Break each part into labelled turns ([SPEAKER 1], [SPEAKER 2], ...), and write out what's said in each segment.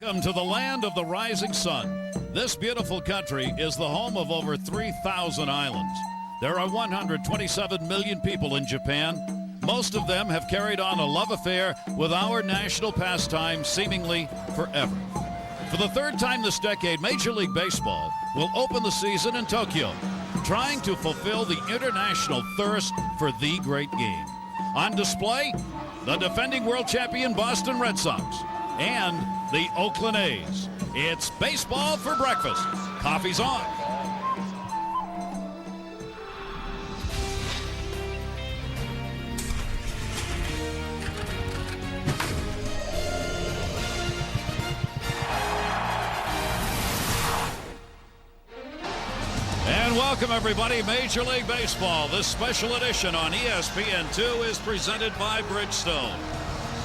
[SPEAKER 1] Welcome to the land of the rising sun. This beautiful country is the home of over 3,000 islands. There are 127 million people in Japan. Most of them have carried on a love affair with our national pastime seemingly forever. For the third time this decade, Major League Baseball will open the season in Tokyo, trying to fulfill the international thirst for the great game. On display, the defending world champion Boston Red Sox and the Oakland A's. It's baseball for breakfast. Coffee's on. And welcome, everybody. Major League Baseball. This special edition on ESPN2 is presented by Bridgestone.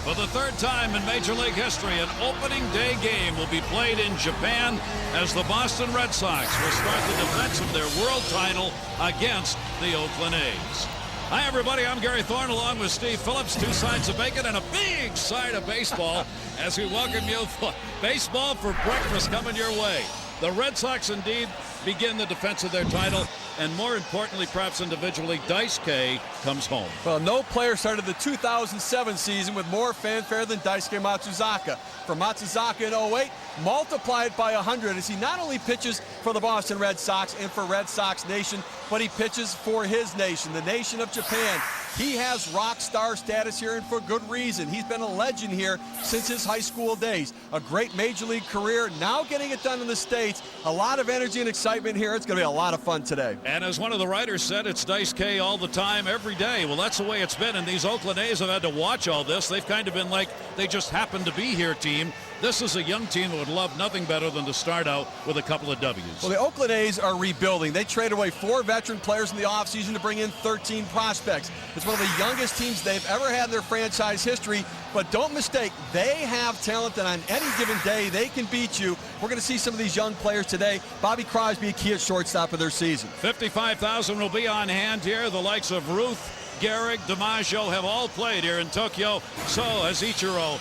[SPEAKER 1] For the third time in Major League history, an opening day game will be played in Japan as the Boston Red Sox will start the defense of their world title against the Oakland A's. Hi, everybody. I'm Gary Thorne along with Steve Phillips. Two sides of bacon and a big side of baseball as we welcome you for baseball for breakfast coming your way. The Red Sox indeed begin the defense of their title, and more importantly, perhaps individually, Daisuke comes home.
[SPEAKER 2] Well, no player started the 2007 season with more fanfare than Daisuke Matsuzaka. For Matsuzaka in 08, multiply it by 100 as he not only pitches for the Boston Red Sox and for Red Sox Nation, but he pitches for his nation, the nation of Japan. He has rock star status here, and for good reason. He's been a legend here since his high school days. A great major league career, now getting it done in the States. A lot of energy and excitement here. It's going to be a lot of fun today.
[SPEAKER 1] And as one of the writers said, it's Daisuke all the time, every day. Well, that's the way it's been, and these Oakland A's have had to watch all this. They've kind of been like, they just happen to be here team. This is a young team that would love nothing better than to start out with a couple of W's.
[SPEAKER 2] Well, the Oakland A's are rebuilding. They traded away 4 veteran players in the offseason to bring in 13 prospects. It's one of the youngest teams they've ever had in their franchise history. But don't mistake, they have talent that on any given day they can beat you. We're going to see some of these young players today. Bobby Crosby, a key at shortstop of their season.
[SPEAKER 1] 55,000 will be on hand here. The likes of Ruth, Gehrig, DiMaggio have all played here in Tokyo. So has Ichiro,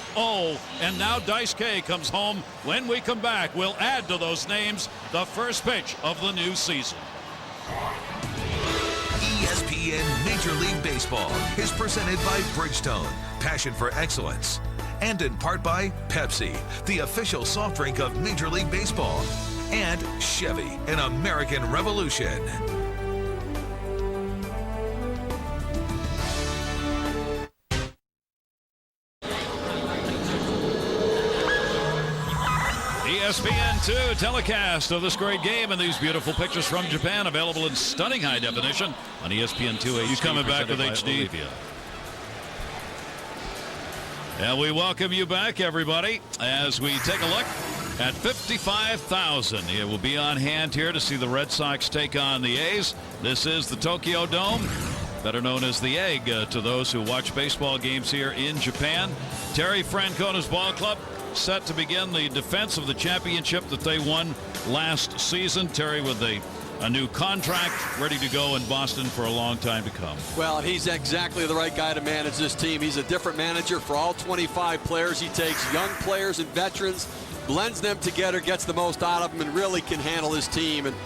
[SPEAKER 1] and now Daisuke comes home. When we come back, we'll add to those names the first pitch of the new season.
[SPEAKER 3] ESPN Major League Baseball is presented by Bridgestone, passion for excellence. And in part by Pepsi, the official soft drink of Major League Baseball. And Chevy, an American revolution.
[SPEAKER 1] ESPN2 telecast of this great game and these beautiful pictures from Japan available in stunning high definition on ESPN2 HD. You coming back with HD? And we welcome you back, everybody, as we take a look at 55,000. It will be on hand here to see the Red Sox take on the A's. This is the Tokyo Dome, better known as the Egg to those who watch baseball games here in Japan. Terry Francona's ball club set to begin the defense of the championship that they won last season. Terry with a new contract ready to go in Boston for a long time to come.
[SPEAKER 2] Well, he's exactly the right guy to manage this team. He's a different manager for all 25 players. He takes young players and veterans, blends them together, gets the most out of them, and really can handle his team. And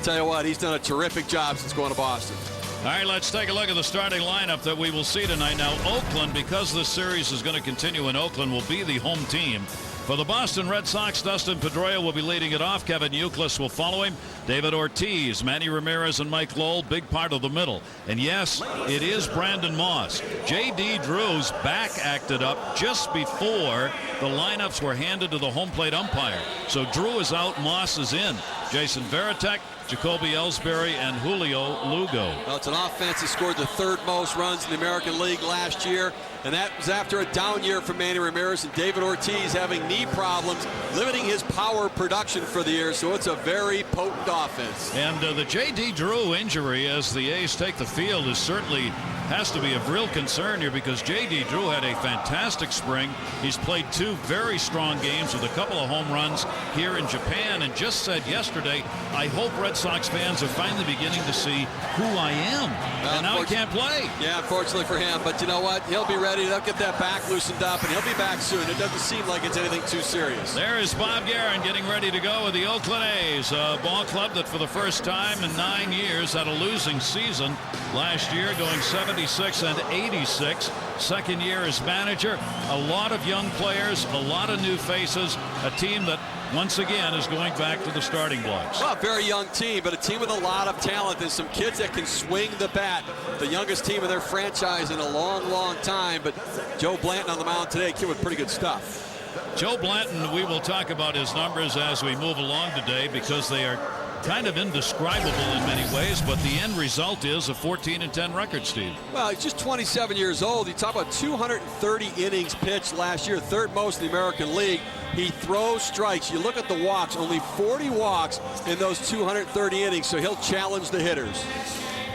[SPEAKER 2] tell you what, he's done a terrific job since going to Boston.
[SPEAKER 1] All right, let's take a look at the starting lineup that we will see tonight. Now, Oakland, because this series is going to continue in Oakland, will be the home team. For the Boston Red Sox, Dustin Pedroia will be leading it off. Kevin Youkilis will follow him. David Ortiz, Manny Ramirez, and Mike Lowell, big part of the middle. And yes, it is Brandon Moss. J.D. Drew's back acted up just before the lineups were handed to the home plate umpire. So Drew is out, Moss is in. Jason Varitek, Jacoby Ellsbury, and Julio Lugo.
[SPEAKER 2] Well, it's an offense that scored the 3rd most runs in the American League last year, and that was after a down year for Manny Ramirez and David Ortiz having knee problems, limiting his power production for the year, so it's a very potent offense.
[SPEAKER 1] And the J.D. Drew injury as the A's take the field is certainly has to be of real concern here because J.D. Drew had a fantastic spring. He's played 2 very strong games with a couple of home runs here in Japan, and just said yesterday, I hope Red Sox fans are finally beginning to see who I am. And now he can't play.
[SPEAKER 2] Yeah, unfortunately for him. But you know what? He'll be ready. They'll get that back loosened up, and he'll be back soon. It doesn't seem like it's anything too serious.
[SPEAKER 1] There is Bob Guerin getting ready to go with the Oakland A's, a ball club that for the first time in 9 years had a losing season last year, going 76 and 86. Second year as manager. A lot of young players, a lot of new faces, a team that once again is going back to the starting blocks.
[SPEAKER 2] Well, a very young team, but a team with a lot of talent and some kids that can swing the bat. The youngest team in their franchise in a long, long time. But Joe Blanton on the mound today, kid with pretty good stuff.
[SPEAKER 1] Joe Blanton, we will talk about his numbers as we move along today because they are kind of indescribable in many ways, but the end result is a 14-10 record, Steve.
[SPEAKER 2] Well, he's just 27 years old. You talk about 230 innings pitched last year, 3rd most in the American League. He throws strikes. You look at the walks, only 40 walks in those 230 innings, so he'll challenge the hitters.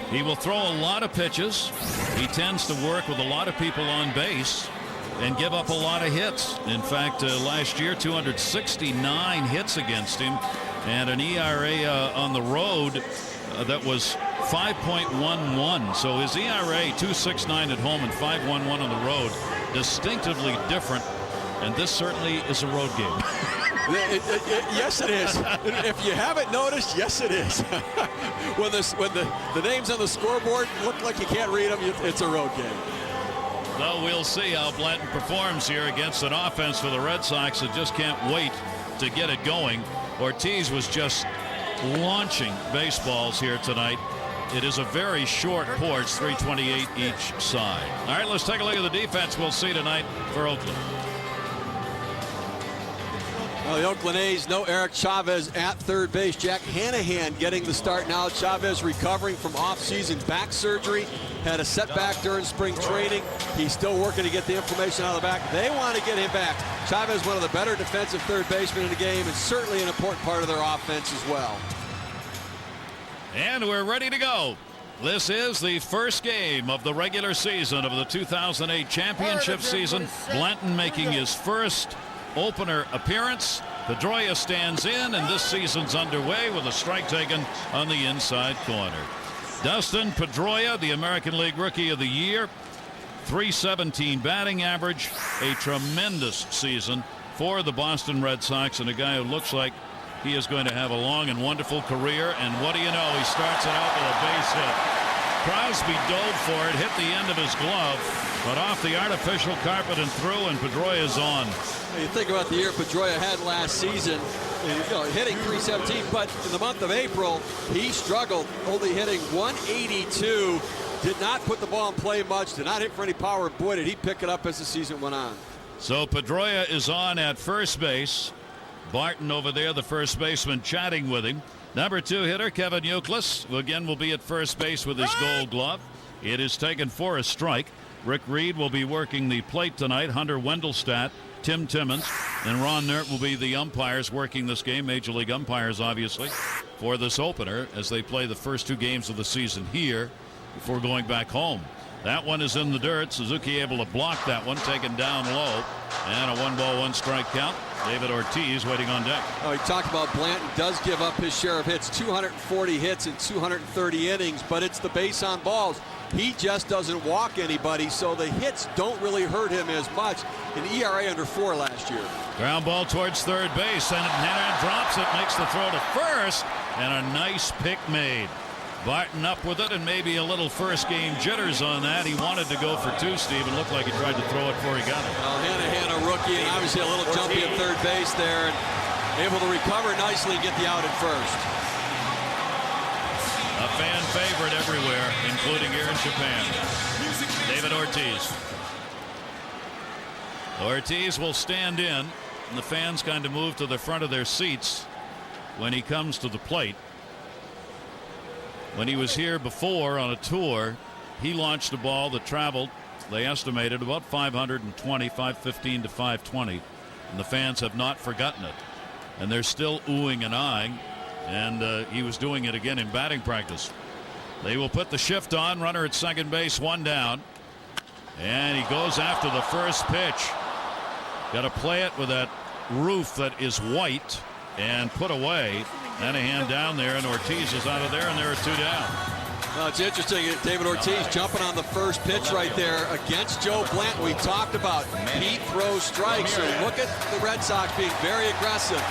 [SPEAKER 1] He will throw a lot of pitches. He tends to work with a lot of people on base and give up a lot of hits. In fact, last year, 269 hits against him, and an ERA on the road that was 5.11. So his ERA 2.69 at home and 5.11 on the road, distinctively different. And this certainly is a road game.
[SPEAKER 2] Yes, it is. If you haven't noticed, yes, it is. when the names on the scoreboard look like you can't read them, it's a road game.
[SPEAKER 1] Well, we'll see how Blanton performs here against an offense for the Red Sox that just can't wait to get it going. Ortiz was just launching baseballs here tonight. It is a very short porch, 328 each side. All right, let's take a look at the defense we'll see tonight for Oakland.
[SPEAKER 2] Well, the Oakland A's, no Eric Chavez at third base. Jack Hanahan getting the start now. Chavez recovering from off-season back surgery. Had a setback during spring training. He's still working to get the inflammation out of the back. They want to get him back. Chavez, one of the better defensive third basemen in the game, and certainly an important part of their offense as well.
[SPEAKER 1] And we're ready to go. This is the first game of the regular season of the 2008 championship season. Blanton making his first opener appearance. Pedroia stands in, and this season's underway with a strike taken on the inside corner. Dustin Pedroia, the American League Rookie of the Year, .317 batting average, a tremendous season for the Boston Red Sox, and a guy who looks like he is going to have a long and wonderful career. And what do you know, he starts it out with a base hit. Crosby dove for it, hit the end of his glove, but off the artificial carpet and through, and Pedroia's on.
[SPEAKER 2] You think about the year Pedroia had last season, hitting .317, but in the month of April, he struggled, only hitting .182. Did not put the ball in play much, did not hit for any power. Boy, did he pick it up as the season went on.
[SPEAKER 1] So Pedroia is on at first base. Barton over there, the first baseman, chatting with him. Number 2 hitter Kevin Youkilis, who again will be at first base with his Gold Glove. It is taken for a strike. Rick Reed will be working the plate tonight. Hunter Wendelstadt, Tim Timmons, and Ron Nert will be the umpires working this game. Major League umpires, obviously, for this opener as they play the first 2 games of the season here before going back home. That one is in the dirt. Suzuki able to block that one, taken down low, and a 1-ball 1-strike count. David Ortiz waiting on deck.
[SPEAKER 2] Oh, he talked about Blanton does give up his share of hits, 240 hits in 230 innings, but it's the base on balls. He just doesn't walk anybody, so the hits don't really hurt him as much. An ERA under 4 last year.
[SPEAKER 1] Ground ball towards third base, and Hanahan drops it, makes the throw to first, and a nice pick made. Barton up with it, and maybe a little first game jitters on that. He wanted to go for 2, Steve, and looked like he tried to throw it before he got it.
[SPEAKER 2] Well, Hanahan, a rookie, and obviously a little jumpy at third base there, and able to recover nicely and get the out at first.
[SPEAKER 1] A fan favorite everywhere, including here in Japan. David Ortiz. Ortiz will stand in, and the fans kind of move to the front of their seats when he comes to the plate. When he was here before on a tour, he launched a ball that traveled, they estimated, about 520, 515 to 520, and the fans have not forgotten it. And they're still oohing and eyeing, and he was doing it again in batting practice. They will put the shift on. Runner at second base, one down. And he goes after the first pitch. Got to play it with that roof that is white and put away. And a hand down there, and Ortiz is out of there, and there are two down.
[SPEAKER 2] It's interesting. David Ortiz jumping on the first pitch right there against Joe Blanton. We talked about Pete throws strikes. So look at the Red Sox being very aggressive.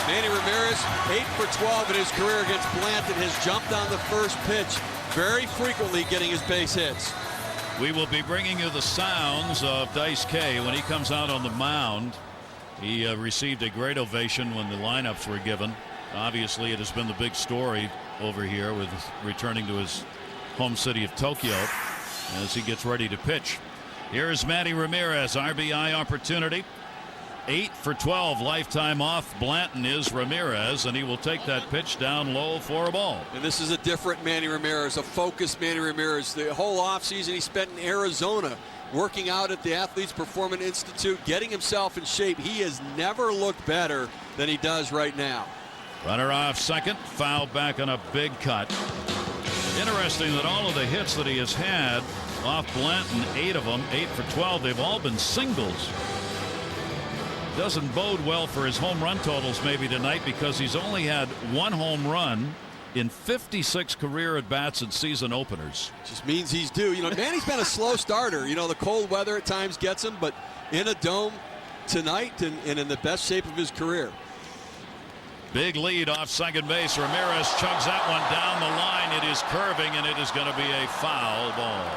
[SPEAKER 2] Manny Ramirez, 8 for 12 in his career against Blanton, has jumped on the first pitch very frequently, getting his base hits.
[SPEAKER 1] We will be bringing you the sounds of Dice K when he comes out on the mound. He received a great ovation when the lineups were given. Obviously, it has been the big story over here with returning to his home city of Tokyo as he gets ready to pitch. Here's Manny Ramirez, RBI opportunity. 8 for 12, lifetime off. Blanton is Ramirez, and he will take that pitch down low for a ball.
[SPEAKER 2] And this is a different Manny Ramirez, a focused Manny Ramirez. The whole offseason he spent in Arizona working out at the Athletes Performance Institute, getting himself in shape. He has never looked better than he does right now.
[SPEAKER 1] Runner off second, foul back on a big cut. Interesting that all of the hits that he has had off Blanton, 8 of them, 8 for 12, they've all been singles. Doesn't bode well for his home run totals maybe tonight, because he's only had 1 home run in 56 career at-bats and season openers.
[SPEAKER 2] Just means he's due. You know, Manny's been a slow starter. You know, the cold weather at times gets him, but in a dome tonight and in the best shape of his career.
[SPEAKER 1] Big lead off second base. Ramirez chugs that one down the line. It is curving, and it is going to be a foul ball.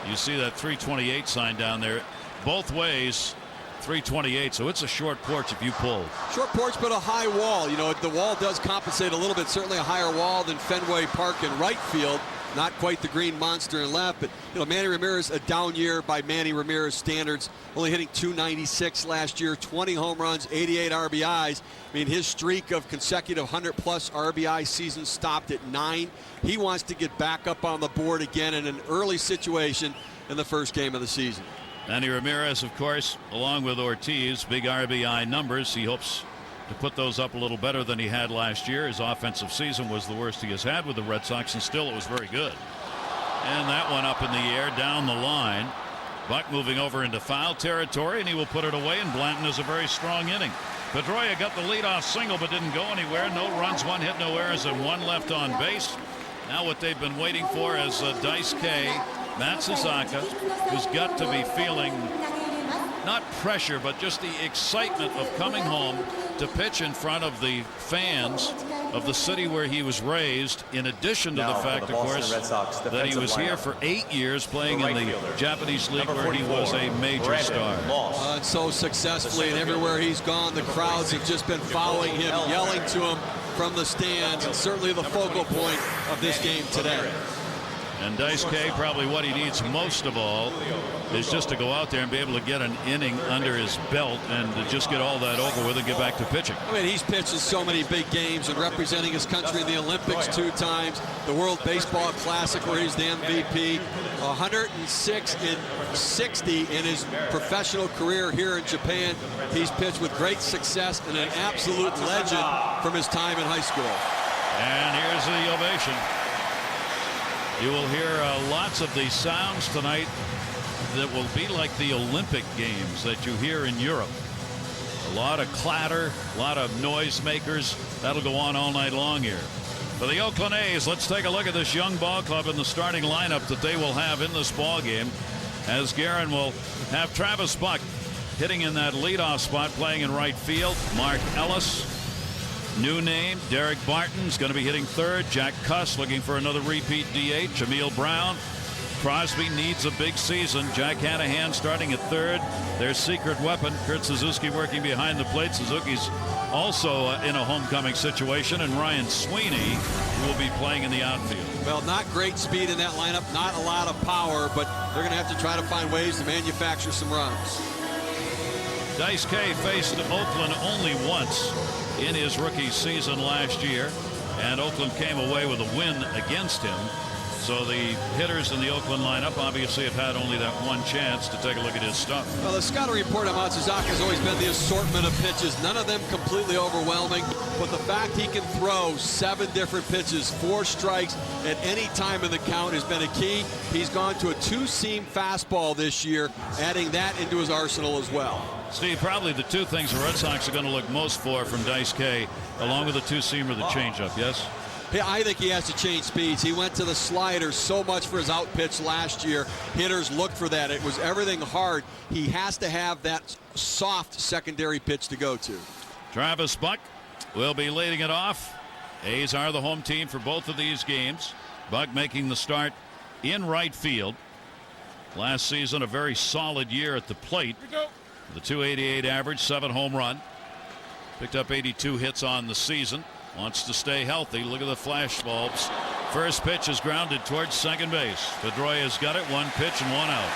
[SPEAKER 1] You see that 328 sign down there. Both ways, 328, so it's a short porch if you pull. Short porch, but a high wall. You know, the wall does compensate a little bit. Certainly a higher wall than Fenway Park in right field. Not quite the green monster in left, but you know, Manny Ramirez, a down year by Manny Ramirez standards, only hitting .296 last year, 20 home runs, 88 RBIs. I mean, his streak of consecutive 100-plus RBI seasons stopped at 9. He wants to get back up on the board again in an early situation in the first game of the season. Manny Ramirez, of course, along with Ortiz, big RBI numbers. He hopes to put those up a little better than he had last year. His offensive season was the worst he has had with the Red Sox, and still it was very good. And that one up in the air down the line. Buck moving over into foul territory, and he will put it away, and Blanton is a very strong inning. Pedroia got the leadoff single but didn't go anywhere. No runs, 1 hit, no errors, and 1 left on base. Now what they've been waiting for is Dice K, Matt Suzaka, who's got to be feeling not pressure, but just the excitement of coming home to pitch in front of the fans of the city where he was raised, in addition to the fact, of course, that he was here for 8 years playing in the Japanese League, where he was a major star. And so successfully, and everywhere he's gone, the crowds have just been following him, yelling to him from the stands, and certainly the focal point of this game today. And Dice K, probably what he needs most of all is just to go out there and be able to get an inning under his belt and to just get all that over with and get back to pitching. I mean, he's pitched in so many big games and representing his country in the Olympics 2 times, the World Baseball Classic where he's the MVP, 106 in 60 in his professional career here in Japan. He's pitched with great success and an absolute legend from his time in high school. And here's the ovation. You will hear lots of these sounds tonight that will be like the Olympic Games that you hear in Europe. A lot of clatter, a lot of noisemakers. That'll go on all night long here. For the Oakland A's, let's take a look at this young ball club and the starting lineup that they will have in this ball game, as Guerin will have Travis Buck hitting in that leadoff spot, playing in right field. Mark Ellis, new name, Derek Barton's going to be hitting third. Jack Cuss looking for another repeat DH. Jamil Brown. Crosby needs a big season. Jack Hanahan starting at third. Their secret weapon, Kurt Suzuki, working behind the plate. Suzuki's also in a homecoming situation, and Ryan Sweeney will be playing in the outfield. Well, not great speed in that lineup, not a lot of power, but they're going to have to try to find ways to manufacture some runs. Dice K faced Oakland only once in his rookie season last year, and Oakland came away with a win against him. So the hitters in the Oakland lineup obviously have had only that one chance to take a look at his stuff.
[SPEAKER 2] Well, the scouting report on Matsuzaka has always been the assortment of pitches. None of them completely overwhelming, but the fact he can throw 7 different pitches, 4 strikes at any time in the count has been a key. He's gone to a 2-seam fastball this year, adding that into his arsenal as well.
[SPEAKER 1] Steve, probably the 2 things the Red Sox are going to look most for from Dice K, along with the 2-seamer, the changeup, yes?
[SPEAKER 2] Yeah, I think he has to change speeds. He went to the slider so much for his out pitch last year. Hitters looked for that. It was everything hard. He has to have that soft secondary pitch to go to.
[SPEAKER 1] Travis Buck will be leading it off. A's are the home team for both of these games. Buck making the start in right field. Last season, a very solid year at the plate. The .288 average, 7 home run. Picked up 82 hits on the season. Wants to stay healthy. Look at the flash bulbs. First pitch is grounded towards second base. Pedroia's got it. 1 pitch and 1 out.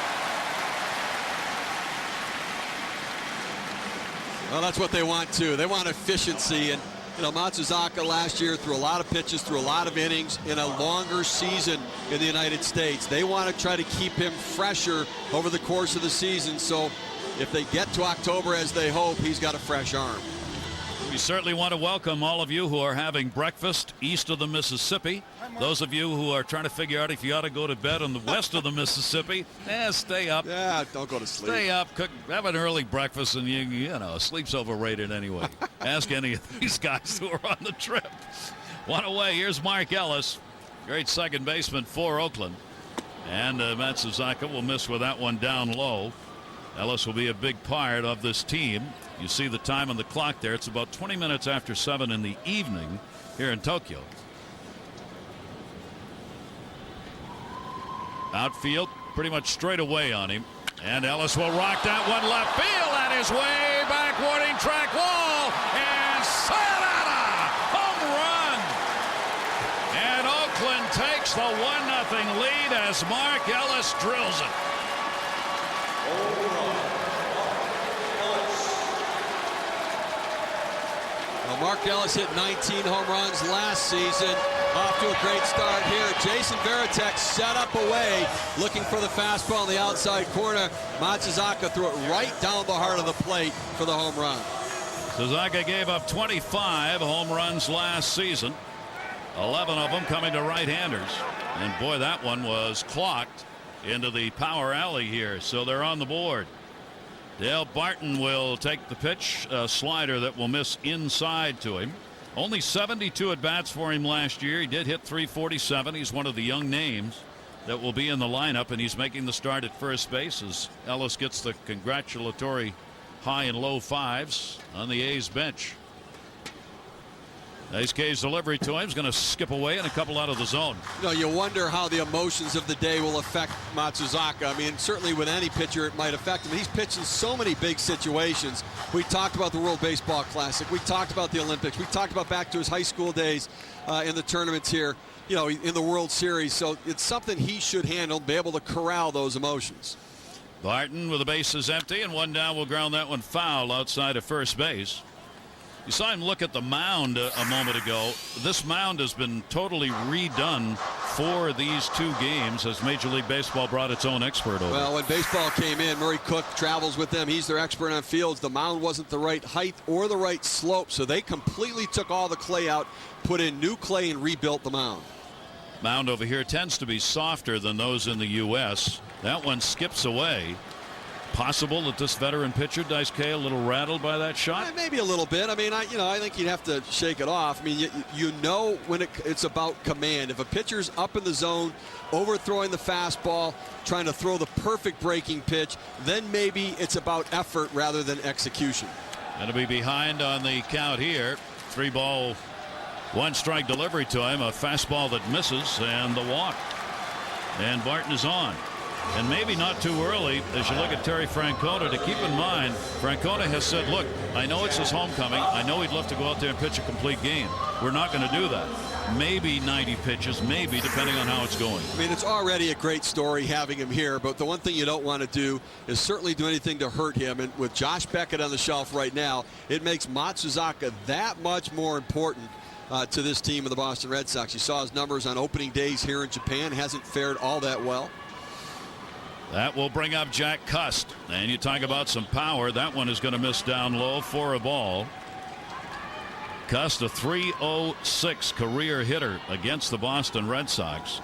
[SPEAKER 2] Well, that's what they want too. They want efficiency. And you know, Matsuzaka last year threw a lot of pitches, threw a lot of innings in a longer season in the United States. They want to try to keep him fresher over the course of the season. So if they get to October as they hope, he's got a fresh arm.
[SPEAKER 1] We certainly want to welcome all of you who are having breakfast east of the Mississippi. Those of you who are trying to figure out if you ought to go to bed on the west of the Mississippi, stay up.
[SPEAKER 2] Yeah, don't go to sleep.
[SPEAKER 1] Stay up, cook, have an early breakfast, and you know, sleep's overrated anyway. Ask any of these guys who are on the trip. One away, here's Mark Ellis, great second baseman for Oakland. And Matsuzaka will miss with that one down low. Ellis will be a big part of this team. You see the time on the clock there. It's about 20 minutes after 7 in the evening here in Tokyo. Outfield pretty much straight away on him. And Ellis will rock that one left field. That is way back, warning track wall. And sayonara! Home run! And Oakland takes the 1-0 lead as Mark Ellis drills it.
[SPEAKER 2] Mark Ellis hit 19 home runs last season. Off to a great start here. Jason Varitek set up away, looking for the fastball in the outside corner. Matsuzaka threw it right down the heart of the plate for the home run.
[SPEAKER 1] Suzaka gave up 25 home runs last season. 11 of them coming to right-handers. And boy, that one was clocked into the power alley here. So they're on the board. Dale Barton will take the pitch, a slider that will miss inside to him. Only 72 at-bats for him last year. He did hit .347. He's one of the young names that will be in the lineup, and he's making the start at first base as Ellis gets the congratulatory high and low fives on the A's bench. Dice K's delivery to him is going to skip away and a couple out of the zone.
[SPEAKER 2] You know, you wonder how the emotions of the day will affect Matsuzaka. I mean, certainly with any pitcher it might affect him. He's pitched in so many big situations. We talked about the World Baseball Classic. We talked about the Olympics. We talked about back to his high school days in the tournaments here, you know, in the World Series. So it's something he should handle, be able to corral those emotions.
[SPEAKER 1] Barton with the bases empty and 1 down will ground that one foul outside of first base. You saw him look at the mound a moment ago. This mound has been totally redone for these 2 games as Major League Baseball brought its own expert over.
[SPEAKER 2] Well, when baseball came in, Murray Cook travels with them. He's their expert on fields. The mound wasn't the right height or the right slope, so they completely took all the clay out, put in new clay, and rebuilt the mound.
[SPEAKER 1] Mound over here tends to be softer than those in the U.S. That one skips away. Possible that this veteran pitcher, Dice K, a little rattled by that shot?
[SPEAKER 2] Maybe a little bit. I mean, I think you'd have to shake it off. I mean, you know when it's about command. If a pitcher's up in the zone, overthrowing the fastball, trying to throw the perfect breaking pitch, then maybe it's about effort rather than execution.
[SPEAKER 1] Going to be behind on the count here. 3-ball, 1-strike delivery to him. A fastball that misses and the walk. And Barton is on. And maybe not too early as you look at Terry Francona to keep in mind. Francona has said, look, I know it's his homecoming. I know he'd love to go out there and pitch a complete game. We're not going to do that. Maybe 90 pitches, maybe, depending on how it's going.
[SPEAKER 2] I mean, it's already a great story having him here, but the one thing you don't want to do is certainly do anything to hurt him. And with Josh Beckett on the shelf right now, it makes Matsuzaka that much more important to this team of the Boston Red Sox. You saw his numbers on opening days here in Japan. Hasn't fared all that well.
[SPEAKER 1] That will bring up Jack Cust. And you talk about some power. That one is going to miss down low for a ball. Cust, a .306 career hitter against the Boston Red Sox.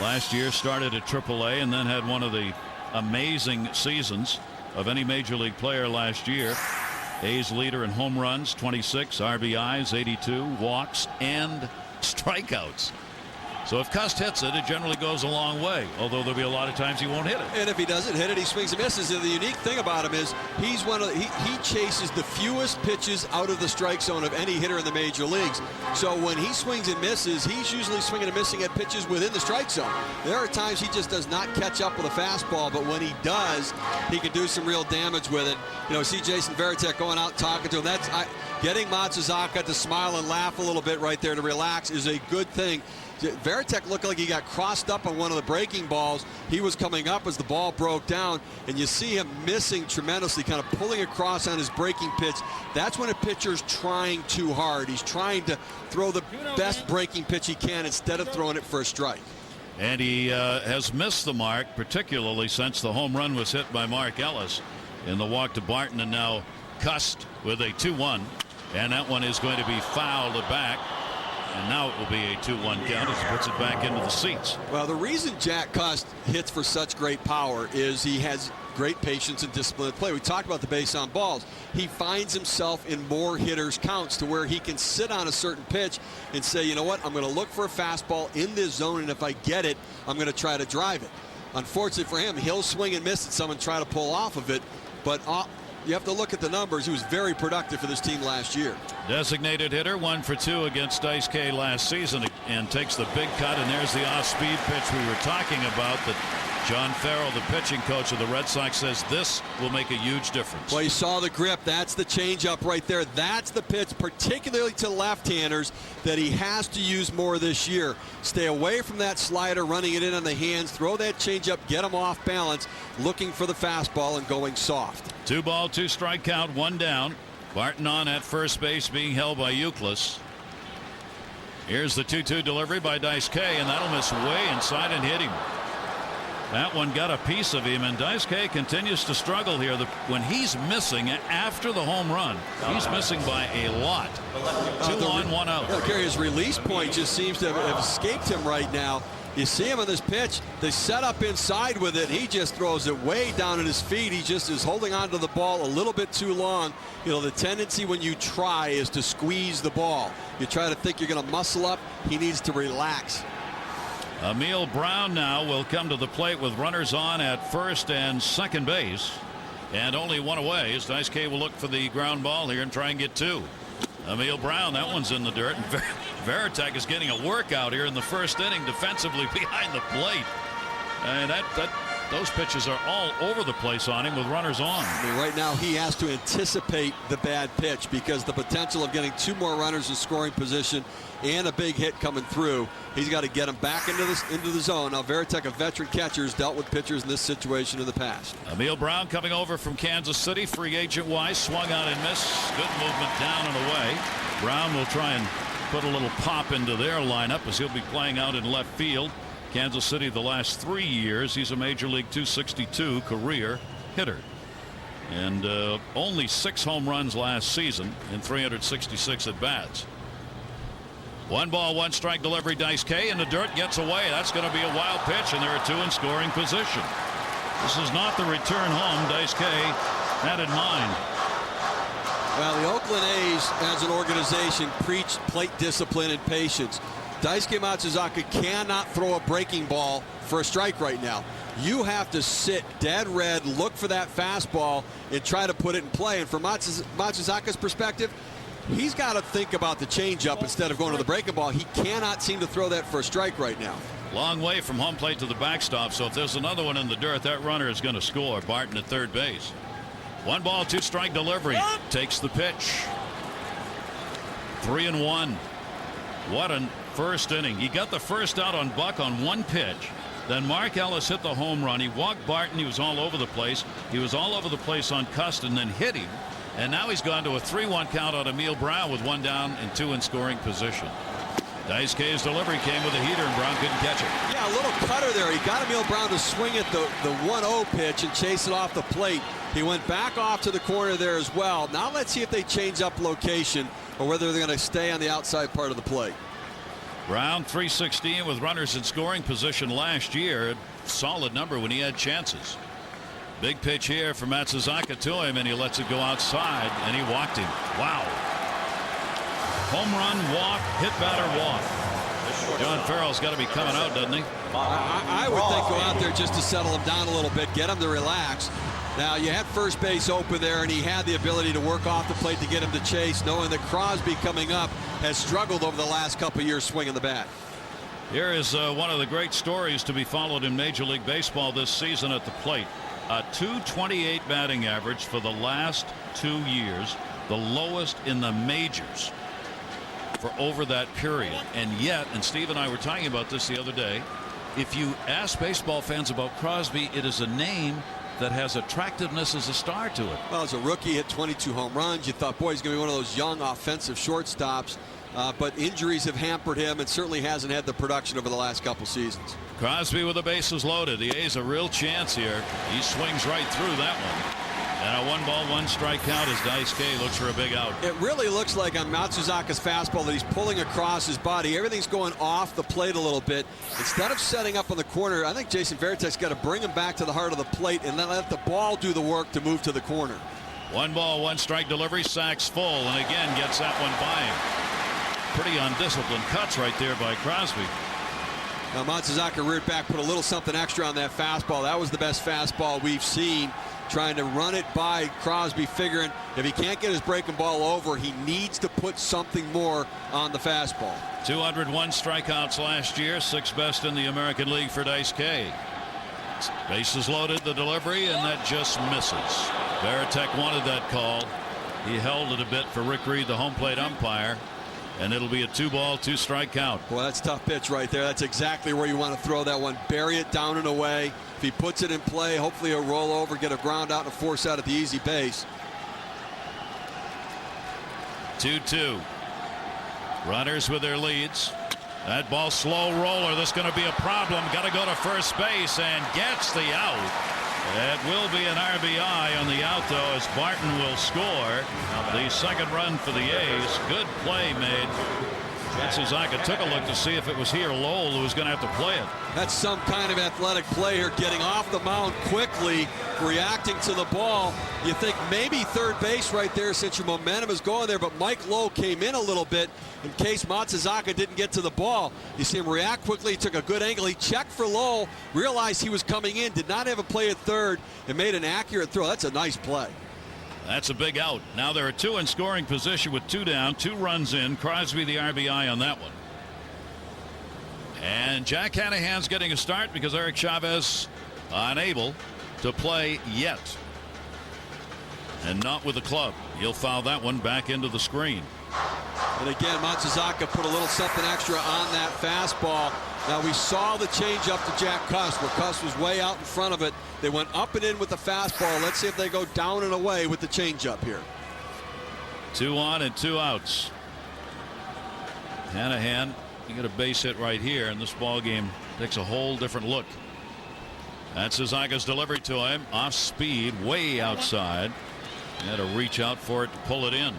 [SPEAKER 1] Last year started at AAA and then had one of the amazing seasons of any major league player last year. A's leader in home runs, 26, RBIs, 82, walks, and strikeouts. So if Cust hits it, it generally goes a long way, although there'll be a lot of times he won't hit it.
[SPEAKER 2] And if he doesn't hit it, he swings and misses. And the unique thing about him is he chases the fewest pitches out of the strike zone of any hitter in the major leagues. So when he swings and misses, he's usually swinging and missing at pitches within the strike zone. There are times he just does not catch up with a fastball, but when he does, he can do some real damage with it. You know, see Jason Varitek going out talking to him. Getting Matsuzaka to smile and laugh a little bit right there to relax is a good thing. Varitek looked like he got crossed up on one of the breaking balls. He was coming up as the ball broke down, and you see him missing tremendously, kind of pulling across on his breaking pitch. That's when a pitcher's trying too hard. He's trying to throw the best breaking pitch he can instead of throwing it for a strike.
[SPEAKER 1] And he has missed the mark, particularly since the home run was hit by Mark Ellis in the walk to Barton, and now Cust with a 2-1. And that one is going to be fouled back. And now it will be a 2-1 count as he puts it back into the seats.
[SPEAKER 2] Well, the reason Jack Cust hits for such great power is he has great patience and discipline at play. We talked about the base on balls. He finds himself in more hitters' counts to where he can sit on a certain pitch and say, you know what, I'm going to look for a fastball in this zone, and if I get it, I'm going to try to drive it. Unfortunately for him, he'll swing and miss at someone try to pull off of it, but you have to look at the numbers. He was very productive for this team last year.
[SPEAKER 1] Designated hitter, 1 for 2 against Dice K last season, and takes the big cut. And there's the off-speed pitch we were talking about that John Farrell, the pitching coach of the Red Sox, says this will make a huge difference.
[SPEAKER 2] Well, you saw the grip. That's the changeup right there. That's the pitch, particularly to left-handers, that he has to use more this year. Stay away from that slider, running it in on the hands. Throw that changeup, get him off balance, looking for the fastball and going soft.
[SPEAKER 1] 2 ball, 2 strike count, 1 down. Barton on at first base, being held by Euclid. Here's the 2-2 delivery by Dice K, and that'll miss way inside and hit him. That one got a piece of him, and Dice K continues to struggle here. When he's missing after the home run, he's missing by a lot. 2 on, 1 out.
[SPEAKER 2] Gary, his release point just seems to have escaped him right now. You see him on this pitch. They set up inside with it. He just throws it way down at his feet. He just is holding on to the ball a little bit too long. You know, the tendency when you try is to squeeze the ball. You try to think you're going to muscle up. He needs to relax.
[SPEAKER 1] Emil Brown now will come to the plate with runners on at first and second base, and only 1 away as Dice K will look for the ground ball here and try and get 2. Emil Brown, that one's in the dirt, and Varitek is getting a workout here in the first inning defensively behind the plate. And those pitches are all over the place on him with runners on.
[SPEAKER 2] I mean, right now he has to anticipate the bad pitch because the potential of getting 2 more runners in scoring position and a big hit coming through, he's got to get them back into the zone. Now Varitek, a veteran catcher, has dealt with pitchers in this situation in the past.
[SPEAKER 1] Emil Brown coming over from Kansas City, free agent wise, swung out and missed. Good movement down and away. Brown will try and put a little pop into their lineup as he'll be playing out in left field. Kansas City the last 3 years, he's a Major League .262 career hitter, and only 6 home runs last season in 366 at bats. 1 ball, 1 strike delivery. Dice K in the dirt, gets away. That's going to be a wild pitch, and there are 2 in scoring position. This is not the return home Dice K had in mind.
[SPEAKER 2] Well, the Oakland A's as an organization preach plate discipline and patience. Daisuke Matsuzaka cannot throw a breaking ball for a strike right now. You have to sit dead red, look for that fastball, and try to put it in play. And from Matsuzaka's perspective, he's got to think about the changeup instead of going to the breaking ball. He cannot seem to throw that for a strike right now.
[SPEAKER 1] Long way from home plate to the backstop, so if there's another one in the dirt, that runner is going to score. Barton at third base. 1 ball, 2 strike delivery. Takes the pitch. 3-1. What a first inning. He got the first out on Buck on 1 pitch. Then Mark Ellis hit the home run. He walked Barton. He was all over the place. He was all over the place on Cust and then hit him. And now he's gone to a 3-1 count on Emil Brown with 1 down and 2 in scoring position. Dice K's delivery came with a heater, and Brown couldn't catch it.
[SPEAKER 2] Yeah, a little cutter there. He got Emil Brown to swing at the 1-0 pitch and chase it off the plate. He went back off to the corner there as well. Now let's see if they change up location or whether they're going to stay on the outside part of the plate.
[SPEAKER 1] Brown 316 with runners in scoring position last year. Solid number when he had chances. Big pitch here for Matsuzaka to him, and he lets it go outside, and he walked him. Wow. Home run, walk, hit batter, walk. John Farrell's got to be coming out, doesn't he?
[SPEAKER 2] I would think go out there just to settle him down a little bit, get him to relax. Now, you had first base open there, and he had the ability to work off the plate to get him to chase, knowing that Crosby coming up has struggled over the last couple of years swinging the bat.
[SPEAKER 1] Here is one of the great stories to be followed in Major League Baseball this season at the plate. A .228 batting average for the last 2 years, the lowest in the majors for over that period. And yet, and Steve and I were talking about this the other day, if you ask baseball fans about Crosby, it is a name that has attractiveness as a star to it.
[SPEAKER 2] Well, as a rookie, hit 22 home runs. You thought, boy, he's going to be one of those young offensive shortstops. But injuries have hampered him and certainly hasn't had the production over the last couple seasons.
[SPEAKER 1] Crosby with the bases loaded. The A's a real chance here. He swings right through that one. And a 1-ball, 1-strike count as Dice K looks for a big out.
[SPEAKER 2] It really looks like on Matsuzaka's fastball that he's pulling across his body. Everything's going off the plate a little bit. Instead of setting up on the corner, I think Jason Varitek's got to bring him back to the heart of the plate and then let the ball do the work to move to the corner.
[SPEAKER 1] 1-ball, 1-strike delivery, sacks full, and again gets that one by him. Pretty undisciplined cuts right there by Crosby.
[SPEAKER 2] Now Matsuzaka reared back, put a little something extra on that fastball. That was the best fastball we've seen. Trying to run it by Crosby, figuring if he can't get his breaking ball over, he needs to put something more on the fastball.
[SPEAKER 1] 201 strikeouts last year, 6th best in the American League for Dice K. Bases loaded, the delivery, and that just misses. Varitek wanted that call. He held it a bit for Rick Reed, the home plate umpire. And it'll be a 2-ball, 2-strike count.
[SPEAKER 2] Well, that's a tough pitch right there. That's exactly where you want to throw that one. Bury it down and away. If he puts it in play, hopefully he'll roll over, get a ground out, and a force out at the easy base.
[SPEAKER 1] 2-2. Runners with their leads. That ball, slow roller. This is going to be a problem. Got to go to first base and gets the out. It will be an RBI on the out, though, as Barton will score the second run for the A's. Good play made. Matsuzaka took a look to see if it was he or Lowell who was going to have to play it.
[SPEAKER 2] That's some kind of athletic play here, getting off the mound quickly, reacting to the ball. You think maybe third base right there since your momentum is going there, but Mike Lowe came in a little bit in case Matsuzaka didn't get to the ball. You see him react quickly, he took a good angle, he checked for Lowe, realized he was coming in, did not have a play at third, and made an accurate throw. That's a nice play.
[SPEAKER 1] That's a big out. Now there are 2 in scoring position with 2 down, 2 runs in. Crosby the RBI on that one. And Jack Hanahan's getting a start because Eric Chavez unable to play yet. And not with the club. He'll foul that one back into the screen.
[SPEAKER 2] And again, Matsuzaka put a little something extra on that fastball. Now we saw the changeup to Jack Cuss, where Cuss was way out in front of it. They went up and in with the fastball. Let's see if they go down and away with the changeup here.
[SPEAKER 1] 2 on and 2 outs. Hanahan, you get a base hit right here, and this ball game takes a whole different look. That's Suzaka's delivery to him, off speed, way outside. He had to reach out for it to pull it in.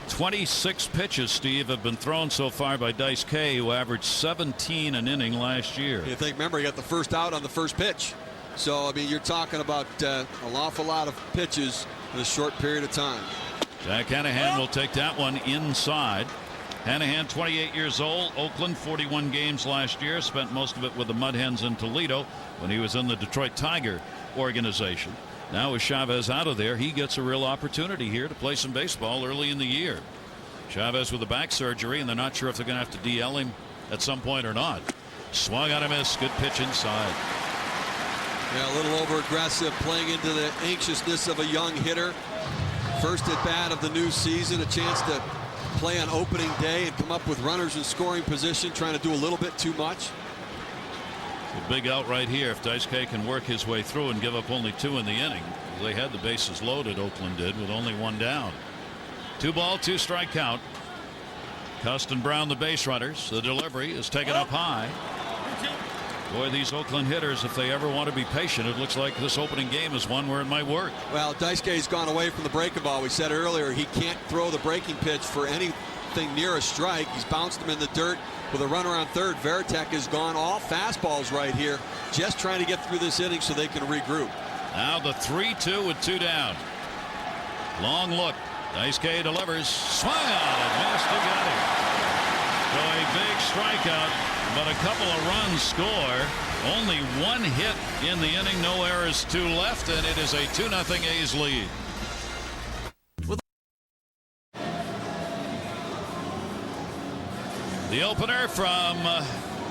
[SPEAKER 1] 26 pitches, Steve, have been thrown so far by Dice K, who averaged 17 an inning last year.
[SPEAKER 2] You think, remember, he got the first out on the first pitch. So, I mean, you're talking about an awful lot of pitches in a short period of time.
[SPEAKER 1] Jack Hanahan will take that one inside. Hanahan, 28 years old, Oakland, 41 games last year, spent most of it with the Mud Hens in Toledo when he was in the Detroit Tiger organization. Now with Chavez out of there, he gets a real opportunity here to play some baseball early in the year. Chavez with a back surgery, and they're not sure if they're going to have to DL him at some point or not. Swung on a miss. Good pitch inside.
[SPEAKER 2] Yeah, a little over aggressive, playing into the anxiousness of a young hitter. First at bat of the new season, a chance to play on opening day and come up with runners in scoring position, trying to do a little bit too much.
[SPEAKER 1] A big out right here. If Dice K can work his way through and give up only 2 in the inning, They had the bases loaded, Oakland did, with only one down. 2-ball, 2-strike count. Custon Brown, the base runners. The delivery is taken up high. Boy, these Oakland hitters, if they ever want to be patient, it looks like this opening game is one where it might work.
[SPEAKER 2] Well, Daisuke's gone away from the breaking ball. We said earlier he can't throw the breaking pitch for anything near a strike. He's bounced him in the dirt with a runner on third. Veritek has gone all fastballs right here, just trying to get through this inning so they can regroup.
[SPEAKER 1] Now the 3-2 with 2 down. Long look. Daisuke delivers. Swung on it. Missed. Got him. So a big strikeout, but a couple of runs score. Only one hit in the inning. No errors, 2 left, and it is a 2-0 A's lead. The opener from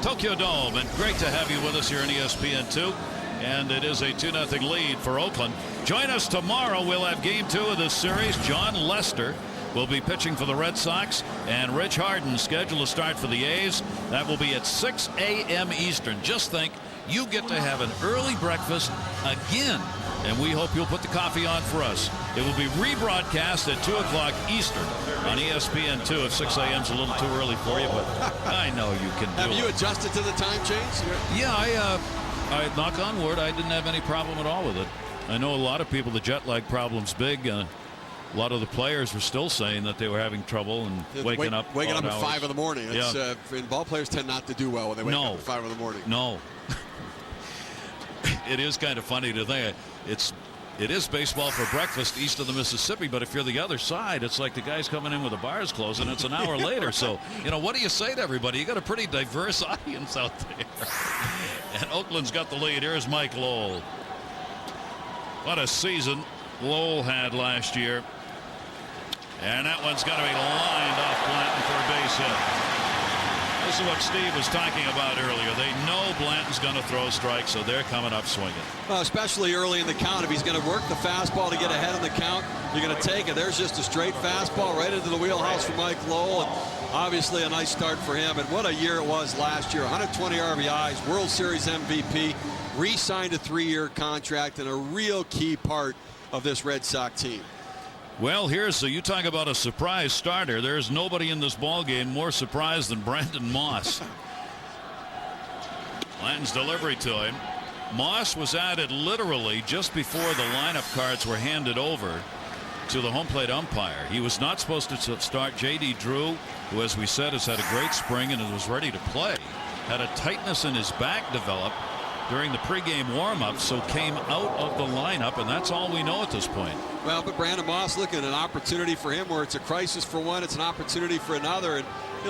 [SPEAKER 1] Tokyo Dome, and great to have you with us here on ESPN2. And it is a 2-0 lead for Oakland. Join us tomorrow. We'll have game 2 of this series. John Lester will be pitching for the Red Sox, and Rich Harden scheduled to start for the A's. That will be at 6 a.m. Eastern. Just think, you get to have an early breakfast again, and we hope you'll put the coffee on for us. It will be rebroadcast at 2 o'clock Eastern on ESPN2. If 6 a.m. is a little too early for you, but I know you can do it.
[SPEAKER 2] Have you adjusted to the time change?
[SPEAKER 1] Yeah, I knock on wood, I didn't have any problem at all with it. I know a lot of people, the jet lag problem's big. A lot of the players were still saying that they were having trouble and waking up
[SPEAKER 2] at 5 in the morning.
[SPEAKER 1] Yeah.
[SPEAKER 2] And ball players tend not to do well when they wake up at 5 in the morning.
[SPEAKER 1] No. It is kind of funny to think it is baseball for breakfast east of the Mississippi, but if you're the other side, it's like the guys coming in with the bars closed and it's an hour later. So, what do you say to everybody? You got a pretty diverse audience out there. And Oakland's got the lead. Here's Mike Lowell. What a season Lowell had last year. And that one's got to be lined off Blanton for a base hit. This is what Steve was talking about earlier. They know Blanton's going to throw strikes, so they're coming up swinging.
[SPEAKER 2] Well, especially early in the count. If he's going to work the fastball to get ahead of the count, you're going to take it. There's just a straight fastball right into the wheelhouse for Mike Lowell. And obviously a nice start for him. And what a year it was last year. 120 RBIs, World Series MVP, re-signed a 3-year contract, and a real key part of this Red Sox team.
[SPEAKER 1] Well, you talk about a surprise starter. There's nobody in this ballgame more surprised than Brandon Moss. Blanton's delivery to him. Moss was added literally just before the lineup cards were handed over to the home plate umpire. He was not supposed to start. J.D. Drew, who, as we said, has had a great spring and was ready to play, had a tightness in his back develop during the pregame warm-up, so came out of the lineup, and that's all we know at this point.
[SPEAKER 2] Well, but Brandon Moss, looking at an opportunity for him where it's a crisis for one, it's an opportunity for another. And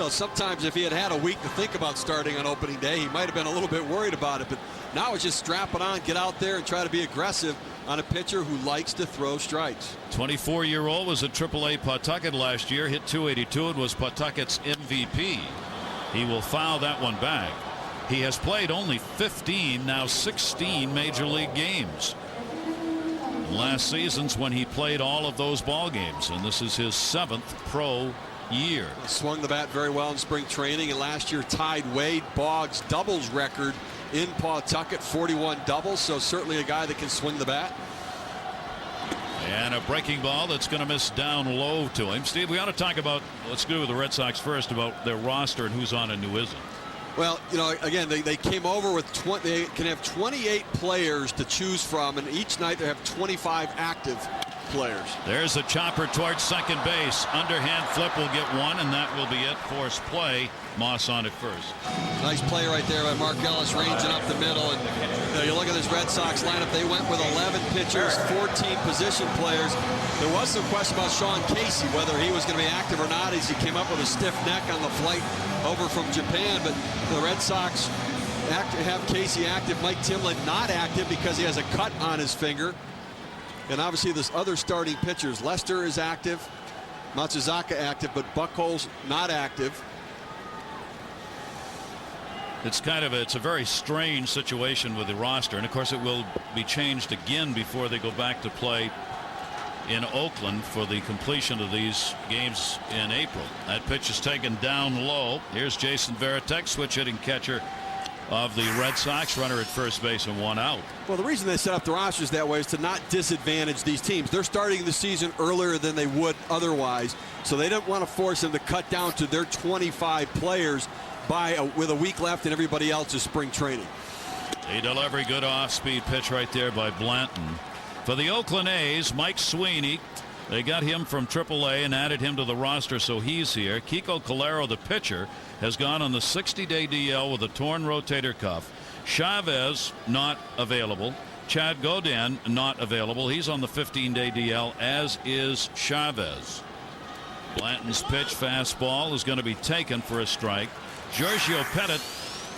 [SPEAKER 2] sometimes if he had had a week to think about starting on opening day, he might have been a little bit worried about it. But now it's just strap it on, get out there and try to be aggressive on a pitcher who likes to throw strikes.
[SPEAKER 1] 24-year-old was at AAA Pawtucket last year, hit .282 and was Pawtucket's MVP. He will foul that one back. He has played only 15, now 16 major league games. Last season's when he played all of those ball games, and this is his 7th pro year.
[SPEAKER 2] Swung the bat very well in spring training, and last year tied Wade Boggs' doubles record in Pawtucket, 41 doubles, so certainly a guy that can swing the bat.
[SPEAKER 1] And a breaking ball that's going to miss down low to him. Steve, we ought to talk about, let's go with the Red Sox first, about their roster and who's on and who isn't.
[SPEAKER 2] Well, again, they came over with they can have 28 players to choose from, and each night they have 25 active players.
[SPEAKER 1] There's a chopper towards second base. Underhand flip will get one, and that will be it. Force play. Moss on it first.
[SPEAKER 2] Nice play right there by Mark Ellis, ranging up the middle. And you look at this Red Sox lineup, they went with 11 pitchers, 14 position players. There was some question about Sean Casey, whether he was going to be active or not, as he came up with a stiff neck on the flight over from Japan. But the Red Sox have Casey active. Mike Timlin not active because he has a cut on his finger. And obviously there's other starting pitchers. Lester is active, Matsuzaka active, but Buchholz not active.
[SPEAKER 1] It's a very strange situation with the roster, and of course it will be changed again before they go back to play in Oakland for the completion of these games in April. That pitch is taken down low. Here's Jason Veritek, switch hitting catcher of the Red Sox. Runner at first base and 1 out.
[SPEAKER 2] Well, the reason they set up the rosters that way is to not disadvantage these teams. They're starting the season earlier than they would otherwise, so they don't want to force them to cut down to their 25 players with a week left and everybody else is spring training.
[SPEAKER 1] A delivery, good off-speed pitch right there by Blanton. For the Oakland A's, Mike Sweeney, they got him from AAA and added him to the roster, so he's here. Kiko Calero, the pitcher, has gone on the 60-day DL with a torn rotator cuff. Chavez not available. Chad Godin not available. He's on the 15-day DL, as is Chavez. Blanton's pitch, fastball, is going to be taken for a strike. Giorgio Pettit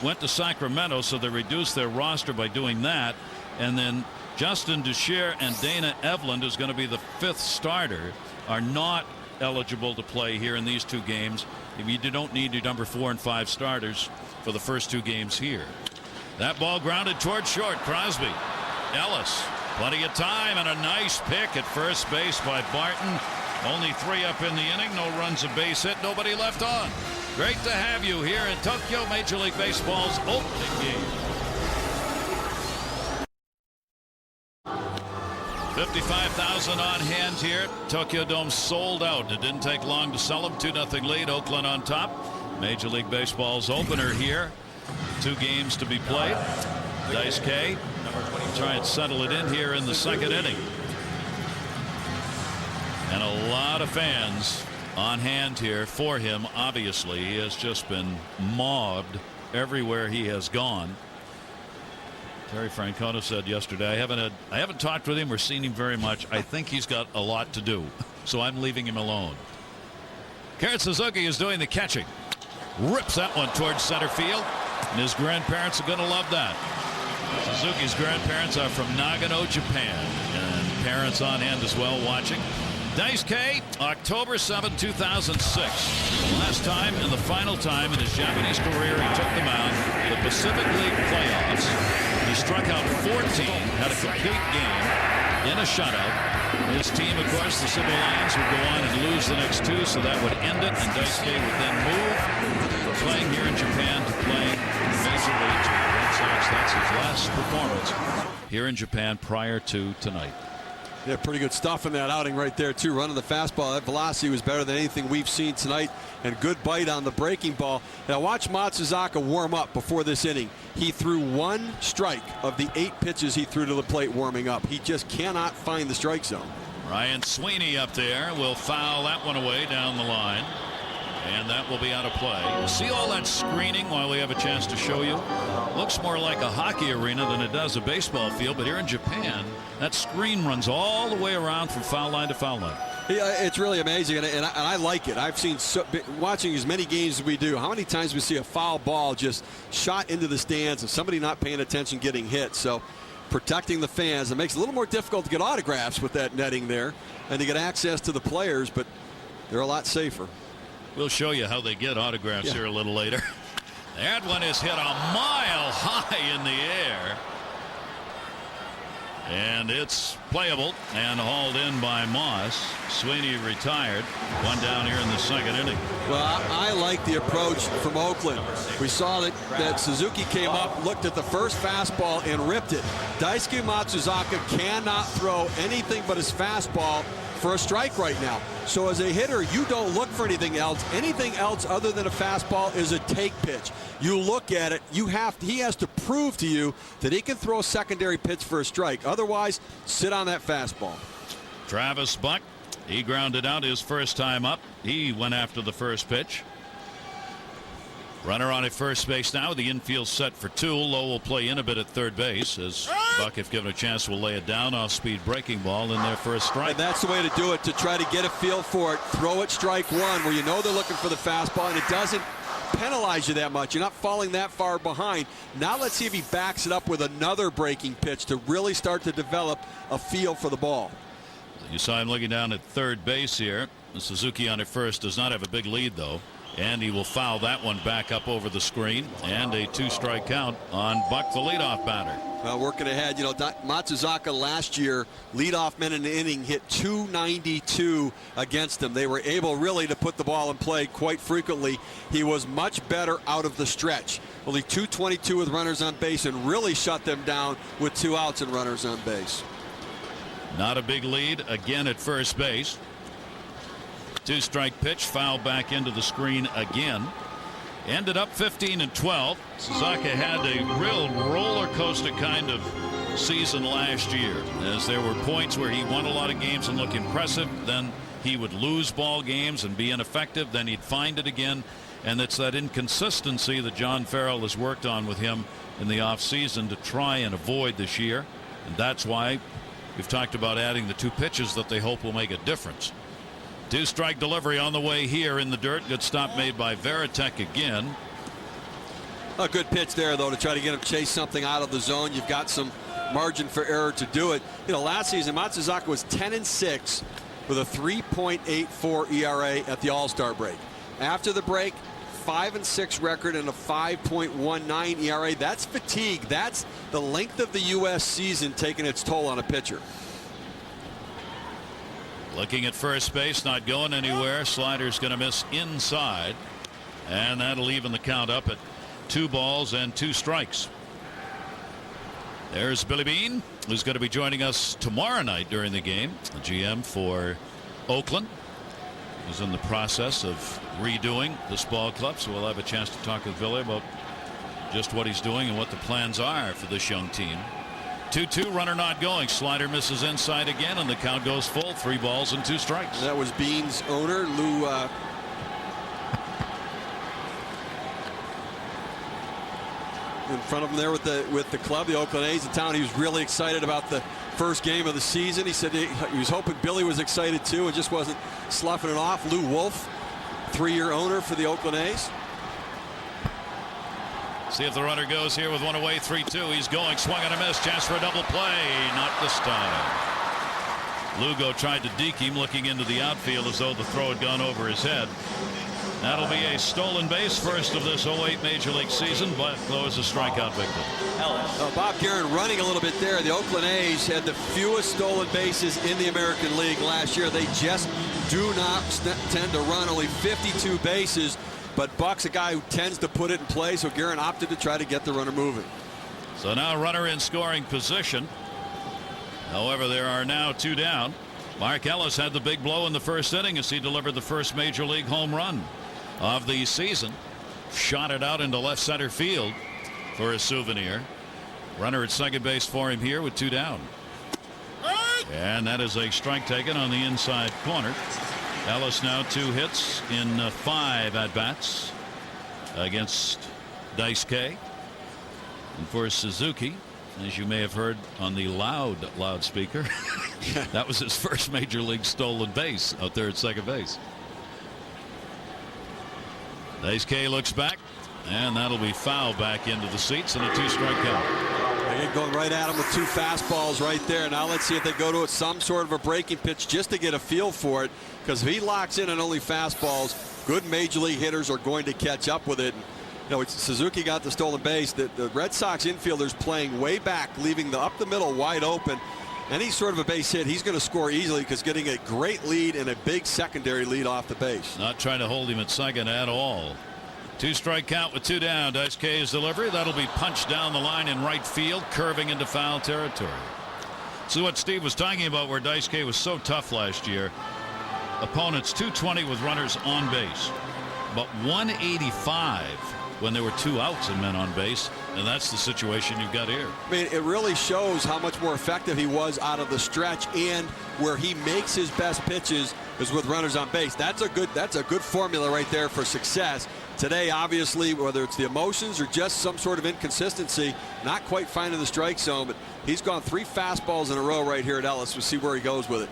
[SPEAKER 1] went to Sacramento, so they reduced their roster by doing that. And then Justin Duchère and Dana Eveland, who's going to be the 5th starter, are not eligible to play here in these 2 games. You don't need your number 4 and 5 starters for the first 2 games here. That ball grounded toward short. Crosby. Ellis. Plenty of time and a nice pick at first base by Barton. Only 3 up in the inning. No runs, a base hit. Nobody left on. Great to have you here in Tokyo, Major League Baseball's opening game. 55,000 on hand here. Tokyo Dome sold out. It didn't take long to sell them. 2-0 lead. Oakland on top. Major League Baseball's opener here. 2 games to be played. Dice K try and settle it in here in the 2nd inning. And a lot of fans on hand here for him. Obviously, he has just been mobbed everywhere he has gone. Terry Francona said yesterday, I haven't talked with him or seen him very much. I think he's got a lot to do, so I'm leaving him alone. Karen Suzuki is doing the catching. Rips that one towards center field, and his grandparents are going to love that. Suzuki's grandparents are from Nagano, Japan, and parents on hand as well watching. Dice K, October 7, 2006. Last time and the final time in his Japanese career he took the mound, the Pacific League playoffs. He struck out 14, had a complete game in a shutout. His team, of course, the City Lions, would go on and lose the next 2, so that would end it, and Dice K would then move from playing here in Japan to playing Major League with the Red Sox. That's his last performance here in Japan prior to tonight.
[SPEAKER 2] Yeah, pretty good stuff in that outing right there, too. Running the fastball. That velocity was better than anything we've seen tonight. And good bite on the breaking ball. Now watch Matsuzaka warm up before this inning. He threw 1 strike of the 8 pitches he threw to the plate warming up. He just cannot find the strike zone.
[SPEAKER 1] Ryan Sweeney up there will foul that one away down the line. And that will be out of play. See all that screening while we have a chance to show you? Looks more like a hockey arena than it does a baseball field, but here in Japan, that screen runs all the way around from foul line to foul line.
[SPEAKER 2] Yeah, it's really amazing, and I like it. I've seen, watching as many games as we do, how many times we see a foul ball just shot into the stands and somebody not paying attention getting hit. So protecting the fans, it makes it a little more difficult to get autographs with that netting there and to get access to the players, but they're a lot safer.
[SPEAKER 1] We'll show you how they get autographs here a little later. That one is hit a mile high in the air. And it's playable and hauled in by Moss. Sweeney retired. One down here in the 2nd inning.
[SPEAKER 2] Well, I like the approach from Oakland. We saw that Suzuki came up, looked at the first fastball and ripped it. Daisuke Matsuzaka cannot throw anything but his fastball for a strike right now. So as a hitter, you don't look for anything else. Anything else other than a fastball is a take pitch. You look at it, he has to prove to you that he can throw a secondary pitch for a strike. Otherwise, sit on that fastball.
[SPEAKER 1] Travis Buck, he grounded out his first time up. He went after the first pitch. Runner on at first base now. The infield set for 2. Lowe will play in a bit at third base as Buck, if given a chance, will lay it down. Off-speed breaking ball in there for a strike.
[SPEAKER 2] And that's the way to do it, to try to get a feel for it. Throw it strike 1 where you know they're looking for the fastball and it doesn't penalize you that much. You're not falling that far behind. Now let's see if he backs it up with another breaking pitch to really start to develop a feel for the ball.
[SPEAKER 1] You saw him looking down at third base here. Suzuki on at first does not have a big lead, though. And he will foul that one back up over the screen. And a 2-strike count on Buck, the leadoff batter.
[SPEAKER 2] Well, working ahead, you know, Matsuzaka last year, leadoff man in the inning, hit .292 against him. They were able really to put the ball in play quite frequently. He was much better out of the stretch. only 222 with runners on base and really shut them down with 2 outs and runners on base.
[SPEAKER 1] Not a big lead again at first base. 2-strike pitch, foul back into the screen again. Ended up 15-12. Suzaka had a real roller coaster kind of season last year, as there were points where he won a lot of games and looked impressive. Then he would lose ball games and be ineffective. Then he'd find it again. And it's that inconsistency that John Farrell has worked on with him in the offseason to try and avoid this year. And that's why we've talked about adding the 2 pitches that they hope will make a difference. 2-strike delivery on the way here in the dirt. Good stop made by Varitek again.
[SPEAKER 2] A good pitch there, though, to try to get him chase something out of the zone. You've got some margin for error to do it. You know, last season Matsuzaka was 10-6 with a 3.84 ERA at the All-Star break. After the break, 5-6 record and a 5.19 ERA. That's fatigue. That's the length of the U.S. season taking its toll on a pitcher.
[SPEAKER 1] Looking at first base, not going anywhere. Slider's going to miss inside, and that'll even the count up at 2 balls and 2 strikes. There's Billy Beane, who's going to be joining us tomorrow night during the game. The GM for Oakland is in the process of redoing this ball club, so we'll have a chance to talk with Billy about just what he's doing and what the plans are for this young team. 2-2, runner not going. Slider misses inside again, and the count goes full. 3 balls and 2 strikes.
[SPEAKER 2] That was Beane's owner, Lou. In front of him there with the club, the Oakland A's in town. He was really excited about the first game of the season. He said he was hoping Billy was excited too and just wasn't sloughing it off. Lou Wolf, 3-year owner for the Oakland A's.
[SPEAKER 1] See if the runner goes here with 1 away. 3-2. He's going. Swung and a miss. Chance for a double play. Not this time. Lugo tried to deke him, looking into the outfield as though the throw had gone over his head. That'll be a stolen base, first of this 08 Major League season, but Lowe is a strikeout victim.
[SPEAKER 2] Bob Guerin running a little bit there. The Oakland A's had the fewest stolen bases in the American League last year. They just do not tend to run, only 52 bases. But Buck's a guy who tends to put it in play, so Guerin opted to try to get the runner moving.
[SPEAKER 1] So now runner in scoring position. However, there are now 2 down. Mark Ellis had the big blow in the first inning as he delivered the first Major League home run of the season. Shot it out into left center field for a souvenir. Runner at second base for him here with 2 down. And that is a strike taken on the inside corner. Ellis now 2 hits in 5 at-bats against Daisuke. And for Suzuki, as you may have heard on the loudspeaker, that was his first Major League stolen base out there at second base. Daisuke looks back, and that'll be foul back into the seats and a 2-strike count.
[SPEAKER 2] Again, going right at him with 2 fastballs right there. Now let's see if they go to some sort of a breaking pitch just to get a feel for it, because if he locks in on only fastballs, good Major League hitters are going to catch up with it. You know, Suzuki got the stolen base. The Red Sox infielders playing way back, leaving up the middle wide open. Any sort of a base hit, he's going to score easily because getting a great lead and a big secondary lead off the base.
[SPEAKER 1] Not trying to hold him at second at all. 2-strike count with 2 down. Daisuke's delivery. That'll be punched down the line in right field, curving into foul territory. So what Steve was talking about, where Daisuke was so tough last year. Opponents 220 with runners on base, but 185 when there were 2 outs and men on base, and that's the situation you've got here.
[SPEAKER 2] I mean, it really shows how much more effective he was out of the stretch, and where he makes his best pitches is with runners on base. That's a good formula right there for success. Today, obviously, whether it's the emotions or just some sort of inconsistency, not quite finding the strike zone, but he's gone 3 fastballs in a row right here at Ellis. We'll see where he goes with it.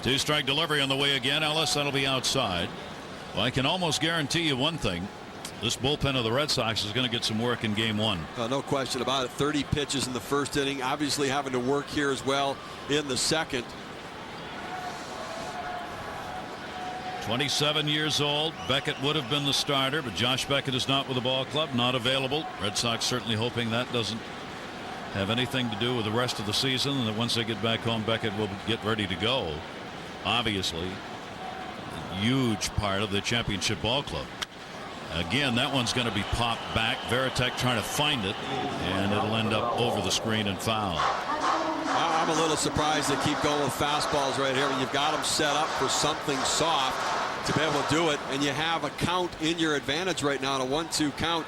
[SPEAKER 1] 2-strike delivery on the way again. Ellis, that'll be outside. Well, I can almost guarantee you one thing. This bullpen of the Red Sox is going to get some work in game 1.
[SPEAKER 2] No question about it. 30 pitches in the first inning. Obviously having to work here as well in the second.
[SPEAKER 1] 27 years old. Beckett would have been the starter, but Josh Beckett is not with the ball club, not available. Red Sox certainly hoping that doesn't have anything to do with the rest of the season, and that once they get back home, Beckett will get ready to go. Obviously, a huge part of the championship ball club. Again, that one's going to be popped back. Varitek trying to find it, and it'll end up over the screen and foul.
[SPEAKER 2] I'm a little surprised they keep going with fastballs right here when you've got them set up for something soft to be able to do it, and you have a count in your advantage right now, on a 1-2 count.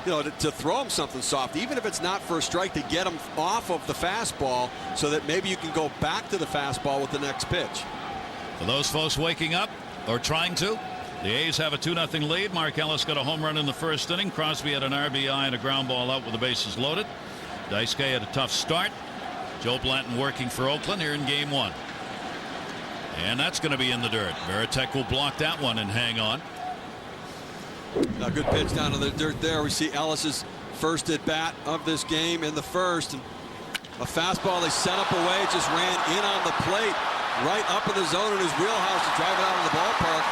[SPEAKER 2] You know, to throw him something soft, even if it's not for a strike, to get him off of the fastball so that maybe you can go back to the fastball with the next pitch.
[SPEAKER 1] For those folks waking up or trying to, the A's have a 2-0 lead. Mark Ellis got a home run in the first inning. Crosby had an RBI and a ground ball out with the bases loaded. Daisuke had a tough start. Joe Blanton working for Oakland here in game 1. And that's going to be in the dirt. Varitek will block that one and hang on.
[SPEAKER 2] A good pitch down to the dirt there. We see Ellis's first at bat of this game in the first. And a fastball they set up away, just ran in on the plate, right up in the zone in his wheelhouse to drive it out of the ballpark.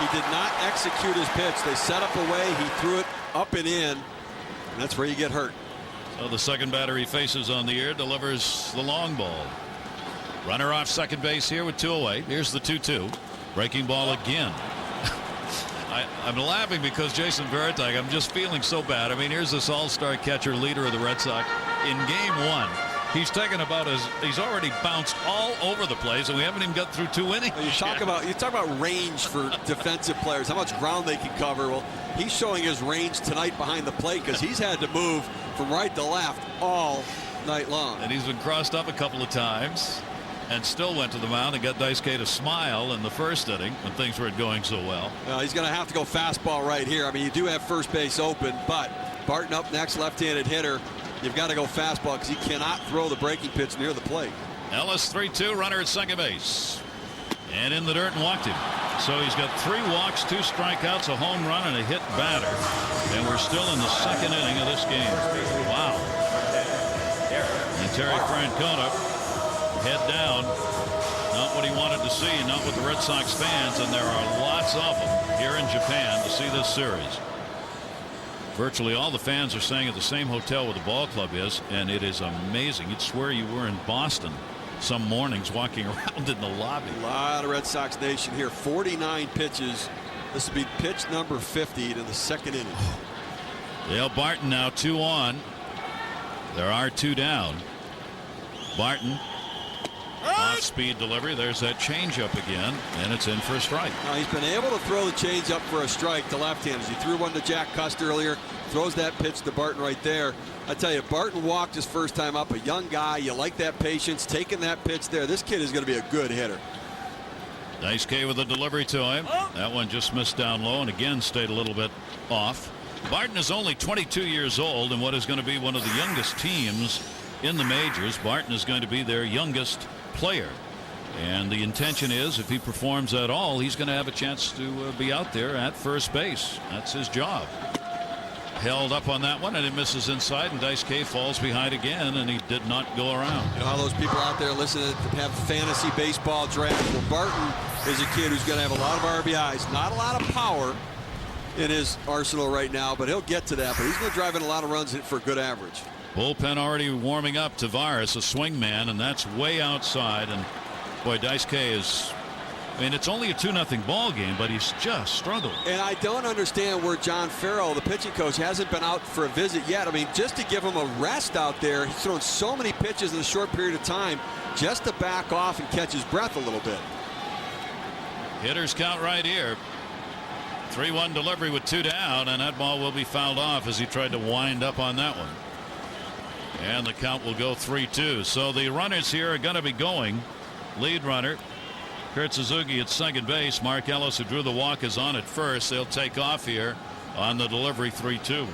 [SPEAKER 2] He did not execute his pitch. They set up away. He threw it up and in. And that's where you get hurt.
[SPEAKER 1] So the second batter he faces on the year delivers the long ball. Runner off second base here with 2 away. Here's the 2-2. Breaking ball again. I'm laughing because Jason Varitek, I'm just feeling so bad. I mean, here's this all-star catcher, leader of the Red Sox. In game 1, he's taken he's already bounced all over the place, and we haven't even got through 2 innings.
[SPEAKER 2] You talk about range for defensive players, how much ground they can cover. Well, he's showing his range tonight behind the plate because he's had to move from right to left all night long.
[SPEAKER 1] And he's been crossed up a couple of times and still went to the mound and got Daisuke to smile in the first inning when things weren't going so well.
[SPEAKER 2] He's going to have to go fastball right here. I mean, you do have first base open, but Barton up next, left-handed hitter. You've got to go fastball because he cannot throw the breaking pitch near the plate.
[SPEAKER 1] Ellis 3-2, runner at second base. And in the dirt and walked him. So he's got 3 walks, 2 strikeouts, a home run, and a hit batter. And we're still in the second inning of this game. Wow. And Terry Francona, head down. Not what he wanted to see, not what the Red Sox fans, and there are lots of them here in Japan to see this series. Virtually all the fans are staying at the same hotel where the ball club is, and it is amazing. You'd swear you were in Boston some mornings walking around in the lobby.
[SPEAKER 2] A lot of Red Sox Nation here. 49 pitches. This will be pitch number 50 to the second inning.
[SPEAKER 1] Dale Barton now 2 on. There are 2 down. Barton, off-speed delivery. There's that changeup again, and it's in for a strike.
[SPEAKER 2] Now he's been able to throw the changeup for a strike to left-handers. He threw one to Jack Cust earlier. Throws that pitch to Barton right there. I tell you, Barton walked his first time up. A young guy. You like that patience, taking that pitch there. This kid is going to be a good hitter.
[SPEAKER 1] Daisuke with a delivery to him. That one just missed down low and again stayed a little bit off. Barton is only 22 years old, and what is going to be one of the youngest teams in the majors. Barton is going to be their youngest player, and the intention is, if he performs at all, he's going to have a chance to be out there at first base. That's his job. Held up on that one, and it misses inside, and Daisuke falls behind again, and he did not go around.
[SPEAKER 2] You know how those people out there listening to have fantasy baseball drafts? Well, Barton is a kid who's going to have a lot of RBIs, not a lot of power in his arsenal right now, but he'll get to that. But he's going to drive in a lot of runs for a good average.
[SPEAKER 1] Bullpen already warming up. Tavares, a swing man, and that's way outside. And boy, Daisuke is, I mean, it's only a 2-0 ball game, but he's just struggled.
[SPEAKER 2] And I don't understand where John Farrell, the pitching coach, hasn't been out for a visit yet. I mean, just to give him a rest out there. He's thrown so many pitches in a short period of time, just to back off and catch his breath a little bit.
[SPEAKER 1] Hitters count right here. 3-1 delivery with 2 down, and that ball will be fouled off as he tried to wind up on that one. And the count will go 3-2. So the runners here are going to be going. Lead runner Kurt Suzuki at second base. Mark Ellis, who drew the walk, is on at first. They'll take off here on the delivery. 3-2.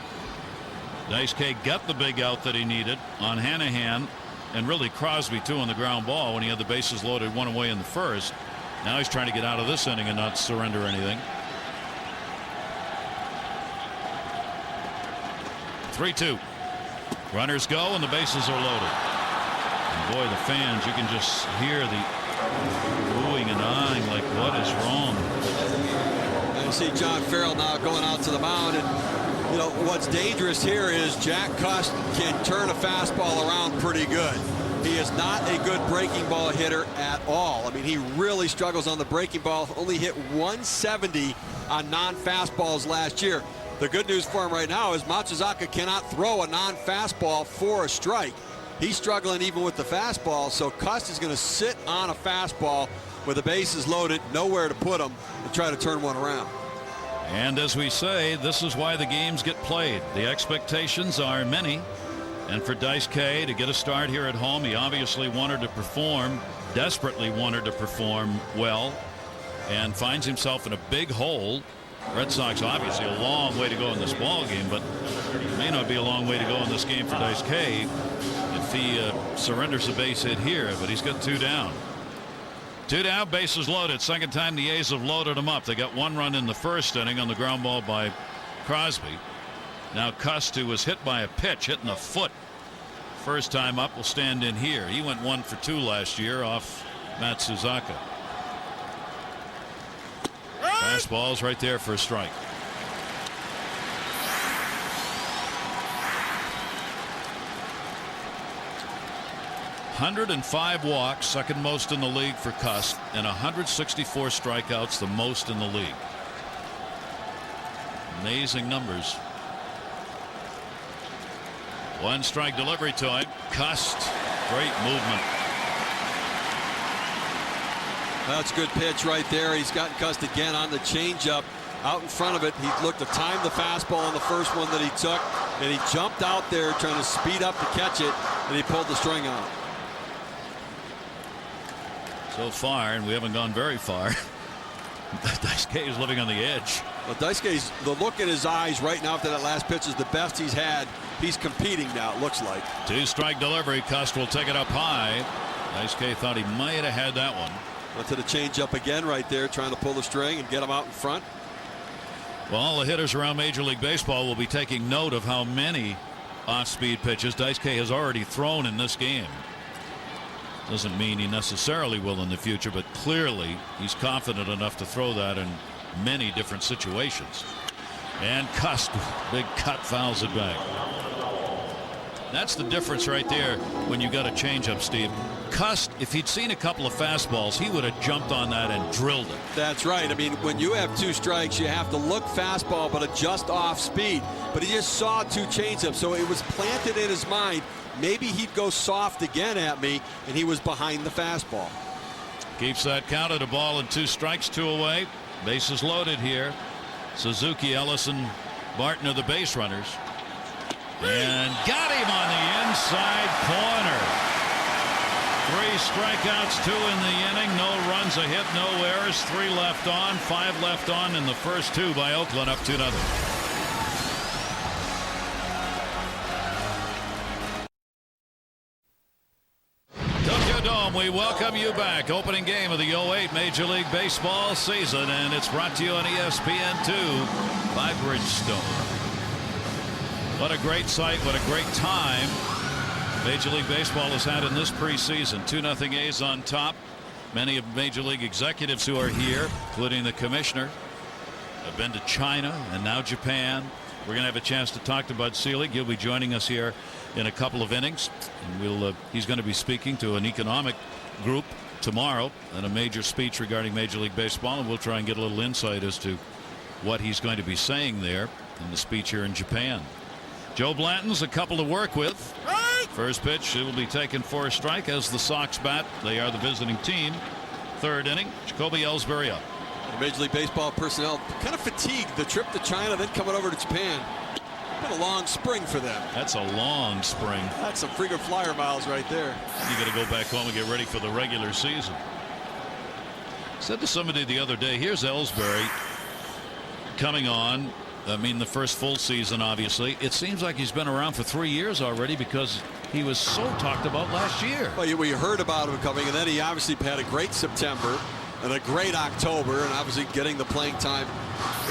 [SPEAKER 1] Daisuke got the big out that he needed on Hanahan, and really Crosby too on the ground ball when he had the bases loaded, 1 away in the first. Now he's trying to get out of this inning and not surrender anything. 3-2. Runners go and the bases are loaded. And boy, the fans, you can just hear the booing and eyeing like, what is wrong?
[SPEAKER 2] And you see John Farrell now going out to the mound, and you know what's dangerous here is Jack Cust can turn a fastball around pretty good. He is not a good breaking ball hitter at all. I mean, he really struggles on the breaking ball. Only hit 170 on non-fastballs last year. The good news for him right now is Matsuzaka cannot throw a non-fastball for a strike. He's struggling even with the fastball, so Cust is going to sit on a fastball with the bases loaded, nowhere to put him, and try to turn one around.
[SPEAKER 1] And as we say, this is why the games get played. The expectations are many. And for Dice K to get a start here at home, he obviously wanted to perform, desperately wanted to perform well, and finds himself in a big hole. Red Sox obviously a long way to go in this ball game, but it may not be a long way to go in this game for Dice K if he surrenders a base hit here. But he's got 2 down. 2 down, bases loaded. Second time the A's have loaded him up. They got 1 run in the first inning on the ground ball by Crosby. Now Cust, who was hit by a pitch, hit in the foot first time up, will stand in here. He went 1 for 2 last year off Matsuzaka. Fastball's right there for a strike. ...105 walks, second most in the league for Cust, and 164 strikeouts, the most in the league. Amazing numbers. 1 strike delivery to him. Cust, great movement.
[SPEAKER 2] That's a good pitch right there. He's gotten Cust again on the changeup. Out in front of it, he looked to time the fastball on the first one that he took, and he jumped out there trying to speed up to catch it, and he pulled the string on it.
[SPEAKER 1] So far, and we haven't gone very far, Daisuke is living on the edge.
[SPEAKER 2] Well, Daisuke's, the look in his eyes right now after that last pitch is the best he's had. He's competing now, it looks like.
[SPEAKER 1] 2-strike delivery. Cust will take it up high. Daisuke thought he might have had that one.
[SPEAKER 2] Went to the changeup again right there, trying to pull the string and get him out in front.
[SPEAKER 1] Well, all the hitters around Major League Baseball will be taking note of how many off-speed pitches Daisuke has already thrown in this game. Doesn't mean he necessarily will in the future, but clearly he's confident enough to throw that in many different situations. And Cust, big cut, fouls it back. That's the difference right there when you got a changeup, Steve. Cust, if he'd seen a couple of fastballs, he would have jumped on that and drilled it.
[SPEAKER 2] That's right. I mean, when you have 2 strikes, you have to look fastball but adjust off speed. But he just saw 2 changeups, so it was planted in his mind. Maybe he'd go soft again at me, and he was behind the fastball.
[SPEAKER 1] Keeps that count at a ball and 2 strikes, 2 away. Bases loaded here. Suzuki, Ellison, Barton are the base runners. And got him on the inside corner. 3 strikeouts, 2 in the inning. No runs, a hit, no errors. 3 left on, 5 left on in the first 2 by Oakland, up 2-0. We welcome you back. Opening game of the 08 Major League Baseball season, and it's brought to you on ESPN2 by Bridgestone. What a great sight, what a great time Major League Baseball has had in this preseason. 2-0 A's on top. Many of Major League executives who are here, including the commissioner, have been to China and now Japan. We're going to have a chance to talk to Bud Selig. He'll be joining us here in a couple of innings, and he's going to be speaking to an economic group tomorrow and a major speech regarding Major League Baseball, and we'll try and get a little insight as to what he's going to be saying there in the speech here in Japan. Joe Blanton's a couple to work with. First pitch, it will be taken for a strike as the Sox bat. They are the visiting team. 3rd inning, Jacoby Ellsbury up.
[SPEAKER 2] Major League Baseball personnel kind of fatigued. The trip to China, then coming over to Japan. Been a long spring for them.
[SPEAKER 1] That's a long spring.
[SPEAKER 2] That's some freaking flyer miles right there.
[SPEAKER 1] You got to go back home and get ready for the regular season. Said to somebody the other day, here's Ellsbury coming on. I mean, the first full season, obviously. It seems like he's been around for 3 years already because he was so talked about last year.
[SPEAKER 2] Well, you heard about him coming, and then he obviously had a great September and a great October, and obviously getting the playing time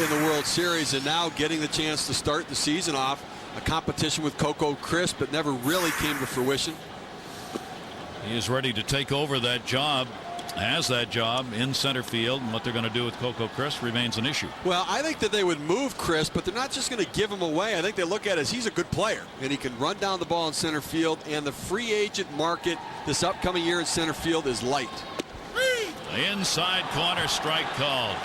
[SPEAKER 2] in the World Series, and now getting the chance to start the season off. A competition with Coco Crisp, but never really came to fruition.
[SPEAKER 1] He is ready to take over that job, has that job in center field, and what they're going to do with Coco Crisp remains an issue.
[SPEAKER 2] Well, I think that they would move Crisp, but they're not just going to give him away. I think they look at it as he's a good player, and he can run down the ball in center field, and the free agent market this upcoming year in center field is light.
[SPEAKER 1] Inside corner, strike called.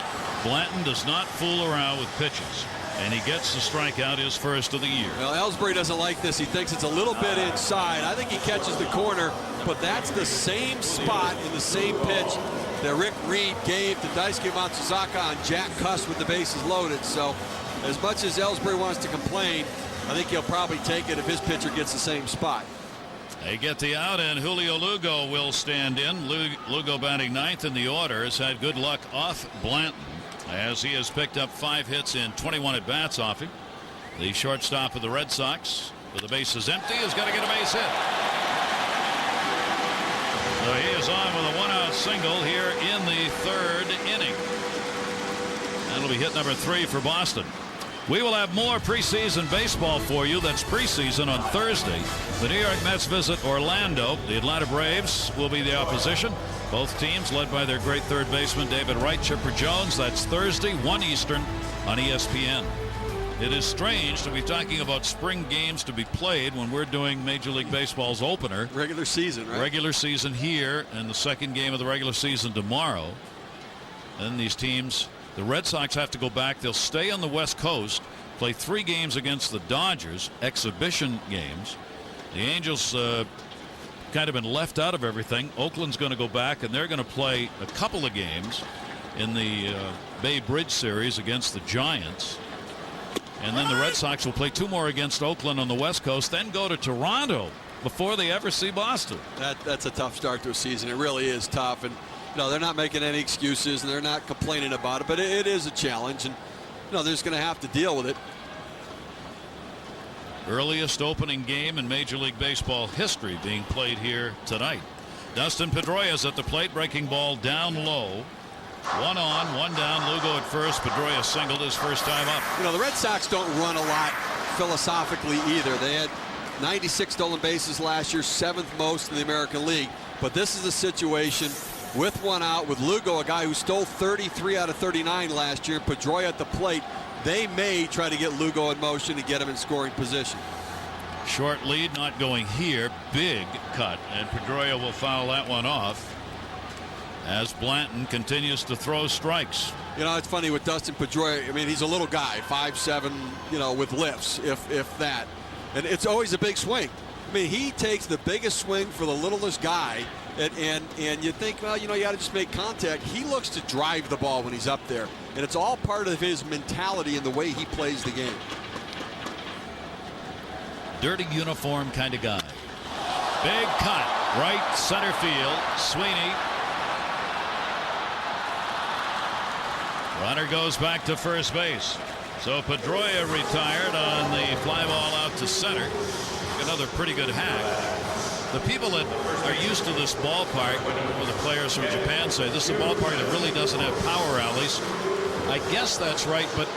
[SPEAKER 1] Blanton does not fool around with pitches, and he gets the strikeout, his first of the year.
[SPEAKER 2] Well, Ellsbury doesn't like this. He thinks it's a little bit inside. I think he catches the corner, but that's the same spot in the same pitch that Rick Reed gave to Daisuke Matsuzaka on Jack Cuss with the bases loaded. So as much as Ellsbury wants to complain, I think he'll probably take it if his pitcher gets the same spot.
[SPEAKER 1] They get the out, and Julio Lugo will stand in. Lugo batting ninth in the order has had good luck off Blanton, as he has picked up 5 hits in 21 at-bats off him. The shortstop of the Red Sox, with the bases empty, has got to get a base hit. So he is on with a 1-out single here in the 3rd inning. That'll be hit number 3 for Boston. We will have more preseason baseball for you. That's preseason on Thursday. The New York Mets visit Orlando. The Atlanta Braves will be the opposition. Both teams led by their great third baseman David Wright, Chipper Jones. That's Thursday, 1 Eastern on ESPN. It is strange to be talking about spring games to be played when we're doing Major League Baseball's opener.
[SPEAKER 2] Regular season, right?
[SPEAKER 1] Regular season here, and the second game of the regular season tomorrow. Then these teams, the Red Sox have to go back. They'll stay on the West Coast, play 3 games against the Dodgers, exhibition games. The Angels kind of been left out of everything. Oakland's going to go back, and they're going to play a couple of games in the Bay Bridge series against the Giants. And then the Red Sox will play 2 more against Oakland on the West Coast, then go to Toronto before they ever see Boston.
[SPEAKER 2] That's a tough start to a season. It really is tough. And no, they're not making any excuses, and they're not complaining about it, but it is a challenge, and they're just going to have to deal with it.
[SPEAKER 1] Earliest opening game in Major League Baseball history being played here tonight. Dustin Pedroia's at the plate, breaking ball down low. 1 on, 1 down. Lugo at first. Pedroia singled his first time up.
[SPEAKER 2] The Red Sox don't run a lot philosophically either. They had 96 stolen bases last year, 7th most in the American League. But this is a situation with 1 out, with Lugo, a guy who stole 33 out of 39 last year, Pedroia at the plate. They may try to get Lugo in motion and get him in scoring position.
[SPEAKER 1] Short lead not going here. Big cut, and Pedroia will foul that one off as Blanton continues to throw strikes.
[SPEAKER 2] It's funny with Dustin Pedroia. I mean, he's a little guy, 5'7", with lifts, if that. And it's always a big swing. I mean, he takes the biggest swing for the littlest guy, and you think, well, you got to just make contact. He looks to drive the ball when he's up there, and it's all part of his mentality and the way he plays the game.
[SPEAKER 1] Dirty uniform kind of guy. Big cut, right center field. Sweeney. Runner goes back to first base. So Pedroia retired on the fly ball out to center. Another pretty good hack. The people that are used to this ballpark, or the players from Japan say, this is a ballpark that really doesn't have power alleys. I guess that's right, but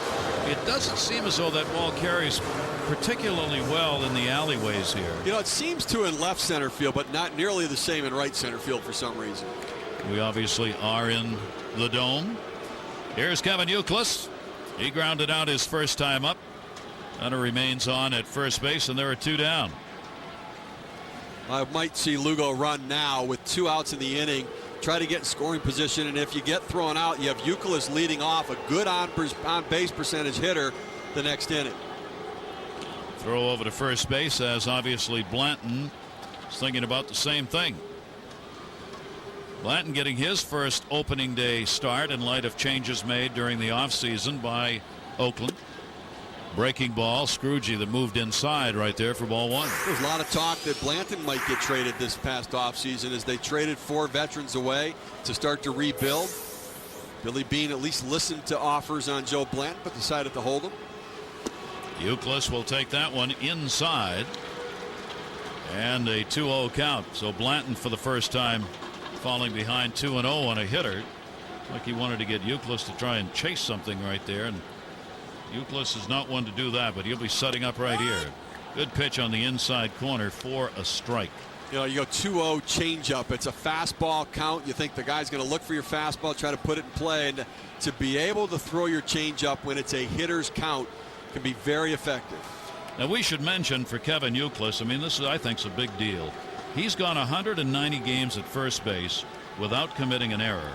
[SPEAKER 1] it doesn't seem as though that ball carries particularly well in the alleyways here.
[SPEAKER 2] It seems to in left center field, but not nearly the same in right center field for some reason.
[SPEAKER 1] We obviously are in the dome. Here's Kevin Youkilis. He grounded out his first time up. Hunter remains on at first base, and there are 2 down.
[SPEAKER 2] I might see Lugo run now with 2 outs in the inning. Try to get in scoring position, and if you get thrown out, you have Youkilis leading off, a good on-base percentage hitter the next inning.
[SPEAKER 1] Throw over to first base, as obviously Blanton is thinking about the same thing. Blanton getting his first opening day start in light of changes made during the offseason by Oakland. Breaking ball, Scroogey that moved inside right there for ball 1.
[SPEAKER 2] There's a lot of talk that Blanton might get traded this past offseason as they traded 4 veterans away to start to rebuild. Billy Beane at least listened to offers on Joe Blanton, but decided to hold him.
[SPEAKER 1] Youkilis will take that one inside. And a 2-0 count. So Blanton for the first time falling behind 2-0 on a hitter. Like he wanted to get Youkilis to try and chase something right there. And Youkilis is not one to do that, but he'll be setting up right here. Good pitch on the inside corner for a strike.
[SPEAKER 2] You go 2-0 changeup. It's a fastball count. You think the guy's going to look for your fastball, try to put it in play, and to be able to throw your changeup when it's a hitter's count can be very effective.
[SPEAKER 1] Now we should mention for Kevin Youkilis, I mean, this is, I think, is a big deal. He's gone 190 games at first base without committing an error.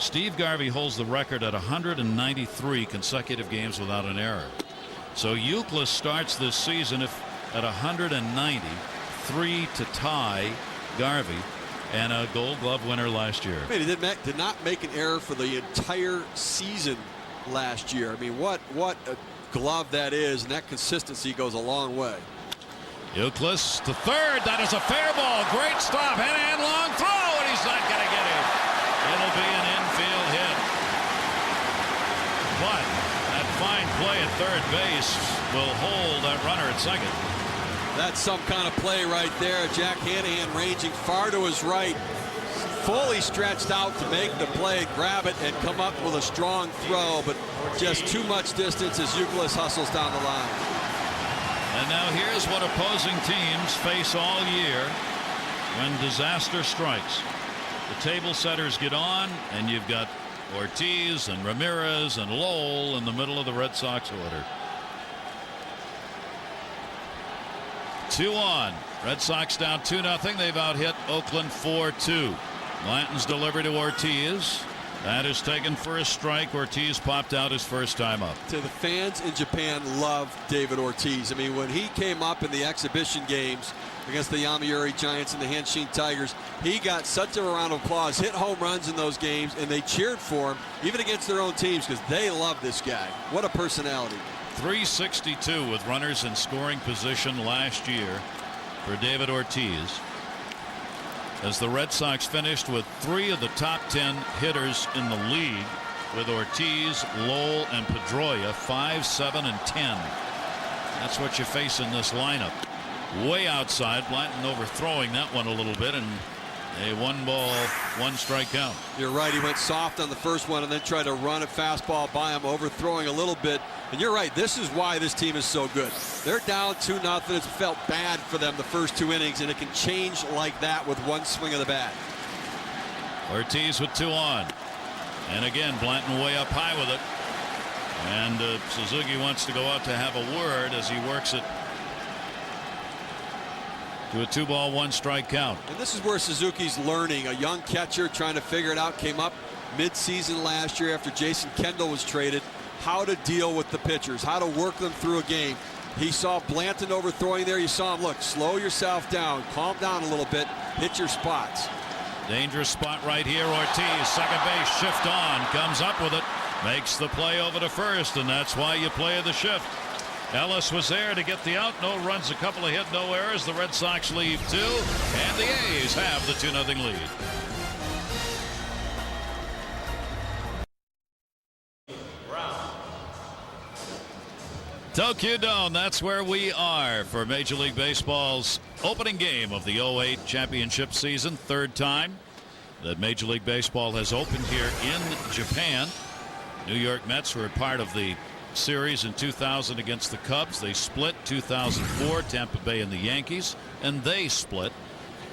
[SPEAKER 1] Steve Garvey holds the record at 193 consecutive games without an error. So Euclid starts this season at 193 to tie Garvey and a Gold Glove winner last year.
[SPEAKER 2] I mean, he did not make an error for the entire season last year. I mean, what a glove that is, and that consistency goes a long way.
[SPEAKER 1] Euclid to third. That is a fair ball. Great stop. Hand long throw, and he's not going to get it. It'll be an infield hit. But that fine play at third base will hold that runner at second.
[SPEAKER 2] That's some kind of play right there. Jack Hanahan ranging far to his right, fully stretched out to make the play, grab it, and come up with a strong throw, but just too much distance as Euclid hustles down the line.
[SPEAKER 1] And now here's what opposing teams face all year when disaster strikes. The table setters get on, and you've got Ortiz and Ramirez and Lowell in the middle of the Red Sox order. 2 on. Red Sox down 2-0. They've out-hit Oakland 4-2. Blanton's delivery to Ortiz. That is taken for a strike. Ortiz popped out his first time up.
[SPEAKER 2] The fans in Japan love David Ortiz. I mean, when he came up in the exhibition games against the Yomiuri Giants and the Hanshin Tigers, he got such a round of applause, hit home runs in those games, and they cheered for him, even against their own teams, because they love this guy. What a personality.
[SPEAKER 1] 362 with runners in scoring position last year for David Ortiz, as the Red Sox finished with 3 of the top 10 hitters in the league, with Ortiz, Lowell, and Pedroia 5, 7, and 10. That's what you face in this lineup. Way outside, Blanton overthrowing that one a little bit, and a 1-ball, 1-strike count.
[SPEAKER 2] You're right. He went soft on the first one and then tried to run a fastball by him, overthrowing a little bit. And you're right. This is why this team is so good. They're down 2-0. It's felt bad for them the first 2 innings, and it can change like that with one swing of the bat.
[SPEAKER 1] Ortiz with 2 on. And again, Blanton way up high with it. And Suzuki wants to go out to have a word as he works it to a 2-ball, 1-strike count.
[SPEAKER 2] And this is where Suzuki's learning. A young catcher trying to figure it out. Came up mid-season last year after Jason Kendall was traded. How to deal with the pitchers, how to work them through a game. He saw Blanton overthrowing there. You saw him, look, slow yourself down, calm down a little bit, hit your spots.
[SPEAKER 1] Dangerous spot right here. Ortiz, second base, shift on, comes up with it, makes the play over to first, and that's why you play the shift. Ellis was there to get the out. No runs, a couple of hit, no errors. The Red Sox leave 2, and the A's have the 2-0 lead. Tokyo Dome, that's where we are for Major League Baseball's opening game of the 08 championship season. 3rd time that Major League Baseball has opened here in Japan. New York Mets were part of the series in 2000 against the Cubs. They split 2004, Tampa Bay and the Yankees, and they split.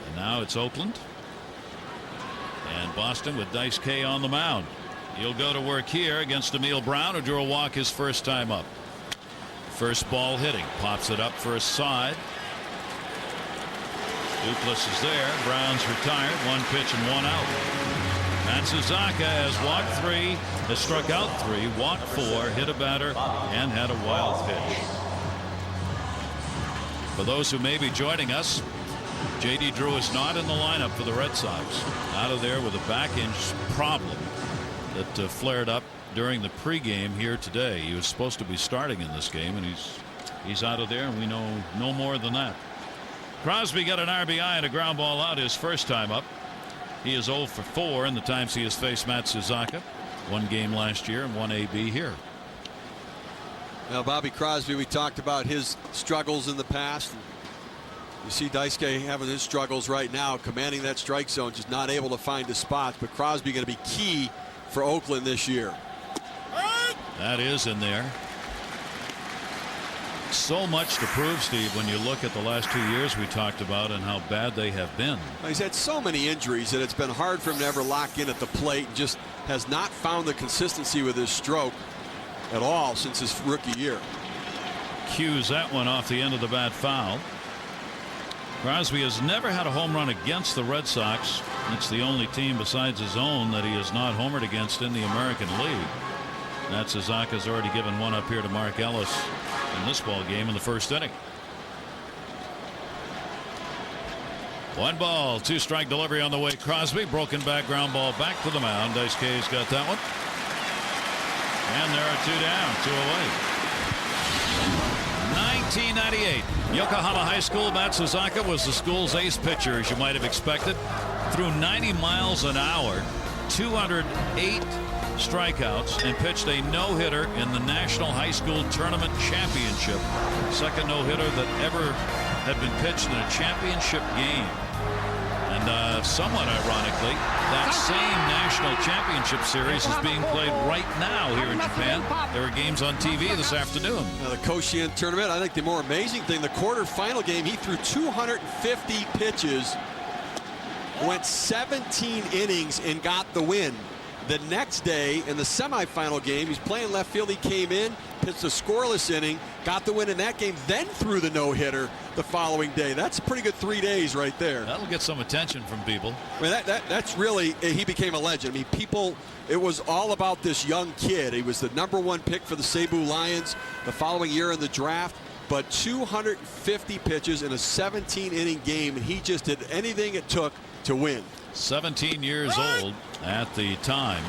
[SPEAKER 1] And now it's Oakland and Boston with Dice K on the mound. He'll go to work here against Emil Brown, who drew a walk his first time up. First ball hitting, pops it up for a side. Duplessis is there. Brown's retired. 1 pitch and 1 out. Matsuzaka has walked 3, has struck out 3, walked 4, hit a batter, and had a wild pitch. For those who may be joining us, J.D. Drew is not in the lineup for the Red Sox. Out of there with a back inch problem that flared up during the pregame here today. He was supposed to be starting in this game, and he's out of there, and we know no more than that. Crosby got an RBI and a ground ball out his first time up. He is 0 for 4 in the times he has faced Matsuzaka. 1 game last year and 1 AB here.
[SPEAKER 2] Now, Bobby Crosby, we talked about his struggles in the past. You see Daisuke having his struggles right now, commanding that strike zone, just not able to find his spots. But Crosby going to be key for Oakland this year.
[SPEAKER 1] That is in there. So much to prove, Steve, when you look at the last 2 years we talked about and how bad they have been.
[SPEAKER 2] He's had so many injuries that it's been hard for him to ever lock in at the plate, and just has not found the consistency with his stroke at all since his rookie year.
[SPEAKER 1] Cues that one off the end of the bat foul. Crosby has never had a home run against the Red Sox It's the only team besides his own that he has not homered against in the American League. Matsuzaka's already given one up here to Mark Ellis in this ball game in the first inning. 1 ball, 2 strike delivery on the way. Crosby, broken back, ground ball back to the mound. Daisuke's got that one. And there are 2 down, 2 away. 1998, Yokohama High School. Matsuzaka was the school's ace pitcher, as you might have expected. Threw 90 miles an hour, 208 strikeouts, and pitched a no-hitter in the National High School Tournament Championship. Second no-hitter that ever had been pitched in a championship game. And somewhat ironically, that same national championship series is being played right now here in Japan. There are games on TV this afternoon.
[SPEAKER 2] Now the Koshien tournament, I think the more amazing thing, the quarterfinal game, he threw 250 pitches, went 17 innings, and got the win. The next day in the semifinal game, he's playing left field. He came in, pitched a scoreless inning, got the win in that game, then threw the no-hitter the following day. That's a pretty good 3 days right there.
[SPEAKER 1] That'll get some attention from people.
[SPEAKER 2] I mean, that's really, he became a legend. I mean, people, it was all about this young kid. He was the #1 pick for the Cebu Lions the following year in the draft, but 250 pitches in a 17-inning game, and he just did anything it took to win.
[SPEAKER 1] 17 years old at the time,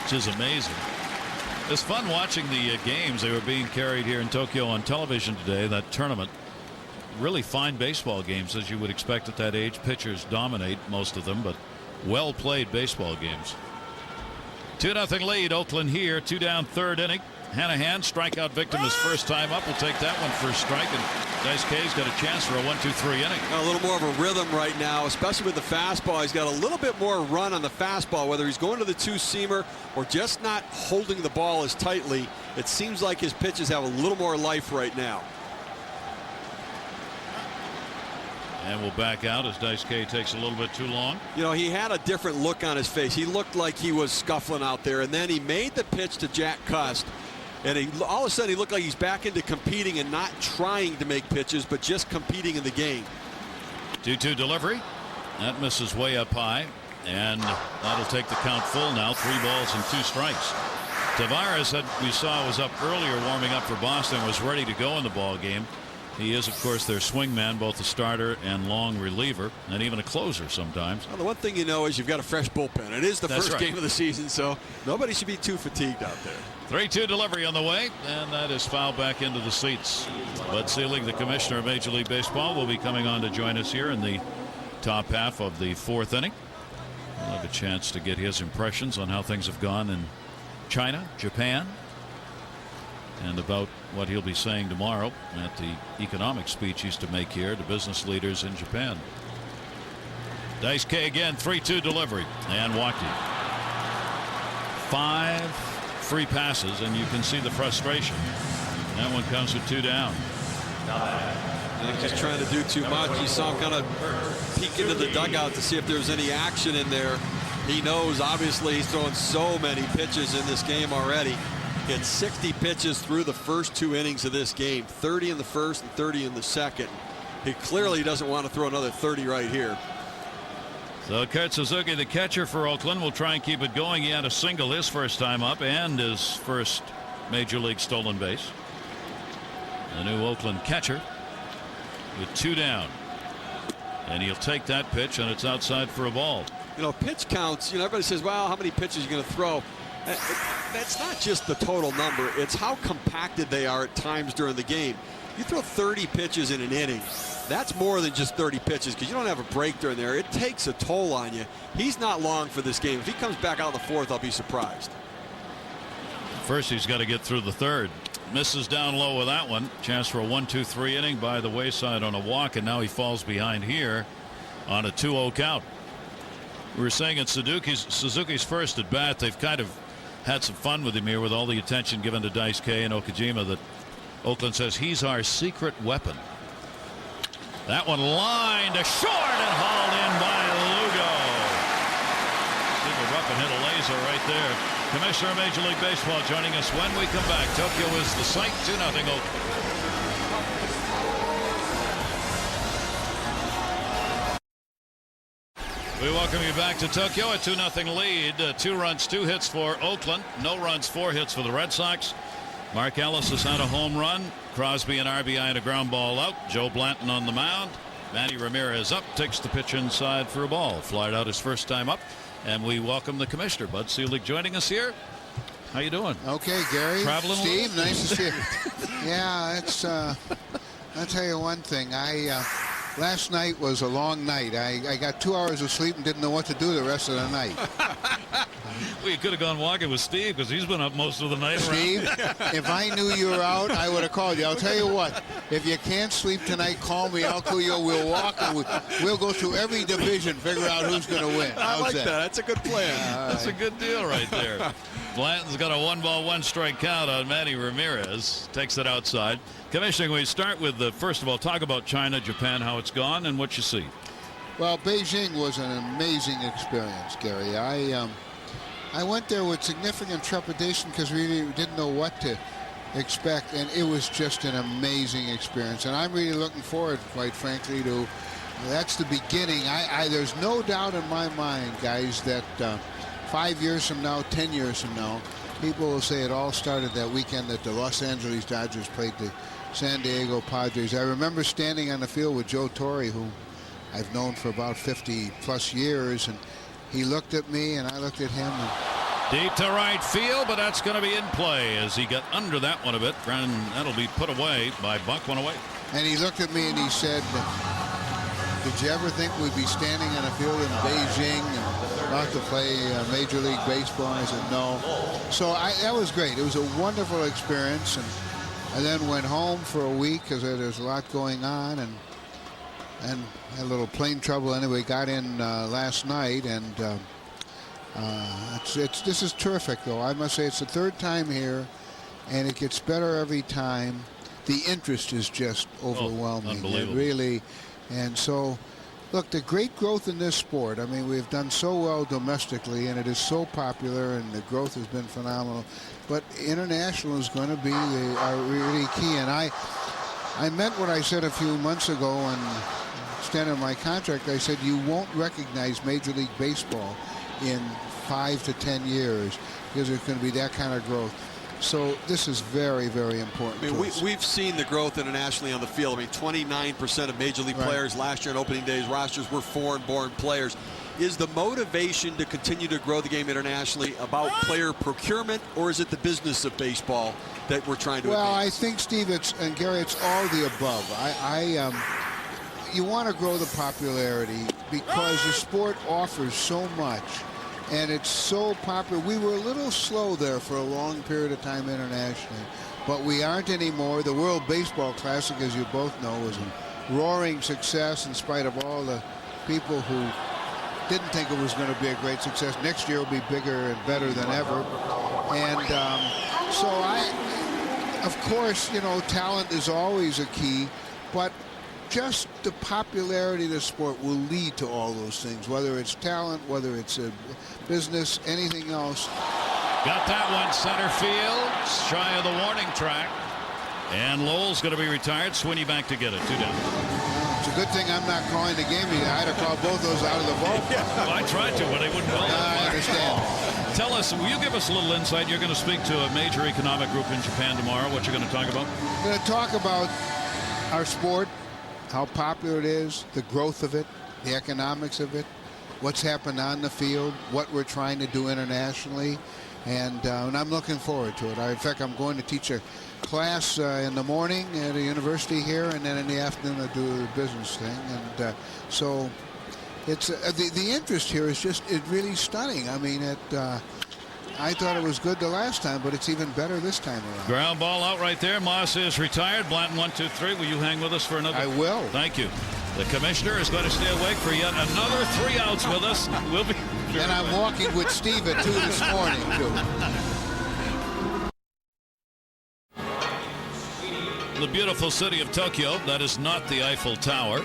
[SPEAKER 1] which is amazing. It's fun watching the games. They were being carried here in Tokyo on television today, that tournament. Really fine baseball games, as you would expect at that age. Pitchers dominate most of them, but well-played baseball games. 2-0 lead, Oakland here. 2 down, 3rd inning. Hanahan, strikeout victim his first time up. Will take that one for a strike, and Daisuke's got a chance for a 1-2-3 inning.
[SPEAKER 2] A little more of a rhythm right now, especially with the fastball. He's got a little bit more run on the fastball, whether he's going to the 2-seamer or just not holding the ball as tightly. It seems like his pitches have a little more life right now.
[SPEAKER 1] And we'll back out as Daisuke takes a little bit too long.
[SPEAKER 2] You know, he had a different look on his face. He looked like he was scuffling out there, and then he made the pitch to Jack Cust. And all of a sudden, he looked like he's back into competing and not trying to make pitches, but just competing in the game.
[SPEAKER 1] 2-2 delivery. That misses way up high. And that'll take the count full now. 3 balls and 2 strikes. Tavares, that we saw was up earlier warming up for Boston, was ready to go in the ball game. He is, of course, their swingman, both a starter and long reliever, and even a closer sometimes.
[SPEAKER 2] Well, the one thing you know is you've got a fresh bullpen. It is the first game of the season, so nobody should be too fatigued out there.
[SPEAKER 1] 3-2 delivery on the way, and that is fouled back into the seats. Bud Selig, the commissioner of Major League Baseball, will be coming on to join us here in the top half of the 4th inning. We'll have a chance to get his impressions on how things have gone in China, Japan, and about what he'll be saying tomorrow at the economic speech he's to make here to business leaders in Japan. Daisuke again, 3-2 delivery, and walked it. 5 free passes, and you can see the frustration. That one comes with 2 down.
[SPEAKER 2] I think just trying to do too much. You saw him kind of peek into the dugout to see if there was any action in there. He knows, obviously, he's throwing so many pitches in this game already. Hit 60 pitches through the first 2 innings of this game, 30 in the first and 30 in the second. He clearly doesn't want to throw another 30 right here.
[SPEAKER 1] So Kurt Suzuki, the catcher for Oakland, will try and keep it going. He had a single his first time up and his first major league stolen base. The new Oakland catcher with 2 down. And he'll take that pitch, and it's outside for a ball.
[SPEAKER 2] You know, pitch counts, you know, everybody says, well, how many pitches are you going to throw? That's not just the total number. It's how compacted they are at times during the game. You throw 30 pitches in an inning. That's more than just 30 pitches because you don't have a break during there. It takes a toll on you. He's not long for this game. If he comes back out in the 4th, I'll be surprised.
[SPEAKER 1] First, he's got to get through the 3rd. Misses down low with that one. Chance for a 1-2-3 inning by the wayside on a walk, and now he falls behind here on a 2-0 count. We were saying in Suzuki's first at bat, they've kind of had some fun with him here with all the attention given to Daisuke and Okajima that Oakland says he's our secret weapon. That one lined to short and hauled in by Lugo. Super Ruppin hit a laser right there. Commissioner of Major League Baseball joining us when we come back. Tokyo is the site. 2-0 Oakland. We welcome you back to Tokyo. A 2-0 lead. 2 runs, 2 hits for Oakland. No runs, 4 hits for the Red Sox. Mark Ellis has had a home run. Crosby an RBI and a ground ball out. Joe Blanton on the mound. Manny Ramirez up, takes the pitch inside for a ball. Flied out his first time up. And we welcome the commissioner, Bud Selig, joining us here. How you doing?
[SPEAKER 4] Okay, Gary.
[SPEAKER 1] Traveling,
[SPEAKER 4] Steve, nice to see you. Yeah, it's. I'll tell you one thing. Last night was a long night. I got 2 hours of sleep and didn't know what to do the rest of the night.
[SPEAKER 1] Well, you could have gone walking with Steve because he's been up most of the night.
[SPEAKER 4] Steve, if I knew you were out, I would have called you. I'll tell you what. If you can't sleep tonight, call me. I'll call you. We'll walk and we'll go through every division, figure out who's going to win.
[SPEAKER 2] I like that. That's a good plan.
[SPEAKER 1] That's a good deal right there. Blanton's got a 1-ball, 1-strike count on Manny Ramirez. Takes it outside. Commissioner, we start with first of all, talk about China, Japan, how it's gone, and what you see.
[SPEAKER 4] Well, Beijing was an amazing experience, Gary. I went there with significant trepidation because we really didn't know what to expect, and it was just an amazing experience. And I'm really looking forward, quite frankly, to that's the beginning. There's no doubt in my mind, guys, that 5 years from now, 10 years from now, people will say it all started that weekend that the Los Angeles Dodgers played the San Diego Padres. I remember standing on the field with Joe Torre, who I've known for about 50-plus years, and he looked at me and I looked at him. And
[SPEAKER 1] deep to right field, but that's going to be in play as he got under that one a bit, and that'll be put away by Buck, one away.
[SPEAKER 4] And he looked at me and he said, did you ever think we'd be standing on a field in Beijing and about to play Major League Baseball? And I said, no. So that was great. It was a wonderful experience. And I then went home for a week because there's a lot going on, and had a little plane trouble anyway. Got in last night, and this is terrific, though. I must say it's the third time here, and it gets better every time. The interest is just overwhelming.
[SPEAKER 1] Unbelievable.
[SPEAKER 4] Really. And so, look, the great growth in this sport. I mean, we've done so well domestically, and it is so popular, and the growth has been phenomenal. But international is going to be really key. And I meant what I said a few months ago and extended my contract. I said you won't recognize Major League Baseball in 5 to 10 years because there's going to be that kind of growth. So this is very, very important.
[SPEAKER 2] I mean, we've seen the growth internationally on the field. I mean, 29% of Major League players last year in opening day's rosters were foreign-born players. Is the motivation to continue to grow the game internationally about player procurement, or is it the business of baseball that we're trying to advance?
[SPEAKER 4] I think, Steve, and Gary, it's all the above. You want to grow the popularity because the sport offers so much. And it's so popular. We were a little slow there for a long period of time internationally, but we aren't anymore. The World Baseball Classic, as you both know, was a roaring success in spite of all the people who didn't think it was going to be a great success. Next year will be bigger and better than ever. And so of course, talent is always a key, but just the popularity of the sport will lead to all those things, whether it's talent, whether it's a business, anything else.
[SPEAKER 1] Got that one center field, shy of the warning track. And Lowell's going to be retired. Sweeney back to get it. 2 down.
[SPEAKER 4] It's a good thing I'm not calling the game. I had to call both those out of the ball.
[SPEAKER 1] Well, I tried to, but they wouldn't call it.
[SPEAKER 4] I understand.
[SPEAKER 1] Tell us, will you give us a little insight? You're going to speak to a major economic group in Japan tomorrow. What you're going to talk about?
[SPEAKER 4] I'm going to talk about our sport, how popular it is, the growth of it, the economics of it, what's happened on the field, what we're trying to do internationally, and I'm looking forward to it. In fact, I'm going to teach a class in the morning at a university here, and then in the afternoon I do a business thing. And so it's the interest here is just really stunning. I mean, I thought it was good the last time, but it's even better this time around.
[SPEAKER 1] Ground ball out right there. Moss is retired. Blanton 1, 2, 3. Will you hang with us for another?
[SPEAKER 4] I will.
[SPEAKER 1] Thank you. The commissioner is going to stay awake for yet another 3 outs with us. We'll be.
[SPEAKER 4] And I'm walking with Steve at 2 this morning, too.
[SPEAKER 1] The beautiful city of Tokyo. That is not the Eiffel Tower,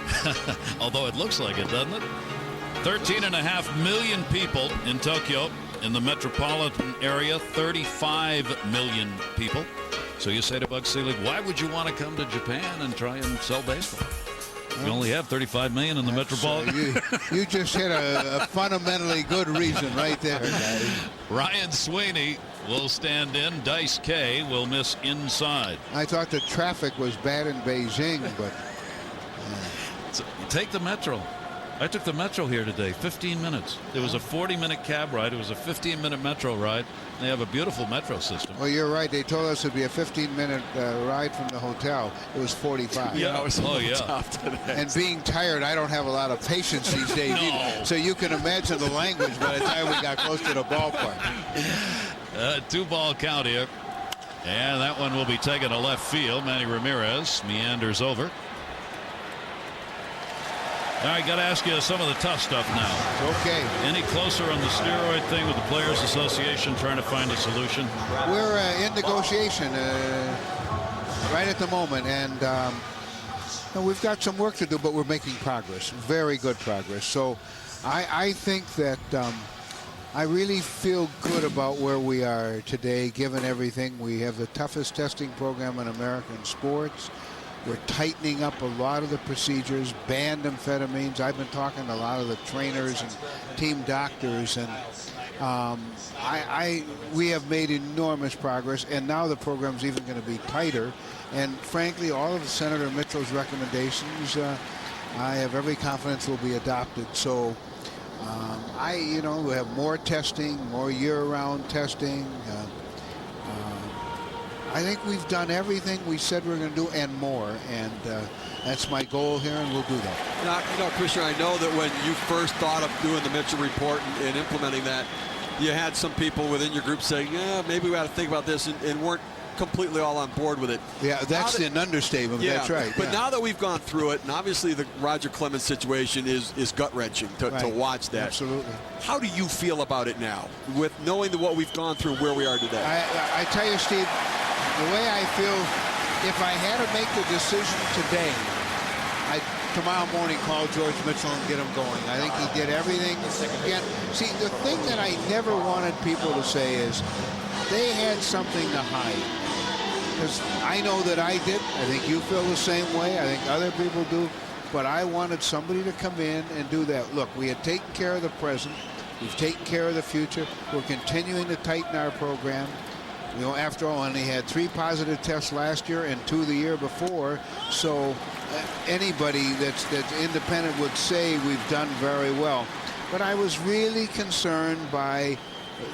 [SPEAKER 1] although it looks like it, doesn't it? 13.5 million people in Tokyo. In the metropolitan area, 35 million people. So you say to Buck Selig, why would you want to come to Japan and try and sell baseball? We only have 35 million in the Metropolitan.
[SPEAKER 4] You just hit a fundamentally good reason right there, guys.
[SPEAKER 1] Ryan Sweeney will stand in. Dice K will miss inside.
[SPEAKER 4] I thought the traffic was bad in Beijing, but
[SPEAKER 1] So, take the Metro. I took the Metro here today, 15 minutes. It was a 40-minute cab ride. It was a 15-minute Metro ride. They have a beautiful Metro system.
[SPEAKER 4] well, you're right. They told us it'd be a 15-minute ride from the hotel. It was 45.
[SPEAKER 2] Yeah, it was a little
[SPEAKER 1] yeah.
[SPEAKER 2] tough today.
[SPEAKER 4] And being tired, I don't have a lot of patience these days either. So you can imagine the language by the time we got close to the ballpark.
[SPEAKER 1] 2-ball count here. And that one will be taken to left field. Manny Ramirez meanders over. All right, got to ask you some of the tough stuff now.
[SPEAKER 4] Okay.
[SPEAKER 1] Any closer on the steroid thing with the Players Association trying to find a solution?
[SPEAKER 4] We're in negotiation right at the moment, and we've got some work to do, but we're making progress, very good progress. So I think that I really feel good about where we are today, given everything. We have the toughest testing program in American sports. We're tightening up a lot of the procedures, banned amphetamines. I've been talking to a lot of the trainers and team doctors, and we have made enormous progress, and now the program's even going to be tighter. And frankly, all of Senator Mitchell's recommendations, I have every confidence will be adopted. So we have more testing, more year-round testing. I think we've done everything we said we're going to do and more, and that's my goal here, and we'll do that.
[SPEAKER 2] Now, Commissioner, I know that when you first thought of doing the Mitchell report and implementing that, you had some people within your group saying, yeah, maybe we ought to think about this, and weren't completely all on board with it.
[SPEAKER 4] Yeah, that's an understatement.
[SPEAKER 2] Yeah,
[SPEAKER 4] that's right.
[SPEAKER 2] But now that we've gone through it, and obviously the Roger Clemens situation is gut-wrenching to watch that.
[SPEAKER 4] Absolutely.
[SPEAKER 2] How do you feel about it now, with knowing what we've gone through, where we are today?
[SPEAKER 4] I tell you, Steve, the way I feel, if I had to make the decision today, I'd tomorrow morning call George Mitchell and get him going. I think he did everything. Again, see, the thing that I never wanted people to say is they had something to hide. Because I know that I did. I think you feel the same way. I think other people do. But I wanted somebody to come in and do that. Look, we had taken care of the present. We've taken care of the future. We're continuing to tighten our program. You know, after all, only had 3 positive tests last year and 2 the year before. So anybody that's independent would say we've done very well. But I was really concerned by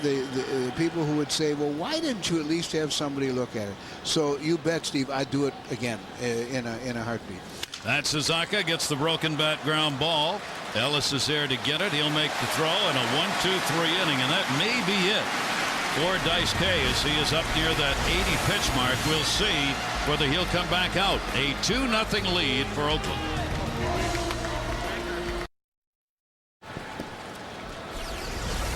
[SPEAKER 4] the people who would say, well, why didn't you at least have somebody look at it? So you bet, Steve, I'd do it again in a heartbeat.
[SPEAKER 1] That Suzaka gets the broken bat ground ball. Ellis is there to get it. He'll make the throw in a 1-2-3 inning, and that may be it for Dice K as he is up near that 80 pitch mark. We'll see whether he'll come back out. A 2-0 lead for Oakland.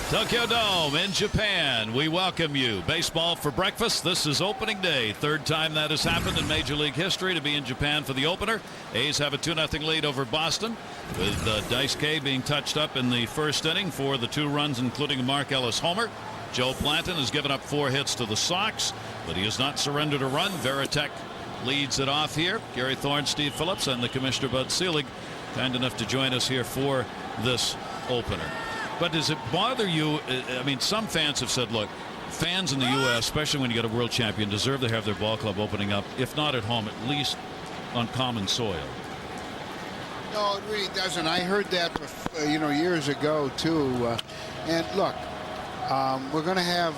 [SPEAKER 1] Tokyo Dome in Japan, we welcome you. Baseball for breakfast. This is opening day. 3rd time that has happened in Major League history to be in Japan for the opener. A's have a 2-0 lead over Boston, with Dice K being touched up in the 1st inning for the 2 runs, including a Mark Ellis homer. Joe Planton has given up 4 hits to the Sox, but he has not surrendered a run. Veritek leads it off here. Gary Thorne, Steve Phillips, and the Commissioner Bud Selig kind enough to join us here for this opener. But does it bother you? I mean, some fans have said, look, fans in the U.S., especially when you get a world champion, deserve to have their ball club opening up, if not at home, at least on common soil.
[SPEAKER 4] No, it really doesn't. I heard that, years ago, too. And look, we're going to have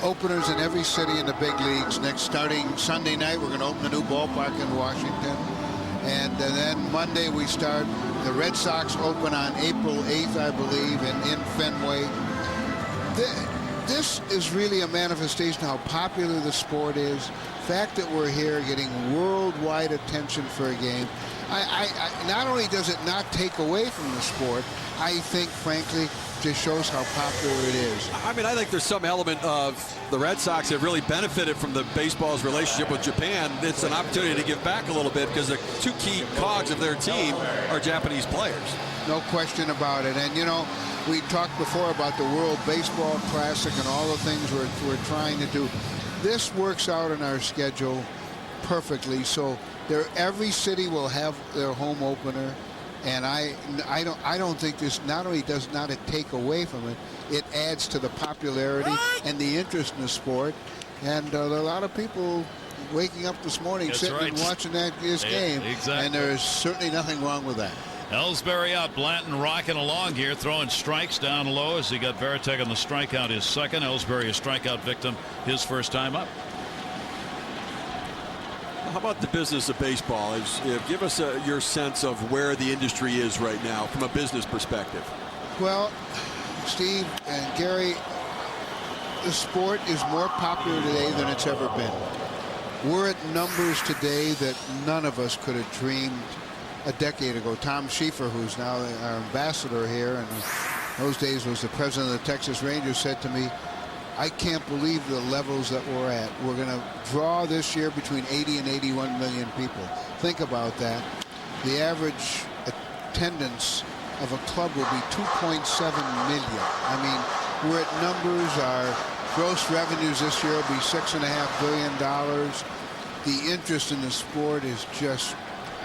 [SPEAKER 4] openers in every city in the big leagues. Starting Sunday night, we're going to open a new ballpark in Washington. And then Monday we start. The Red Sox open on April 8th, I believe, in Fenway. This is really a manifestation of how popular the sport is. The fact that we're here getting worldwide attention for a game. Not only does it not take away from the sport, I think, frankly, just shows how popular it is.
[SPEAKER 2] I mean, I think there's some element of the Red Sox have really benefited from the baseball's relationship with Japan. It's an opportunity to give back a little bit because the 2 key cogs of their team are Japanese players.
[SPEAKER 4] No question about it. And, we talked before about the World Baseball Classic and all the things we're trying to do. This works out in our schedule perfectly. So Every city will have their home opener, and I don't think this not only does not it take away from it, it adds to the popularity and the interest in the sport. And there are a lot of people waking up this morning,
[SPEAKER 1] That's
[SPEAKER 4] sitting
[SPEAKER 1] right.
[SPEAKER 4] and watching this game,
[SPEAKER 1] exactly.
[SPEAKER 4] and there is certainly nothing wrong with that.
[SPEAKER 1] Ellsbury out, Blanton rocking along here, throwing strikes down low as he got Veritek on the strikeout, his second. Ellsbury a strikeout victim, his first time up.
[SPEAKER 2] How about the business of baseball? Give us your sense of where the industry is right now from a business perspective.
[SPEAKER 4] Well, Steve and Gary, the sport is more popular today than it's ever been. We're at numbers today that none of us could have dreamed a decade ago. Tom Schieffer, who's now our ambassador here, and in those days was the president of the Texas Rangers, said to me, I can't believe the levels that we're at. We're going to draw this year between 80 and 81 million people. Think about that. The average attendance of a club will be 2.7 million. I mean, we're at numbers. Our gross revenues this year will be $6.5 billion. The interest in the sport is just,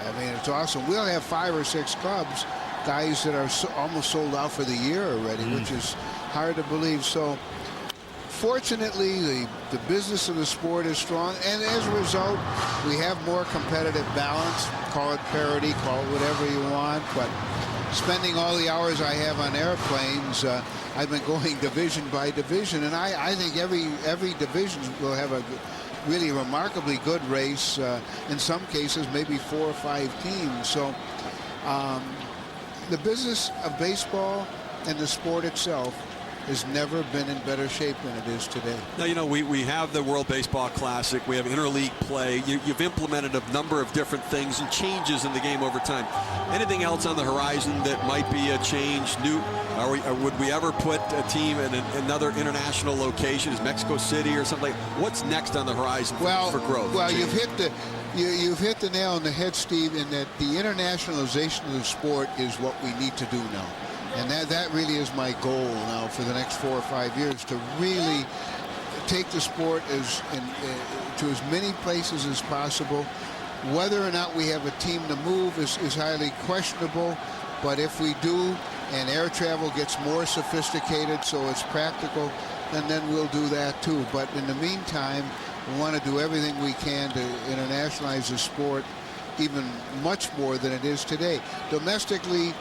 [SPEAKER 4] I mean, it's awesome. We'll have 5 or 6 clubs, guys that are almost sold out for the year already, which is hard to believe. So, fortunately, the business of the sport is strong, and as a result, we have more competitive balance. Call it parity, call it whatever you want, but spending all the hours I have on airplanes, I've been going division by division, and I think every division will have a really remarkably good race. In some cases, maybe 4 or 5 teams. So the business of baseball and the sport itself has never been in better shape than it is today.
[SPEAKER 2] Now, you know, we have the World Baseball Classic. We have interleague play. You've implemented a number of different things and changes in the game over time. Anything else on the horizon that might be a change? Would we ever put a team in another international location? Is Mexico City or something? What's next on the horizon for growth?
[SPEAKER 4] Well, you've hit the nail on the head, Steve, in that the internationalization of the sport is what we need to do now. And that really is my goal now for the next 4 or 5 years, to really take the sport to as many places as possible. Whether or not we have a team to move is highly questionable, but if we do and air travel gets more sophisticated so it's practical, then we'll do that too. But in the meantime, we want to do everything we can to internationalize the sport even much more than it is today. Domestically,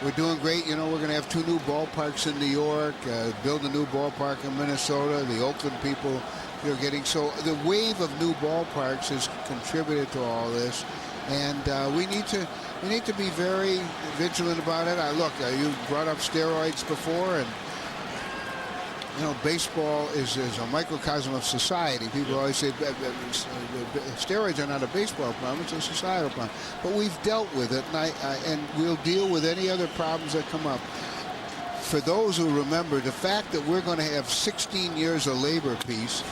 [SPEAKER 4] we're doing great. You know, we're going to have 2 new ballparks in New York, build a new ballpark in Minnesota. The Oakland people, you're getting. So the wave of new ballparks has contributed to all this, and we need to be very vigilant about it. Look, you brought up steroids before, and you know, baseball is a microcosm of society. People always say steroids are not a baseball problem, it's a societal problem. But we've dealt with it, and we'll deal with any other problems that come up. For those who remember, the fact that we're going to have 16 years of labor peace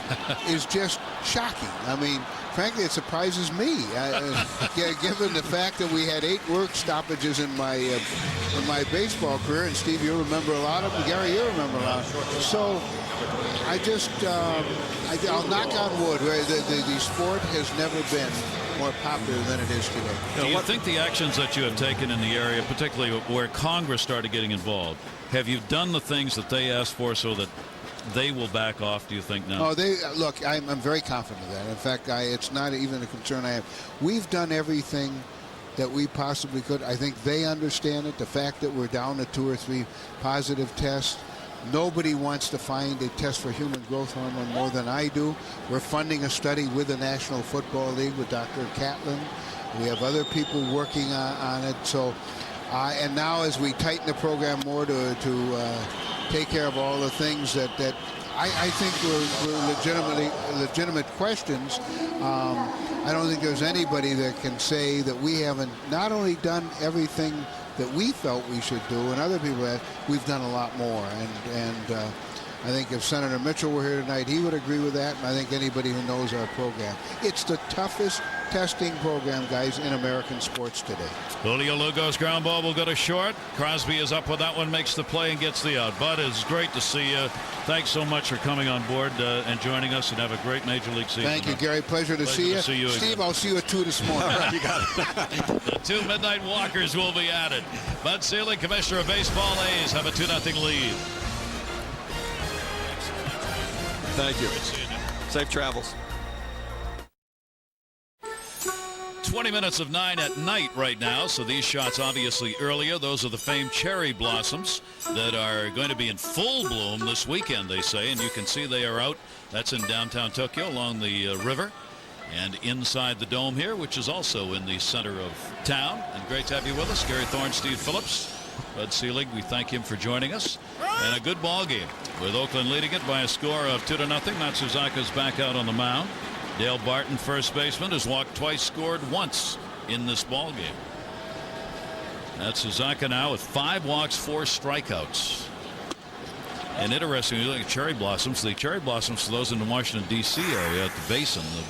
[SPEAKER 4] is just shocking. I mean, frankly, it surprises me, given the fact that we had 8 work stoppages in my baseball career. And Steve, you remember a lot of them. Gary, you remember a lot. So I just, I'll knock on wood, where the sport has never been more popular than it is today.
[SPEAKER 1] Do you think the actions that you have taken in the area, particularly where Congress started getting involved, have you done the things that they asked for so that they will back off, do you think, now?
[SPEAKER 4] Oh, look, I'm very confident of that. In fact, it's not even a concern I have. We've done everything that we possibly could. I think they understand it. The fact that we're down to 2 or 3 positive tests. Nobody wants to find a test for human growth hormone more than I do. We're funding a study with the National Football League with Dr. Catlin. We have other people working on it. So, and now as we tighten the program more to take care of all the things that I think were legitimate questions. I don't think there's anybody that can say that we haven't not only done everything that we felt we should do, and other people have, we've done a lot more. And I think if Senator Mitchell were here tonight, he would agree with that, and I think anybody who knows our program. It's the toughest testing program, guys, in American sports today.
[SPEAKER 1] Julio Lugo's ground ball will go to short. Crosby is up with that one, makes the play and gets the out. Bud, it's great to see you. Thanks so much for coming on board and joining us, and have a great Major League season.
[SPEAKER 4] Thank you, Gary. Pleasure to see you. Steve,
[SPEAKER 1] again.
[SPEAKER 4] I'll see you at 2 this morning.
[SPEAKER 2] All right, you got it.
[SPEAKER 1] The 2 midnight walkers will be added. Bud Selig, Commissioner of Baseball. A's have a 2-0 lead.
[SPEAKER 2] Thank you. Safe travels.
[SPEAKER 1] 20 minutes of 9 at night right now, so these shots obviously earlier. Those are the famed cherry blossoms that are going to be in full bloom this weekend, they say, and you can see they are out. That's in downtown Tokyo along the river and inside the dome here, which is also in the center of town. And great to have you with us, Gary Thorne, Steve Phillips. Bud Selig, we thank him for joining us. And a good ball game with Oakland leading it by a score of 2-0. Matsuzaka's back out on the mound. Dale Barton, first baseman, has walked twice, scored once in this ball game. Matsuzaka now with 5 walks, 4 strikeouts. And interesting, you look at cherry blossoms. The cherry blossoms, for those in the Washington, D.C. area at the basin, the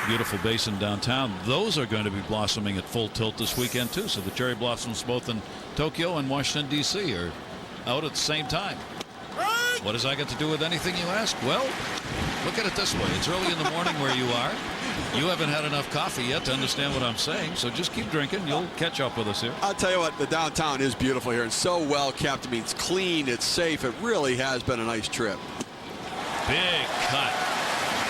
[SPEAKER 1] beautiful basin downtown, those are going to be blossoming at full tilt this weekend, too. So the cherry blossoms both in Tokyo and Washington, D.C. are out at the same time. What does that got to do with anything, you ask? Well, look at it this way. It's early in the morning where you are. You haven't had enough coffee yet to understand what I'm saying, so just keep drinking. You'll catch up with us here.
[SPEAKER 2] I'll tell you what, the downtown is beautiful here and so well kept. I mean, it's clean, it's safe. It really has been a nice trip.
[SPEAKER 1] Big cut.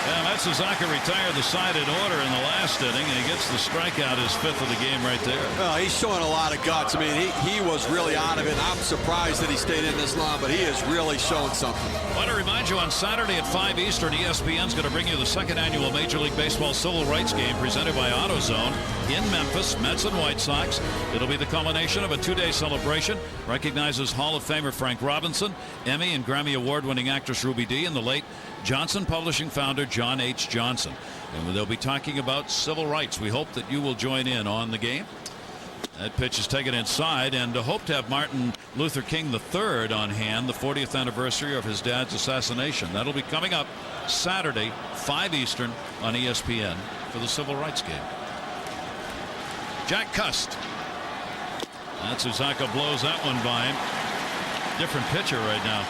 [SPEAKER 1] Yeah, Matsuzaka retired the side in order in the last inning, and he gets the strikeout, his 5th of the game right there.
[SPEAKER 2] Well, he's showing a lot of guts. I mean, he was really out of it. I'm surprised that he stayed in this long, but he is really showing something.
[SPEAKER 1] I want to remind you, on Saturday at 5 Eastern, ESPN's going to bring you the 2nd annual Major League Baseball Civil Rights Game presented by AutoZone in Memphis, Mets and White Sox. It'll be the culmination of a 2-day celebration. Recognizes Hall of Famer Frank Robinson, Emmy and Grammy Award-winning actress Ruby Dee, and the late Johnson Publishing founder John H. Johnson. And they'll be talking about civil rights. We hope that you will join in on the game. That pitch is taken inside, and hope to have Martin Luther King III on hand, the 40th anniversary of his dad's assassination. That'll be coming up Saturday, 5 Eastern on ESPN for the civil rights game. Jack Cust. Matsuzaka blows that one by him. Different pitcher right now.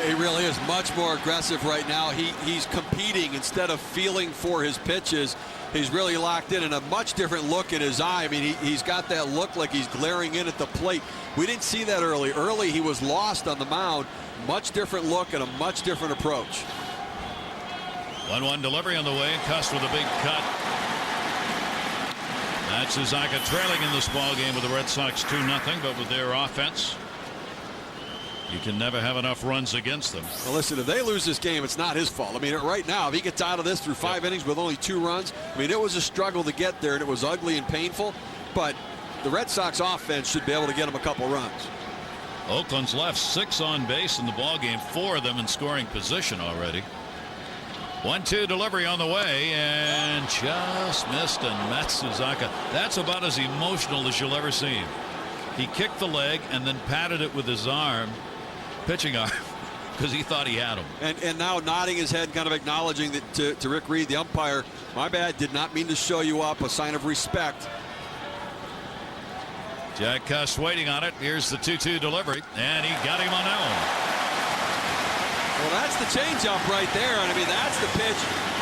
[SPEAKER 2] He really is much more aggressive right now. He's competing instead of feeling for his pitches. He's really locked in, and a much different look in his eye. I mean, he's got that look like he's glaring in at the plate. We didn't see that early. Early, he was lost on the mound. Much different look and a much different approach.
[SPEAKER 1] 1-1 delivery on the way, and Cust with a big cut. Matsuzaka trailing in this ball game with the Red Sox 2-0, but with their offense, you can never have enough runs against them.
[SPEAKER 2] Well, listen, if they lose this game, it's not his fault. I mean, right now, if he gets out of this through 5 innings with only 2 runs, I mean, it was a struggle to get there, and it was ugly and painful, but the Red Sox offense should be able to get him a couple runs.
[SPEAKER 1] Oakland's left 6 on base in the ball game, 4 of them in scoring position already. 1-2 delivery on the way, and just missed. And Matsuzaka, that's about as emotional as you'll ever see him. He kicked the leg and then patted it with his arm, pitching arm, because he thought he had him.
[SPEAKER 2] And now nodding his head, kind of acknowledging that to Rick Reed, the umpire, my bad, did not mean to show you up, a sign of respect.
[SPEAKER 1] Jack Cust waiting on it. Here's the 2-2 delivery, and he got him on that one.
[SPEAKER 2] Well, that's the changeup right there, and I mean, that's the pitch.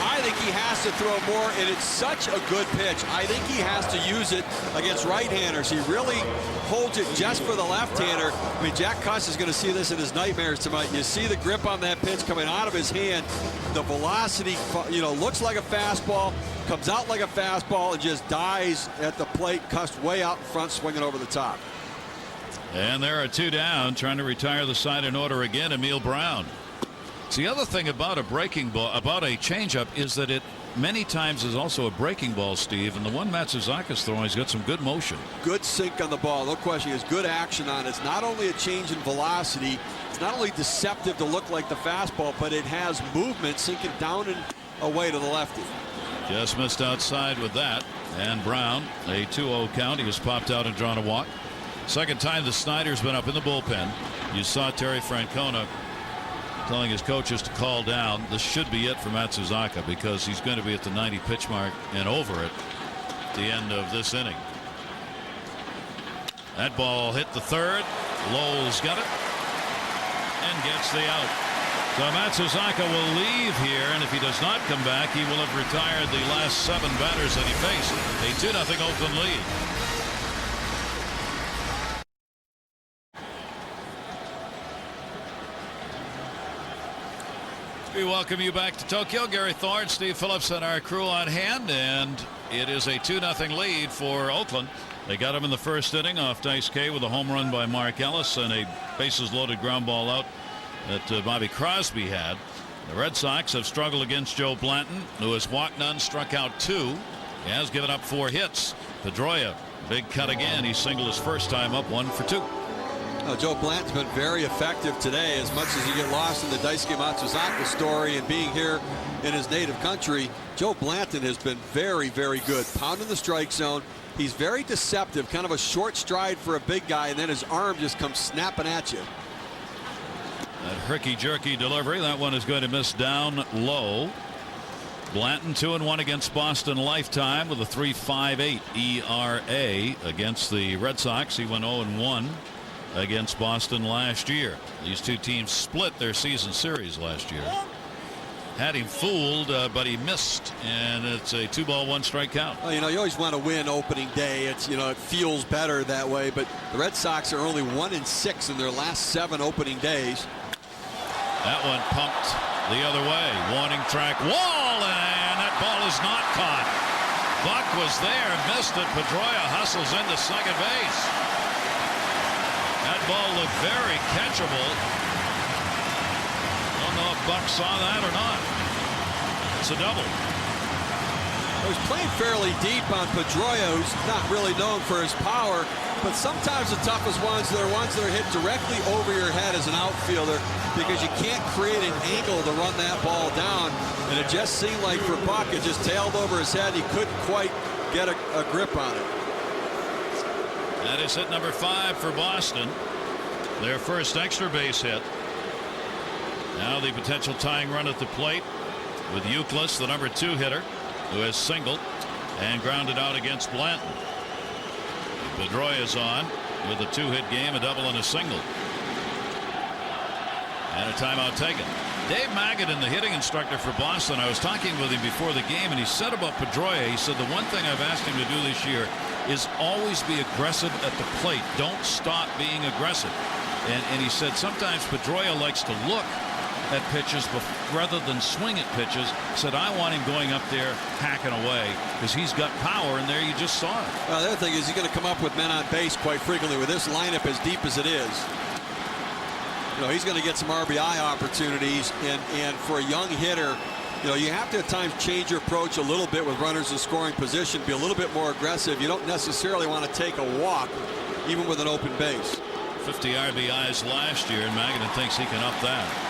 [SPEAKER 2] I think he has to throw more, and it's such a good pitch. I think he has to use it against right-handers. He really holds it just for the left-hander. I mean, Jack Cust is going to see this in his nightmares tonight. You see the grip on that pitch coming out of his hand. The velocity, you know, looks like a fastball, comes out like a fastball, and just dies at the plate. Cust way out in front, swinging over the top.
[SPEAKER 1] And there are 2 down, trying to retire the side in order again, Emil Brown. So the other thing about a breaking ball, about a changeup, is that it many times is also a breaking ball, Steve. And the one Matsuzaka's throwing, he's got some good motion.
[SPEAKER 2] Good sink on the ball, no question. He has good action on it. It's not only a change in velocity, it's not only deceptive to look like the fastball, but it has movement sinking down and away to the lefty.
[SPEAKER 1] Just missed outside with that. And Brown, a 2-0 count. He was popped out and drawn a walk. Second time the Snyder's been up in the bullpen. You saw Terry Francona telling his coaches to call down. This should be it for Matsuzaka because he's going to be at the 90 pitch mark and over it at the end of this inning. That ball hit the third. Lowell's got it and gets the out. So Matsuzaka will leave here, and if he does not come back, he will have retired the last 7 batters that he faced. A 2-0 Oakland lead. We welcome you back to Tokyo. Gary Thorne, Steve Phillips, and our crew on hand, and it is a 2-0 lead for Oakland. They got him in the first inning off Dice K with a home run by Mark Ellis and a bases-loaded ground ball out that Bobby Crosby had. The Red Sox have struggled against Joe Blanton, who has walked none, struck out 2. He has given up 4 hits. Pedroia, big cut again. He singled his first time up, 1 for 2.
[SPEAKER 2] Joe Blanton's been very effective today. As much as you get lost in the Daisuke Matsuzaka story and being here in his native country, Joe Blanton has been very, very good. Pounding the strike zone. He's very deceptive, kind of a short stride for a big guy, and then his arm just comes snapping at you.
[SPEAKER 1] That herky-jerky delivery, that one is going to miss down low. Blanton 2-1 against Boston lifetime with a 3.58 ERA against the Red Sox. He went 0-1 against Boston last year. These two teams split their season series last year. Had him fooled, but he missed, and it's a 2-ball, 1-strike count.
[SPEAKER 2] Well, you always want to win opening day. It's, it feels better that way, but the Red Sox are only 1-6 in their last 7 opening days.
[SPEAKER 1] That one pumped the other way. Warning track wall, and that ball is not caught. Buck was there, missed it. Pedroia hustles into second base. That ball looked very catchable. Don't know if Buck saw that or not. It's a double.
[SPEAKER 2] He's playing fairly deep on Pedroia, who's not really known for his power, but sometimes the toughest ones are ones that are hit directly over your head as an outfielder because you can't create an angle to run that ball down, and it just seemed like for Buck it just tailed over his head. He couldn't quite get a grip on it.
[SPEAKER 1] That is hit number 5 for Boston, their first extra base hit. Now the potential tying run at the plate with Euclid, the number 2 hitter, who has singled and grounded out against Blanton. Pedroia is on with a 2-hit game, a double and a single. And a timeout taken. Dave Magadan, the hitting instructor for Boston, I was talking with him before the game, and he said about Pedroia, he said the one thing I've asked him to do this year is always be aggressive at the plate. Don't stop being aggressive. And he said sometimes Pedroia likes to look at pitches rather than swing at pitches. Said I want him going up there hacking away because he's got power, and there you just saw it.
[SPEAKER 2] Well, the other thing is he's going to come up with men on base quite frequently with this lineup as deep as it is. He's going to get some RBI opportunities, and for a young hitter, you have to at times change your approach a little bit with runners in scoring position, be a little bit more aggressive. You don't necessarily want to take a walk even with an open base.
[SPEAKER 1] 50 RBIs last year, and Magadan thinks he can up that.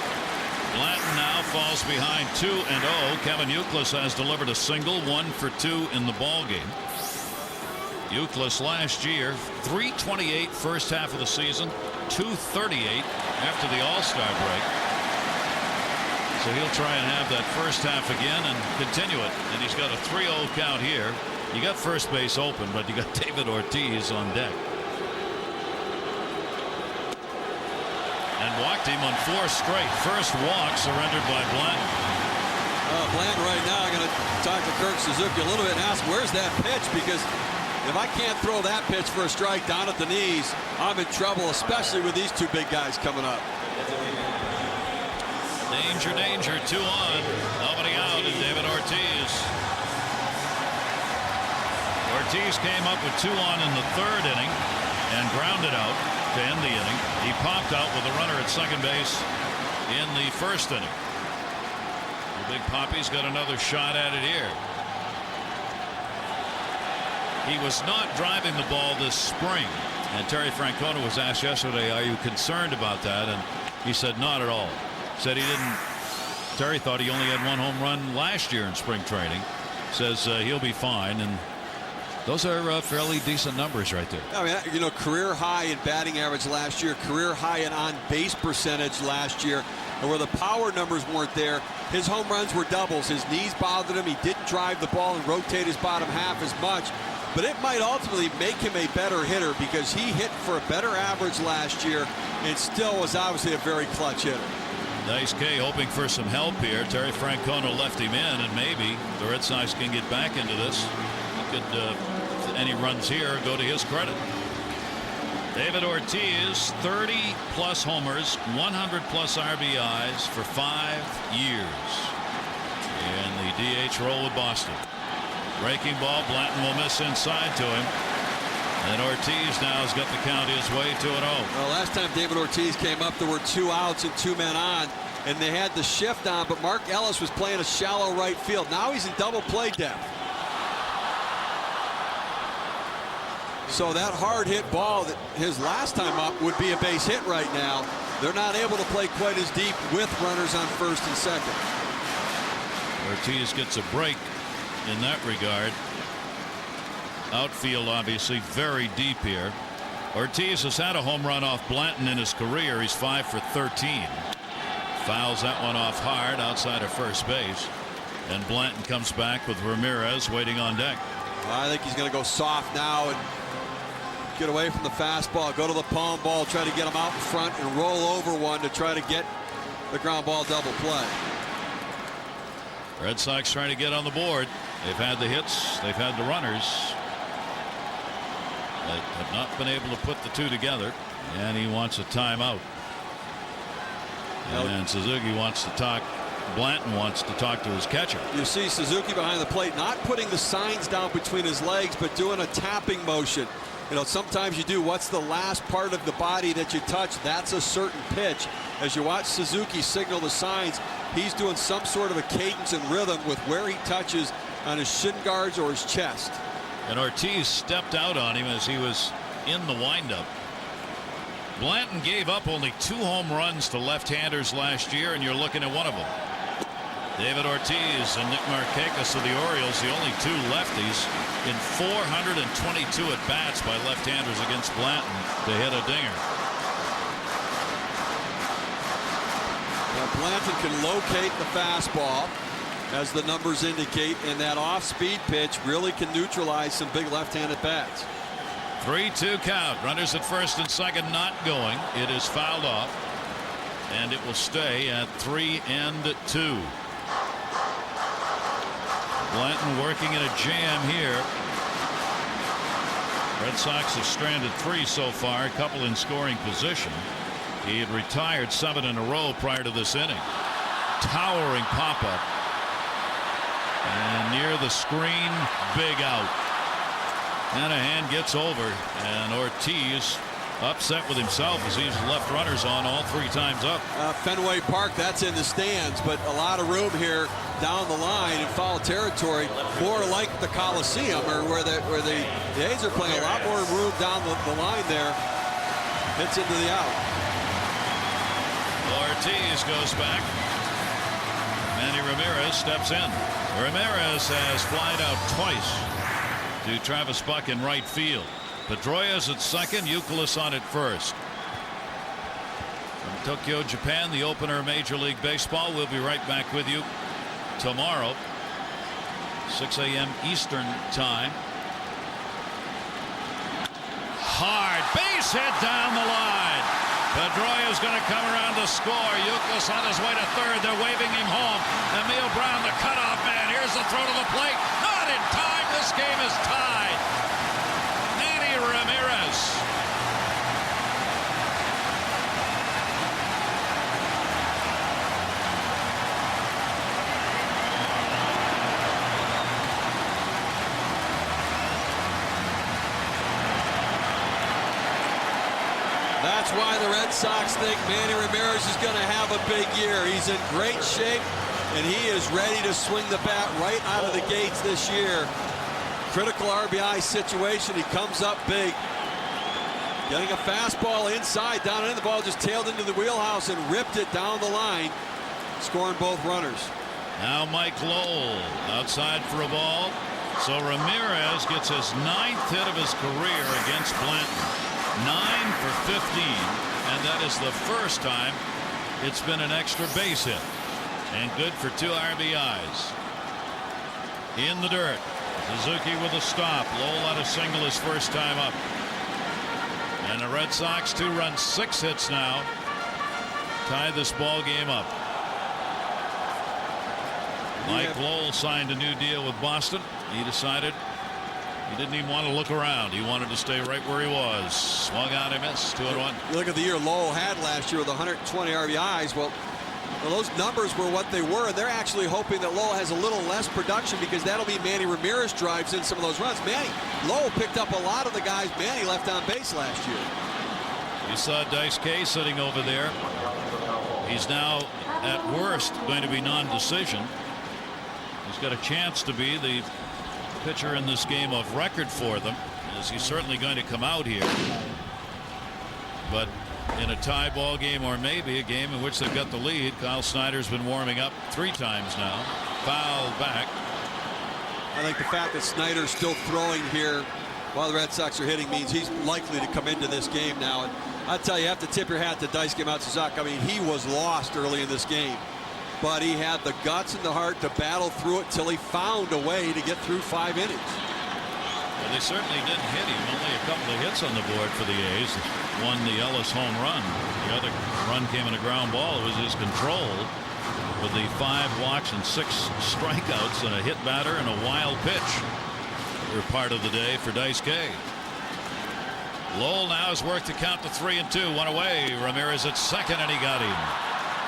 [SPEAKER 1] Blanton now falls behind 2-0. Kevin Euclid has delivered a single, 1 for 2 in the ball game. Euclid last year, 328 first half of the season, 238 after the All-Star break. So he'll try and have that first half again and continue it. And he's got a 3-0 count here. You got first base open, but you got David Ortiz on deck. And walked him on 4 straight. First walk surrendered by Blanton.
[SPEAKER 2] Blanton right now, I'm going to talk to Kirk Suzuki a little bit and ask where's that pitch, because if I can't throw that pitch for a strike down at the knees, I'm in trouble, especially with these 2 big guys coming up.
[SPEAKER 1] Danger, danger, 2 on. Nobody out, and David Ortiz. Ortiz came up with 2 on in the 3rd inning and grounded out to end the inning. He popped out with a runner at second base in the 1st inning. The Big Poppy's got another shot at it here. He was not driving the ball this spring, and Terry Francona was asked yesterday, are you concerned about that? And he said not at all. Said he didn't. Terry thought he only had 1 home run last year in spring training. Says he'll be fine, and those are fairly decent numbers right there.
[SPEAKER 2] I mean, career high in batting average last year, career high in on base percentage last year. and where the power numbers weren't there, his home runs were doubles. His knees bothered him. He didn't drive the ball and rotate his bottom half as much. But it might ultimately make him a better hitter because he hit for a better average last year and still was obviously a very clutch hitter.
[SPEAKER 1] Dice K hoping for some help here. Terry Francona left him in, and maybe the Red Sox can get back into this. He could, any runs here go to his credit. David Ortiz, 30-plus homers, 100-plus RBIs for 5 years in the DH role with Boston. Breaking ball, Blanton will miss inside to him. And Ortiz now has got the count his way 2-0.
[SPEAKER 2] Well, last time David Ortiz came up, there were 2 outs and 2 men on, and they had the shift on, but Mark Ellis was playing a shallow right field. Now he's in double play depth. So that hard hit ball that his last time up would be a base hit right now. They're not able to play quite as deep with runners on first and second.
[SPEAKER 1] Ortiz gets a break in that regard. Outfield obviously very deep here. Ortiz has had a home run off Blanton in his career. He's 5 for 13. Fouls that one off hard outside of first base. And Blanton comes back with Ramirez waiting on deck.
[SPEAKER 2] Well, I think he's going to go soft now and get away from the fastball, go to the palm ball, try to get him out in front and roll over one to try to get the ground ball double play.
[SPEAKER 1] Red Sox trying to get on the board. They've had the hits, they've had the runners. They have not been able to put the two together, and he wants a timeout. And Suzuki wants to talk. Blanton wants to talk to his catcher.
[SPEAKER 2] You see Suzuki behind the plate, not putting the signs down between his legs, but doing a tapping motion. You know, sometimes you do what's the last part of the body that you touch. That's a certain pitch. As you watch Suzuki signal the signs, he's doing some sort of a cadence and rhythm with where he touches on his shin guards or his chest.
[SPEAKER 1] And Ortiz stepped out on him as he was in the windup. Blanton gave up only 2 home runs to left-handers last year, and you're looking at one of them. David Ortiz and Nick Markakis of the Orioles, the only 2 lefties in 422 at-bats by left-handers against Blanton to hit a dinger.
[SPEAKER 2] Now Blanton can locate the fastball, as the numbers indicate, and that off-speed pitch really can neutralize some big left-handed bats.
[SPEAKER 1] 3-2 count. Runners at first and second not going. It is fouled off, and it will stay at 3-2. Blanton working in a jam here. Red Sox have stranded 3 so far, a couple in scoring position. He had retired 7 in a row prior to this inning. Towering pop-up. And near the screen, big out. Hanahan gets over, and Ortiz upset with himself as he's left runners on all 3 times up.
[SPEAKER 2] Fenway Park, that's in the stands, but a lot of room here down the line in foul territory, more like the Coliseum, or where the A's are playing. A lot more room down the line there. Hits into the out.
[SPEAKER 1] Ortiz goes back. Manny Ramirez steps in. Ramirez has flied out twice to Travis Buck in right field. Pedroia's at second, Youkilis on at first. From Tokyo, Japan, the opener of Major League Baseball. We'll be right back with you tomorrow, 6 a.m. Eastern time. Hard base hit down the line. Pedroia's going to come around to score. Youkilis on his way to third. They're waving him home. Emil Brown, the cutoff man. Here's the throw to the plate. Not in time. This game is tied. Manny Ramirez.
[SPEAKER 2] That's why the Red Sox think Manny Ramirez is going to have a big year. He's in great shape, and he is ready to swing the bat right out of the gates this year. Critical RBI situation. He comes up big. Getting a fastball inside, down in the ball, just tailed into the wheelhouse and ripped it down the line, scoring both runners.
[SPEAKER 1] Now Mike Lowell outside for a ball. So Ramirez gets his 9th hit of his career against Blanton. 9 for 15, and that is the first time It's been an extra base hit and good for 2 RBIs. In the dirt, Suzuki with a stop. Lowell had a single his first time up. And the Red Sox 2 runs, 6 hits now. Tie this ball game up. Mike Lowell signed a new deal with Boston. He decided he didn't even want to look around. He wanted to stay right where he was. Swung out, he missed. 2-1.
[SPEAKER 2] You look at the year Lowell had last year with 120 RBIs. Well, those numbers were what they were. They're actually hoping that Lowell has a little less production because that'll be Manny Ramirez drives in some of those runs. Lowell picked up a lot of the guys Manny left on base last year.
[SPEAKER 1] You saw Dice K sitting over there. He's now at worst going to be non-decision. He's got a chance to be the pitcher in this game of record for them, as he's certainly going to come out here. But in a tie ball game, or maybe a game in which they've got the lead, Kyle Snyder's been warming up 3 times now. Fouled back.
[SPEAKER 2] I think the fact that Snyder's still throwing here while the Red Sox are hitting means he's likely to come into this game now. And I tell you have to tip your hat to Daisuke Matsuzaka. I mean, he was lost early in this game, but he had the guts and the heart to battle through it till he found a way to get through 5 innings.
[SPEAKER 1] Well, they certainly didn't hit him. Only a couple of hits on the board for the A's. One, the Ellis home run. The other run came in a ground ball. It was his control with the 5 walks and 6 strikeouts and a hit batter and a wild pitch. Were part of the day for Dice K. Lowell now has worked to count to 3-2. 1 away. Ramirez at second, and he got him.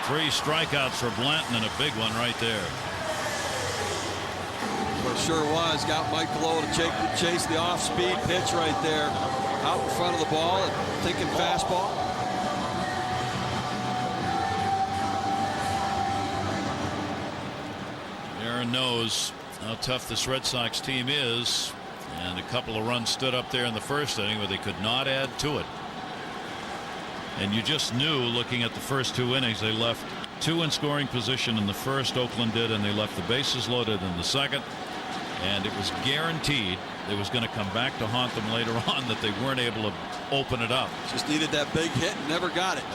[SPEAKER 1] 3 strikeouts for Blanton and a big one right there.
[SPEAKER 2] Well, it sure was. Got Mike Lowell to chase the off-speed pitch right there, out in front of the ball and thinking fastball.
[SPEAKER 1] Aaron knows how tough this Red Sox team is, and a couple of runs stood up there in the first inning, but they could not add to it. And you just knew, looking at the first 2 innings, they left 2 in scoring position in the first, Oakland did, and they left the bases loaded in the second. And it was guaranteed it was going to come back to haunt them later on, that they weren't able to open it up.
[SPEAKER 2] Just needed that big hit and never got it.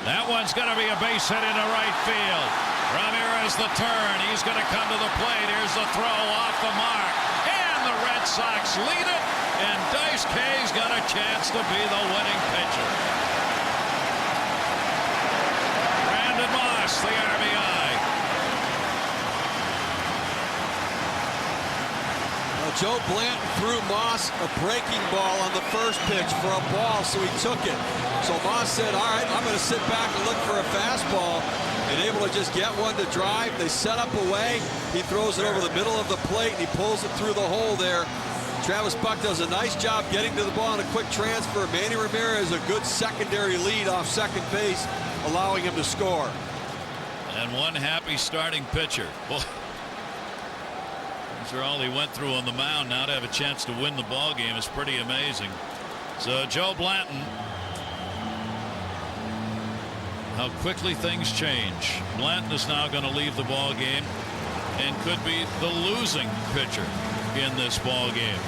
[SPEAKER 1] That one's going to be a base hit into right field. Ramirez the turn. He's going to come to the plate. Here's the throw off the mark. And the Red Sox lead it. And Dice K's got a chance to be the winning pitcher. Brandon Moss, the RBI.
[SPEAKER 2] Well, Joe Blanton threw Moss a breaking ball on the first pitch for a ball, so he took it. So Moss said, all right, I'm going to sit back and look for a fastball. And able to just get one to drive. They set up away. He throws it over the middle of the plate, and he pulls it through the hole there. Travis Buck does a nice job getting to the ball on a quick transfer. Manny Ramirez, a good secondary lead off second base, allowing him to score.
[SPEAKER 1] And one happy starting pitcher. Well, after all he went through on the mound, now to have a chance to win the ball game is pretty amazing. So Joe Blanton, how quickly things change. Blanton is now going to leave the ball game and could be the losing pitcher in this ball game.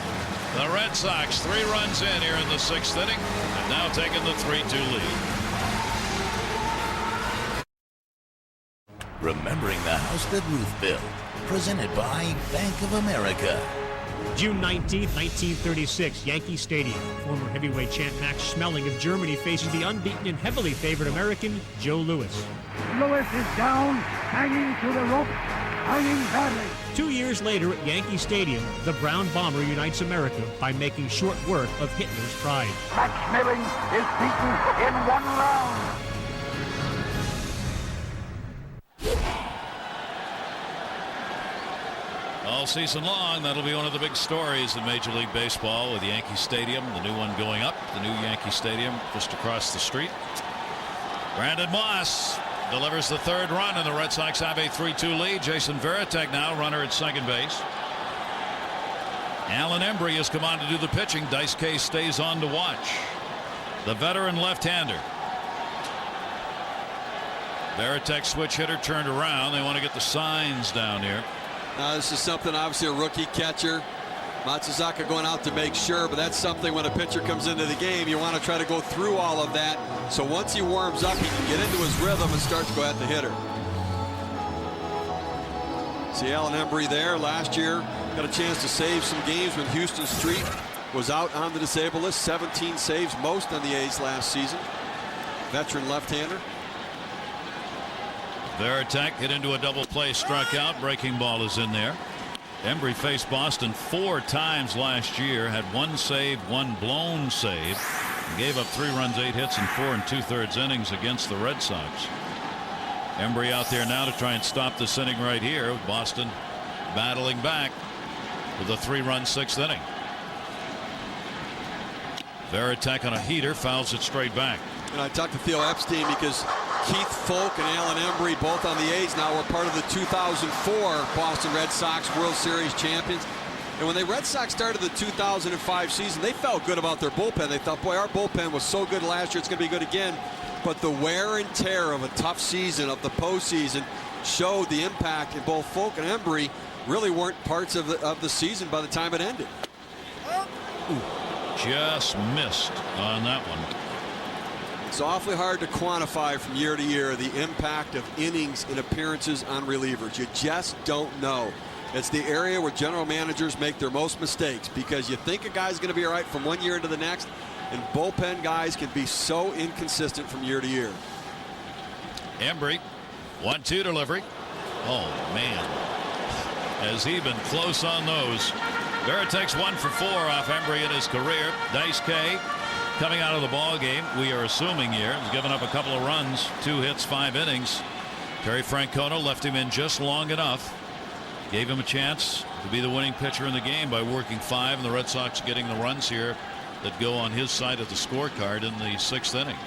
[SPEAKER 1] The Red Sox 3 runs in here in the 6th inning, and now taking the 3-2 lead.
[SPEAKER 5] Remembering the house that Ruth built. Presented by Bank of America.
[SPEAKER 6] June 19, 1936, Yankee Stadium. Former heavyweight champ Max Schmeling of Germany faces the unbeaten and heavily favored American Joe Louis.
[SPEAKER 7] Louis is down, hanging to the rope, hanging badly.
[SPEAKER 6] 2 years later at Yankee Stadium, the Brown Bomber unites America by making short work of Hitler's pride.
[SPEAKER 7] Max Schmeling is beaten in 1 round.
[SPEAKER 1] All season long, that'll be one of the big stories in Major League Baseball, with Yankee Stadium, the new one going up, the new Yankee Stadium just across the street. Brandon Moss delivers the 3rd run, and the Red Sox have a 3-2 lead. Jason Varitek now runner at second base. Alan Embry has come on to do the pitching. Dice K stays on to watch. The veteran left-hander. Varitek switch hitter turned around. They want to get the signs down here.
[SPEAKER 2] This is something, obviously, a rookie catcher. Matsuzaka going out to make sure, but that's something when a pitcher comes into the game, you want to try to go through all of that. So once he warms up, he can get into his rhythm and start to go at the hitter. See Alan Embry there last year, got a chance to save some games when Houston Street was out on the disabled list. 17 saves, most on the A's last season. Veteran left-hander.
[SPEAKER 1] Varitek hit into a double play, struck out. Breaking ball is in there. Embry faced Boston 4 times last year, had 1 save, 1 blown save, and gave up 3 runs, 8 hits, and 4 2/3 innings against the Red Sox. Embry out there now to try and stop this inning right here. Boston battling back with a 3-run 6th inning. Varitek on a heater, fouls it straight back.
[SPEAKER 2] And I talked to Theo Epstein because Keith Folk and Alan Embry, both on the A's now, were part of the 2004 Boston Red Sox World Series champions. And when the Red Sox started the 2005 season, they felt good about their bullpen. They thought, boy, our bullpen was so good last year, it's going to be good again. But the wear and tear of a tough season, of the postseason, showed the impact. And both Folk and Embry really weren't parts of the season by the time it ended.
[SPEAKER 1] Ooh, just missed on that one.
[SPEAKER 2] It's awfully hard to quantify from year to year the impact of innings and appearances on relievers. You just don't know. It's the area where general managers make their most mistakes, because you think a guy's going to be all right from one year to the next, and bullpen guys can be so inconsistent from year to year.
[SPEAKER 1] Embry, 1-2 delivery. Oh man, has he been close on those? Varitek's 1 for 4 off Embry in his career. Dice K coming out of the ball game, we are assuming here, has given up a couple of runs, 2 hits, 5 innings. Terry Francona left him in just long enough, gave him a chance to be the winning pitcher in the game by working 5, and the Red Sox getting the runs here that go on his side of the scorecard in the 6th inning.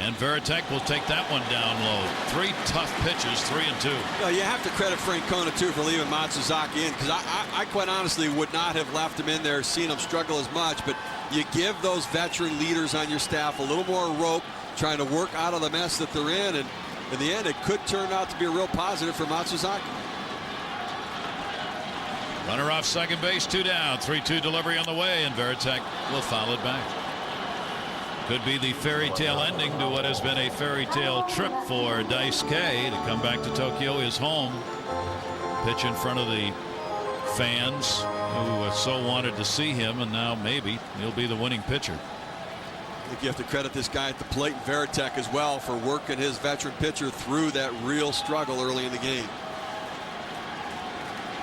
[SPEAKER 1] And Varitek will take that one down low. 3 tough pitches, 3-2.
[SPEAKER 2] Well, you have to credit Francona too for leaving Matsuzaka in, because I quite honestly would not have left him in there, seen him struggle as much. But you give those veteran leaders on your staff a little more rope, trying to work out of the mess that they're in, and in the end it could turn out to be a real positive for Matsuzaka.
[SPEAKER 1] Runner off second base, 2 down, 3-2 delivery on the way, and Varitek will foul it back. Could be the fairy tale ending to what has been a fairy tale trip for Dice K to come back to Tokyo, his home, pitch in front of the fans who so wanted to see him, and now maybe he'll be the winning pitcher.
[SPEAKER 2] I think you have to credit this guy at the plate, Varitek, as well, for working his veteran pitcher through that real struggle early in the game.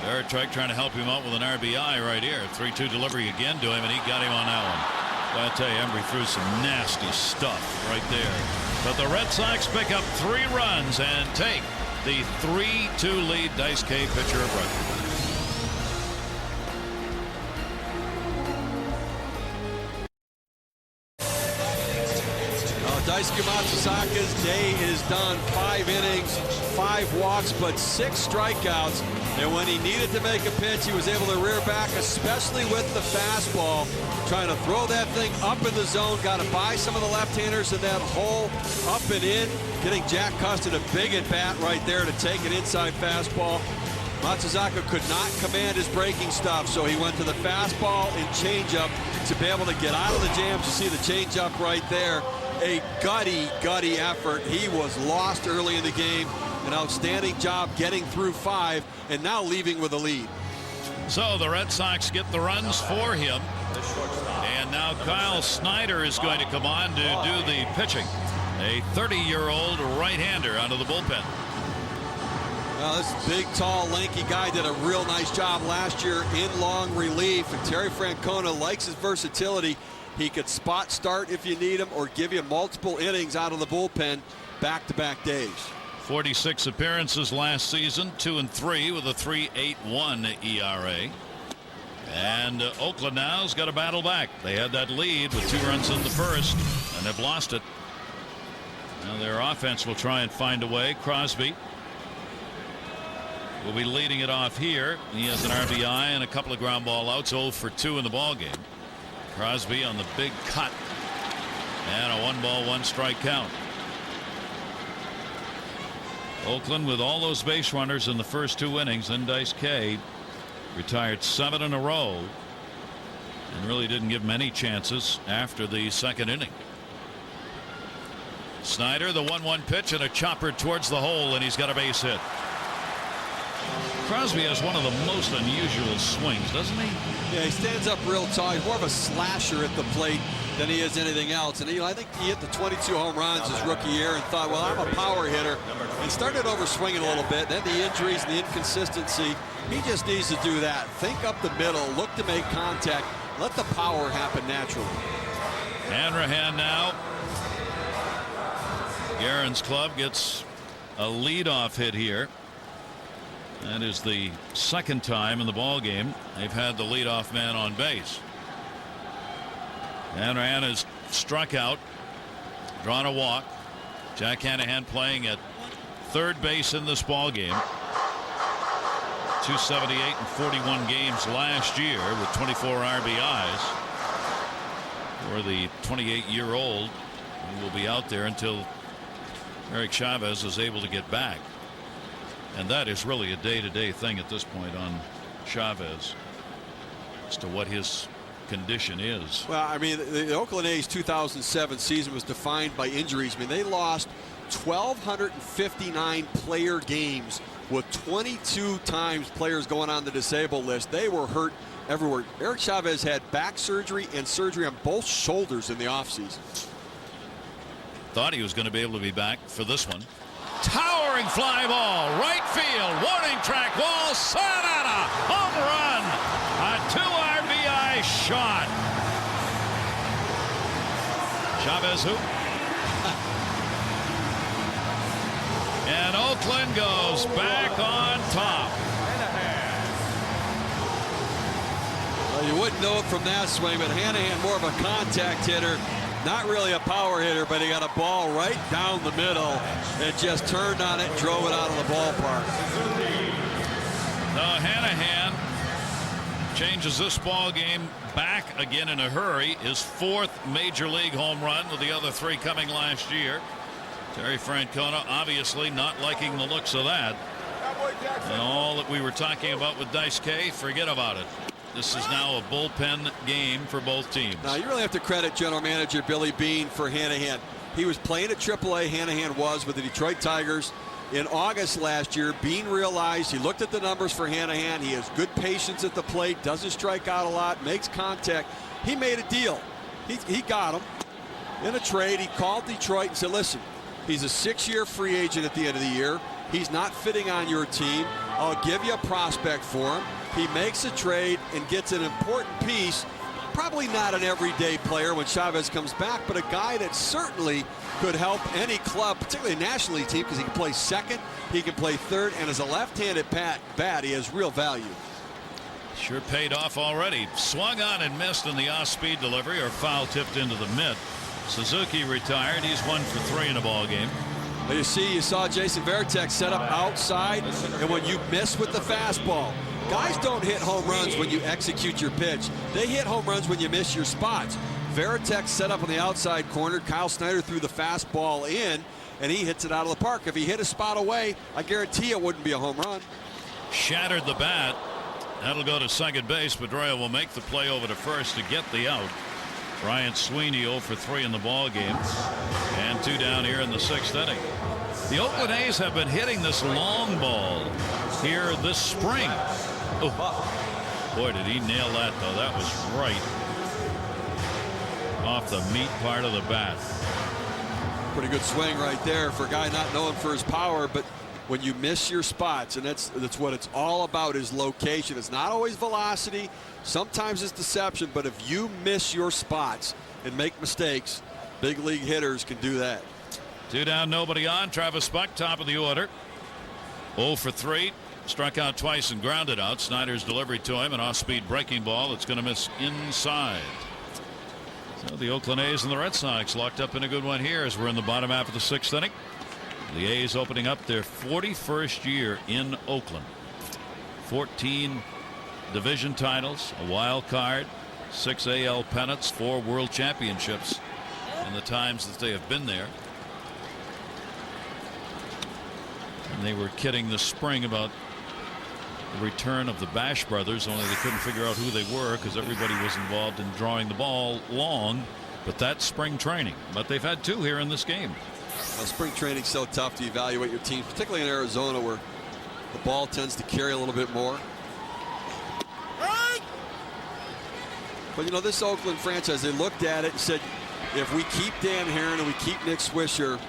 [SPEAKER 1] Varitek trying to help him out with an RBI right here. 3-2 delivery again to him, and he got him on that one. I tell you, Embry threw some nasty stuff right there. But the Red Sox pick up 3 runs and take the 3-2 lead. Dice K, pitcher of record.
[SPEAKER 2] Daisuke Matsuzaka's day is done. 5 innings, 5 walks, but 6 strikeouts. And when he needed to make a pitch, he was able to rear back, especially with the fastball. Trying to throw that thing up in the zone. Got to buy some of the left-handers in that hole, up and in. Getting Jack Custon a big at-bat right there to take an inside fastball. Matsuzaka could not command his breaking stuff, so he went to the fastball and changeup to be able to get out of the jams. You see the changeup right there. A gutty effort. He was lost early in the game. An outstanding job getting through 5 and now leaving with a lead.
[SPEAKER 1] So the Red Sox get the runs for him. And now Kyle Snyder is going to come on to do the pitching. A 30-year-old right-hander out of the bullpen.
[SPEAKER 2] Well, this big, tall, lanky guy did a real nice job last year in long relief. And Terry Francona likes his versatility. He could spot start if you need him, or give you multiple innings out of the bullpen back-to-back days.
[SPEAKER 1] 46 appearances last season, 2-3 with a 3.81 ERA. And Oakland now has got to battle back. They had that lead with 2 runs in the first, and they've lost it. Now their offense will try and find a way. Crosby will be leading it off here. He has an RBI and a couple of ground ball outs. 0 for 2 in the ball game. Crosby on the big cut, and a 1-ball 1-strike count. Oakland with all those base runners in the first 2 innings, and Dice K Retired 7 in a row and really didn't give many chances after the second inning. Snyder, the 1-1 pitch and a chopper towards the hole, and he's got a base hit. Crosby has one of the most unusual swings, doesn't he?
[SPEAKER 2] Yeah, he stands up real tall. He's more of a slasher at the plate than he is anything else. And I think he hit the 22 home runs his rookie year and thought, well, I'm a power hitter, and started over swinging a little bit. Then the injuries and the inconsistency. He just needs to do that. Think up the middle, look to make contact, let the power happen naturally.
[SPEAKER 1] Hanrahan now. Guerin's club gets a leadoff hit here. That is the second time in the ball game they've had the leadoff man on base. Hanrahan has struck out, drawn a walk. Jack Hanrahan playing at third base in this ball game. 278 in 41 games last year with 24 RBIs. For the 28-year-old who will be out there until Eric Chavez is able to get back. And that is really a day-to-day thing at this point on Chavez as to what his condition is.
[SPEAKER 2] Well, I mean, the Oakland A's 2007 season was defined by injuries. I mean, they lost 1,259 player games with 22 times players going on the disabled list. They were hurt everywhere. Eric Chavez had back surgery and surgery on both shoulders in the offseason.
[SPEAKER 1] Thought he was going to be able to be back for this one. Towering fly ball, right field, warning track wall, Sayonara, home run, a 2 RBI shot. Chavez who? And Oakland goes back on top.
[SPEAKER 2] Well, you wouldn't know it from that swing, but Hanrahan more of a contact hitter. Not really a power hitter, but he got a ball right down the middle and just turned on it and drove it out of the ballpark.
[SPEAKER 1] Now Hanrahan changes this ball game back again in a hurry. His 4th major league home run, with the other 3 coming last year. Terry Francona obviously not liking the looks of that. And all that we were talking about with Dice K, forget about it. This is now a bullpen game for both teams.
[SPEAKER 2] Now, you really have to credit general manager Billy Beane for Hanrahan. He was playing at AAA, Hanrahan was, with the Detroit Tigers in August last year. Beane realized, he looked at the numbers for Hanrahan. He has good patience at the plate, doesn't strike out a lot, makes contact. He made a deal. He got him in a trade. He called Detroit and said, listen, he's a 6-year free agent at the end of the year. He's not fitting on your team. I'll give you a prospect for him. He makes a trade and gets an important piece. Probably not an everyday player when Chavez comes back, but a guy that certainly could help any club, particularly a National League team, because he can play second, he can play third, and as a left-handed bat, he has real value.
[SPEAKER 1] Sure paid off already. Swung on and missed in the off-speed delivery, or foul tipped into the mitt. Suzuki retired. He's 1 for 3 in a ball game.
[SPEAKER 2] You saw Jason Varitek set up outside, and when you miss with the fastball, guys don't hit home runs when you execute your pitch. They hit home runs when you miss your spots. Varitek set up on the outside corner. Kyle Snyder threw the fastball in, and he hits it out of the park. If he hit a spot away, I guarantee it wouldn't be a home run.
[SPEAKER 1] Shattered the bat. That'll go to second base. Pedroia will make the play over to first to get the out. Brian Sweeney 0 for 3 in the ball game, and 2 down here in the 6th inning. The Oakland A's have been hitting this long ball here this spring. Oh, boy, did he nail that, though. That was right off the meat part of the bat.
[SPEAKER 2] Pretty good swing right there for a guy not known for his power, but when you miss your spots, and that's what it's all about, is location. It's not always velocity. Sometimes it's deception, but if you miss your spots and make mistakes, big league hitters can do that.
[SPEAKER 1] 2 down, nobody on. Travis Buck, top of the order. 0 for 3. Struck out twice and grounded out. Snyder's delivery to him, an off-speed breaking ball that's going to miss inside. So the Oakland A's and the Red Sox locked up in a good one here as we're in the bottom half of the 6th inning. The A's opening up their 41st year in Oakland. 14 division titles, a wild card, 6 AL pennants, 4 world championships in the times that they have been there. And they were kidding this spring about the return of the Bash brothers, only they couldn't figure out who they were because everybody was involved in drawing the ball long. But that's spring training. But they've had 2 here in this game.
[SPEAKER 2] Well, spring training's so tough to evaluate your team, particularly in Arizona where the ball tends to carry a little bit more. But you know, this Oakland franchise, they looked at it and said, if we keep Dan Herron and we keep Nick Swisher,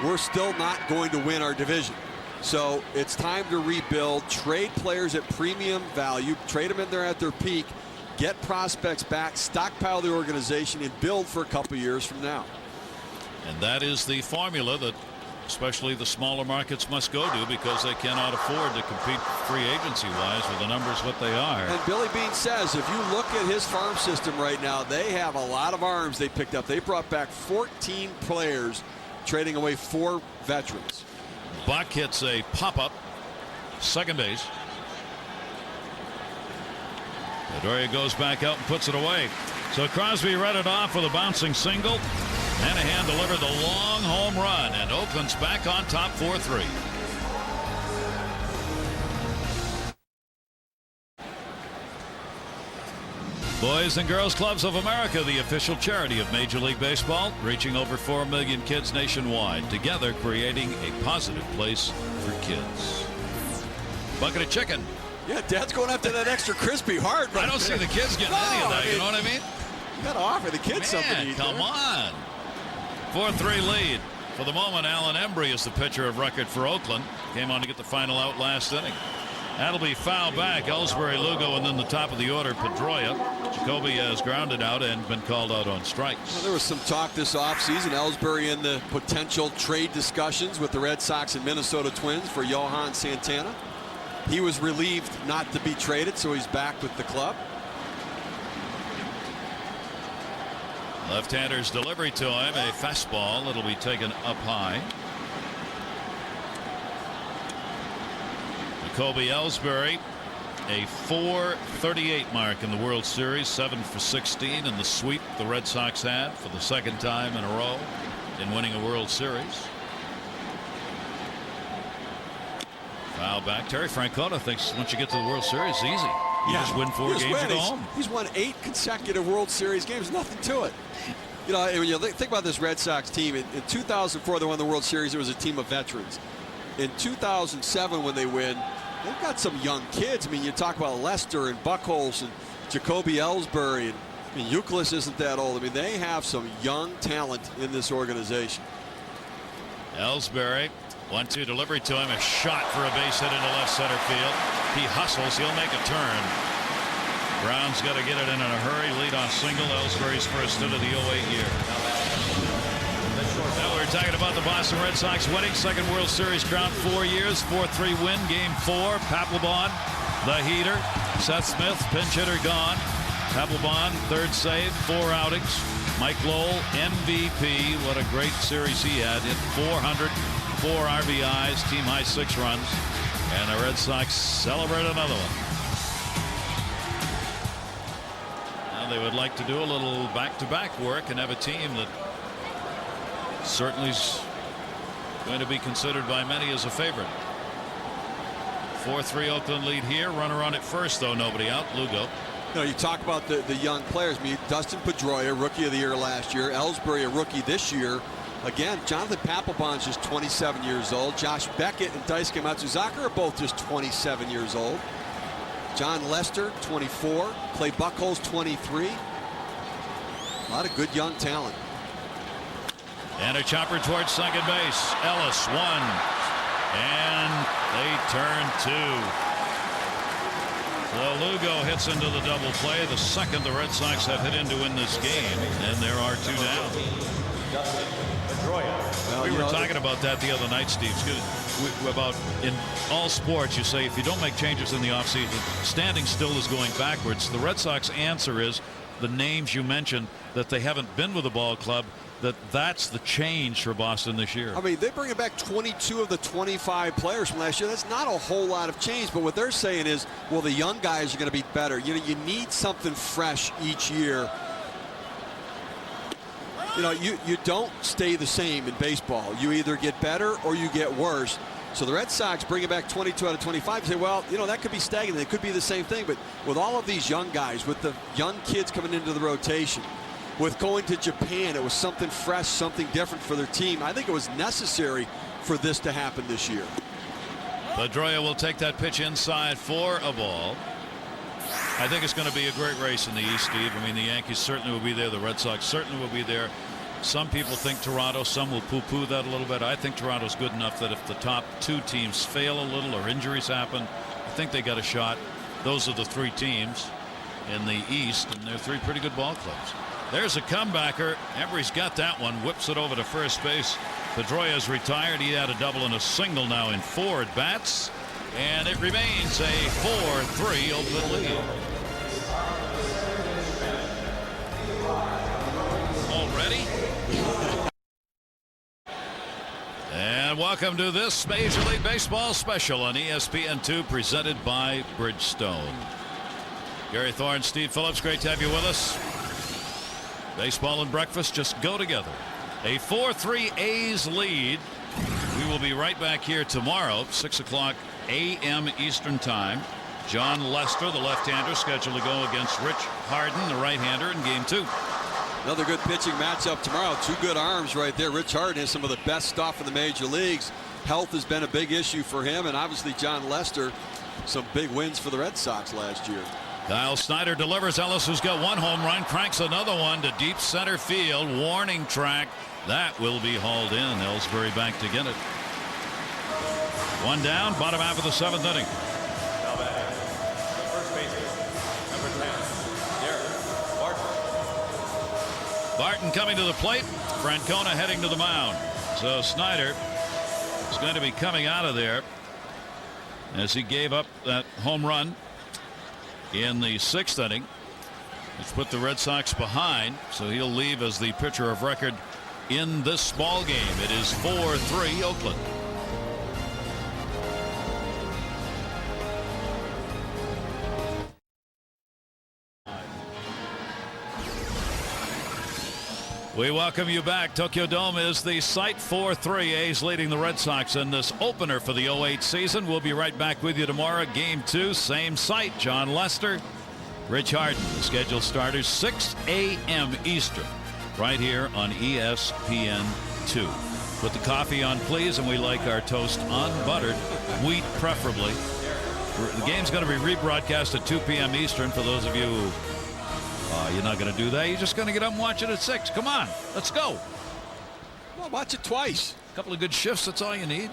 [SPEAKER 2] we're still not going to win our division. So it's time to rebuild, trade players at premium value, trade them in there at their peak, get prospects back, stockpile the organization, and build for a couple years from now.
[SPEAKER 1] And that is the formula that especially the smaller markets must go to, because they cannot afford to compete free agency wise with the numbers what they are.
[SPEAKER 2] And Billy Beane says if you look at his farm system right now, they have a lot of arms they picked up. They brought back 14 players, trading away 4 veterans.
[SPEAKER 1] Buck hits a pop-up second base. Pedroia goes back out and puts it away. So Crosby read it off with a bouncing single. Hanahan delivered the long home run, and Oakland's back on top 4-3. Boys and Girls Clubs of America, the official charity of Major League Baseball, reaching over 4 million kids nationwide, together creating a positive place for kids. Bucket of chicken.
[SPEAKER 2] Yeah, Dad's going after that extra crispy heart.
[SPEAKER 1] I don't see the kids getting any of that, you know what I mean?
[SPEAKER 2] You got to offer the kids something to eat.
[SPEAKER 1] Come on. 4-3 lead. For the moment, Alan Embry is the pitcher of record for Oakland. Came on to get the final out last inning. That'll be foul back. Ellsbury, Lugo, and then the top of the order, Pedroia. Jacoby has grounded out and been called out on strikes.
[SPEAKER 2] Well, there was some talk this offseason. Ellsbury in the potential trade discussions with the Red Sox and Minnesota Twins for Johan Santana. He was relieved not to be traded, so he's back with the club.
[SPEAKER 1] Left-hander's delivery to him, a fastball. It'll be taken up high. Jacoby Ellsbury, a .438 mark in the World Series, 7 for 16 in the sweep the Red Sox had for the second time in a row in winning a World Series. Foul back. Terry Francona thinks once you get to the World Series, it's easy. You just win 4 games and go home.
[SPEAKER 2] He's won 8 consecutive World Series games. Nothing to it. You know, when you think about this Red Sox team, in 2004 they won the World Series. It was a team of veterans. In 2007 when they win, they've got some young kids. I mean, you talk about Lester and Buchholz and Jacoby Ellsbury, and I mean, Youkilis isn't that old. I mean, they have some young talent in this organization.
[SPEAKER 1] Ellsbury, 1-2 delivery to him, a shot for a base hit into left center field. He hustles, he'll make a turn. Brown's got to get it in a hurry. Lead off single. Ellsbury's first hit of the 08 year. Now we're talking about the Boston Red Sox winning second World Series crown, 4 years, 4-3 win, game 4. Papelbon, the heater. Seth Smith, pinch hitter, gone. Papelbon, third save, 4 outings. Mike Lowell, MVP. What a great series he had. Hit 400, 4 RBIs, team high 6 runs. And the Red Sox celebrate another one. Now they would like to do a little back-to-back work and have a team that certainly is going to be considered by many as a favorite. 4-3 Oakland lead here. Runner on at first, though. Nobody out. Lugo.
[SPEAKER 2] You know, you talk about the young players. I mean, Dustin Pedroia, rookie of the year last year. Ellsbury, a rookie this year. Again, Jonathan Papelbon's just 27 years old. Josh Beckett and Daisuke Matsuzaka are both just 27 years old. John Lester, 24. Clay Buchholz, 23. A lot of good young talent.
[SPEAKER 1] And a chopper towards second base. Ellis, 1. And they turn 2. So Lugo hits into the double play, the second the Red Sox have hit into in this game, and there are 2 down.
[SPEAKER 2] Well,
[SPEAKER 1] we were talking about that the other night, Steve. About in all sports, you say if you don't make changes in the offseason, standing still is going backwards. The Red Sox answer is the names you mentioned, that they haven't been with the ball club, that's the change for Boston this year.
[SPEAKER 2] I mean, they're bringing back 22 of the 25 players from last year. That's not a whole lot of change, but what they're saying is, well, the young guys are going to be better. You know, you need something fresh each year. You know, you don't stay the same in baseball. You either get better or you get worse. So the Red Sox bring it back 22 out of 25. Say, well, you know, that could be stagnant. It could be the same thing. But with all of these young guys, with the young kids coming into the rotation, with going to Japan, it was something fresh, something different for their team. I think it was necessary for this to happen this year.
[SPEAKER 1] Pedroia will take that pitch inside for a ball. I think it's going to be a great race in the East, Steve. I mean, the Yankees certainly will be there. The Red Sox certainly will be there. Some people think Toronto. Some will poo-poo that a little bit. I think Toronto's good enough that if the top two teams fail a little or injuries happen, I think they got a shot. Those are the three teams in the East, and they're three pretty good ball clubs. There's a comebacker. Embry's got that one. Whips it over to first base. Pedroia's retired. He had a double and a single now in 4 at bats. And it remains a 4-3 Oakland lead. Already? And welcome to this Major League Baseball special on ESPN2 presented by Bridgestone. Gary Thorne, Steve Phillips, great to have you with us. Baseball and breakfast just go together. A 4-3 A's lead. We will be right back here tomorrow, 6 o'clock a.m. Eastern Time. John Lester, the left-hander, scheduled to go against Rich Harden, the right-hander, in Game 2.
[SPEAKER 2] Another good pitching matchup tomorrow. Two good arms right there. Rich Harden has some of the best stuff in the major leagues. Health has been a big issue for him, and obviously John Lester, some big wins for the Red Sox last year.
[SPEAKER 1] Kyle Snyder delivers. Ellis, who's got one home run, cranks another one to deep center field. Warning track. That will be hauled in. Ellsbury back to get it. One down, bottom half of the 7th inning. Barton coming to the plate. Francona heading to the mound. So Snyder is going to be coming out of there as he gave up that home run in the 6th inning, which put the Red Sox behind. So he'll leave as the pitcher of record in this ball game. It is 4-3 Oakland. We welcome you back. Tokyo Dome is the site. 4-3 A's leading the Red Sox in this opener for the 08 season. We'll be right back with you tomorrow. Game 2, same site. John Lester, Rich Harden, the scheduled starters, 6 a.m. Eastern, right here on ESPN2. Put the coffee on, please, and we like our toast unbuttered, wheat preferably. The game's going to be rebroadcast at 2 p.m. Eastern for those of you who you're not going to do that. You're just going to get up and watch it at 6. Come on, let's go.
[SPEAKER 2] Well, watch it twice.
[SPEAKER 1] A couple of good shifts, that's all you need.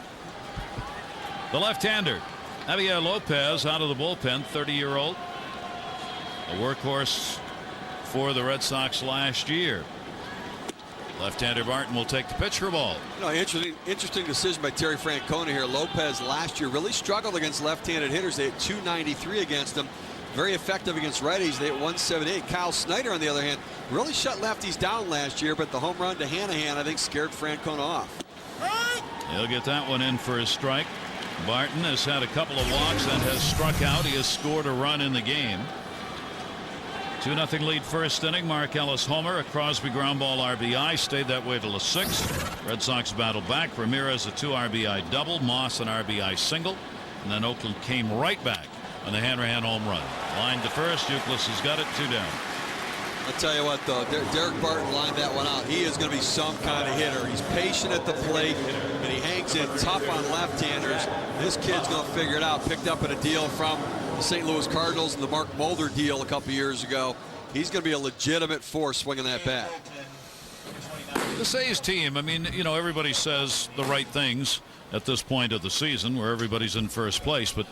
[SPEAKER 1] The left-hander, Javier Lopez, out of the bullpen, 30-year-old. A workhorse for the Red Sox last year. Left-hander Barton will take the pitch for a ball.
[SPEAKER 2] You know, interesting decision by Terry Francona here. Lopez last year really struggled against left-handed hitters. They had 293 against him. Very effective against righties. They had 178. Kyle Snyder, on the other hand, really shut lefties down last year, but the home run to Hanahan, I think, scared Francona off.
[SPEAKER 1] He'll get that one in for his strike. Barton has had a couple of walks and has struck out. He has scored a run in the game. 2-0 lead first inning. Mark Ellis homer. A Crosby ground ball RBI. Stayed that way till the 6th. Red Sox battled back. Ramirez a 2 RBI double. Moss an RBI single. And then Oakland came right back on the Hanahan home run. Line to first. Youkilis has got it. 2 down.
[SPEAKER 2] I'll tell you what, though, Derek Barton lined that one out. He is going to be some kind of hitter. He's patient at the plate, and he hangs in tough on left-handers. This kid's going to figure it out. Picked up in a deal from the St. Louis Cardinals and the Mark Mulder deal a couple years ago. He's going to be a legitimate force swinging that bat.
[SPEAKER 1] This A's team, I mean, you know, everybody says the right things at this point of the season where everybody's in first place, but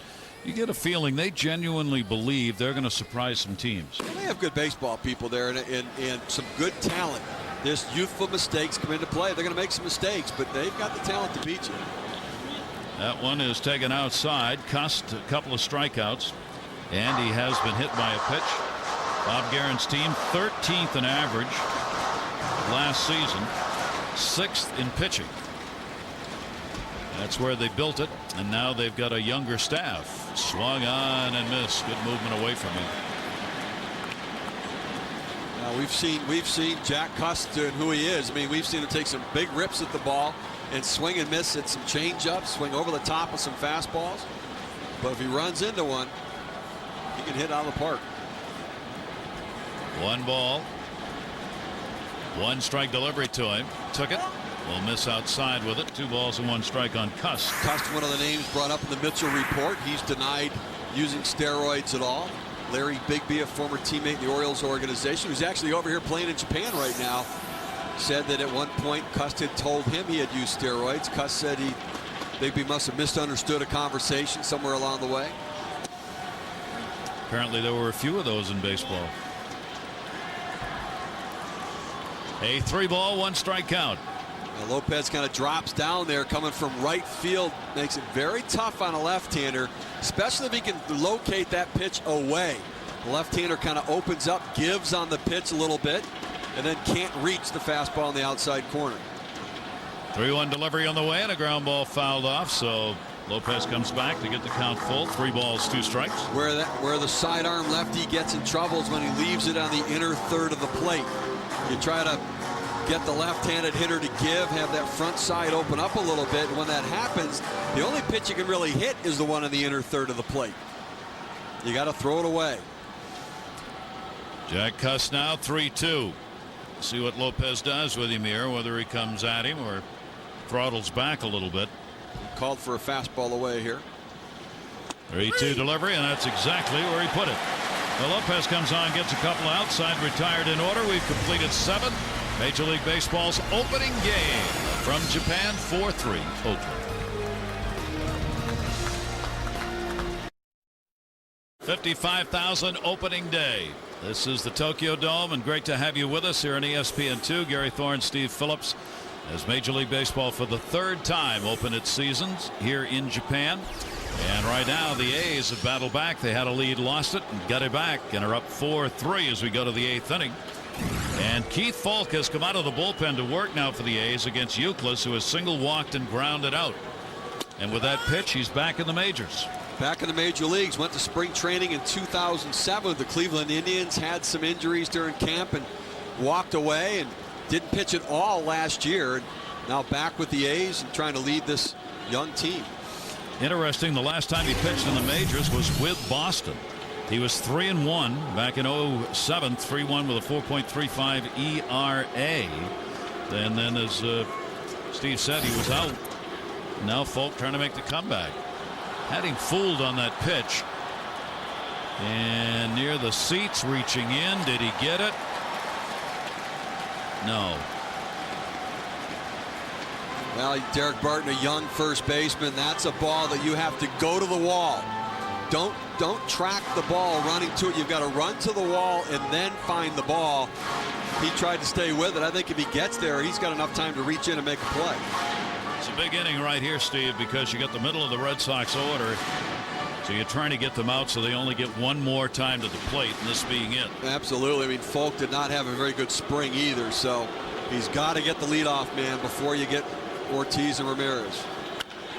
[SPEAKER 1] you get a feeling they genuinely believe they're going to surprise some teams.
[SPEAKER 2] Well, they have good baseball people there and some good talent. There's youthful mistakes come into play. They're going to make some mistakes, but they've got the talent to beat you.
[SPEAKER 1] That one is taken outside. Cust, a couple of strikeouts, and he has been hit by a pitch. Bob Guerin's team 13th in average last season, 6th in pitching. That's where they built it, and now they've got a younger staff. Swung on and missed. Good movement away from him.
[SPEAKER 2] We've seen Jack Custer and who he is. I mean, we've seen him take some big rips at the ball and swing and miss at some change-ups, swing over the top of some fastballs. But if he runs into one, he can hit out of the park.
[SPEAKER 1] 1 ball. 1 strike delivery to him. Took it. Will miss outside with it. 2 balls and 1 strike on Cust.
[SPEAKER 2] Cust, one of the names brought up in the Mitchell report. He's denied using steroids at all. Larry Bigby, a former teammate in the Orioles organization, who's actually over here playing in Japan right now, said that at one point Cust had told him he had used steroids. Cust said Bigby must have misunderstood a conversation somewhere along the way.
[SPEAKER 1] Apparently there were a few of those in baseball. A 3-ball, 1 strike count.
[SPEAKER 2] Now Lopez kind of drops down there coming from right field. Makes it very tough on a left-hander, especially if he can locate that pitch away. The left-hander kind of opens up, gives on the pitch a little bit, and then can't reach the fastball on the outside corner.
[SPEAKER 1] 3-1 delivery on the way and a ground ball fouled off, so Lopez comes back to get the count full. 3 balls, 2 strikes.
[SPEAKER 2] Where the sidearm lefty gets in trouble is when he leaves it on the inner third of the plate. You try to get the left-handed hitter to have that front side open up a little bit. And when that happens, the only pitch you can really hit is the one in the inner third of the plate. You got to throw it away.
[SPEAKER 1] Jack Cust now 3-2. See what Lopez does with him here, whether he comes at him or throttles back a little bit.
[SPEAKER 2] Called for a fastball away here.
[SPEAKER 1] 3-2 delivery, and that's exactly where he put it. Well, Lopez comes on, gets a couple outside, retired in order. We've completed 7. Major League Baseball's opening game from Japan, 4-3 Oakland. 55,000 opening day. This is the Tokyo Dome, and great to have you with us here on ESPN2. Gary Thorne, Steve Phillips, as Major League Baseball for the 3rd time open its seasons here in Japan. And right now the A's have battled back. They had a lead, lost it, and got it back, and are up 4-3 as we go to the 8th inning. And Keith Falk has come out of the bullpen to work now for the A's against Euclid, who has single walked and grounded out. And with that pitch, he's back in the majors.
[SPEAKER 2] Back in the major leagues. Went to spring training in 2007. The Cleveland Indians had some injuries during camp and walked away and didn't pitch at all last year. And now back with the A's and trying to lead this young team.
[SPEAKER 1] Interesting, the last time he pitched in the majors was with Boston. He was 3-1 back in 07, 3-1 with a 4.35 ERA. And then, as Steve said, he was out. Now Falk trying to make the comeback. Had him fooled on that pitch. And near the seats, reaching in. Did he get it? No.
[SPEAKER 2] Well, Derek Barton, a young first baseman. That's a ball that you have to go to the wall. Don't track the ball running to it. You've got to run to the wall and then find the ball. He tried to stay with it. I think if he gets there, he's got enough time to reach in and make a play.
[SPEAKER 1] It's a big inning right here, Steve, because you got the middle of the Red Sox order. So you're trying to get them out so they only get one more time to the plate, and this being it.
[SPEAKER 2] Absolutely. I mean, Falk did not have a very good spring either, so he's got to get the leadoff man before you get Ortiz and Ramirez.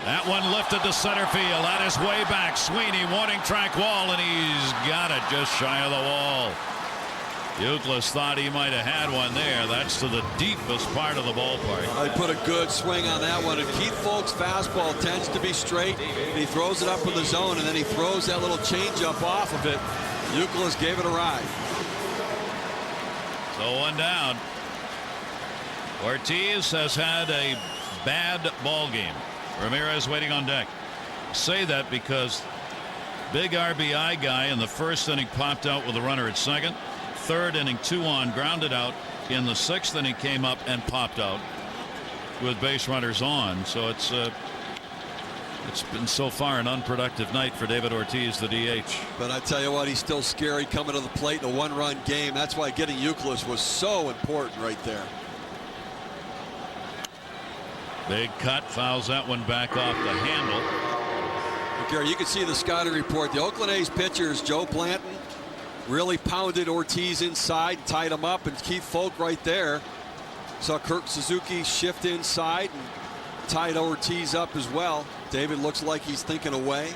[SPEAKER 1] That one lifted to center field. That is way back. Sweeney warning track wall, and he's got it just shy of the wall. Euclid thought he might have had one there. That's to the deepest part of the ballpark.
[SPEAKER 2] They put a good swing on that one. And Keith Falk's fastball tends to be straight. And he throws it up in the zone, and then he throws that little changeup off of it. Euclid gave it a ride.
[SPEAKER 1] So 1 down. Ortiz has had a bad ball game. Ramirez waiting on deck. Say that because big RBI guy in the first inning popped out with a runner at second. 3rd inning, 2 on, grounded out. In the 6th inning, came up and popped out with base runners on. So it's been so far an unproductive night for David Ortiz, the DH.
[SPEAKER 2] But I tell you what, he's still scary coming to the plate in a 1-run game. That's why getting Euclid was so important right there.
[SPEAKER 1] Big cut, fouls that one back off the handle.
[SPEAKER 2] Gary, you can see the scouting report. The Oakland A's pitchers, Joe Blanton, really pounded Ortiz inside, tied him up, and Keith Falk right there. Saw Kirk Suzuki shift inside and tied Ortiz up as well. David looks like he's thinking away.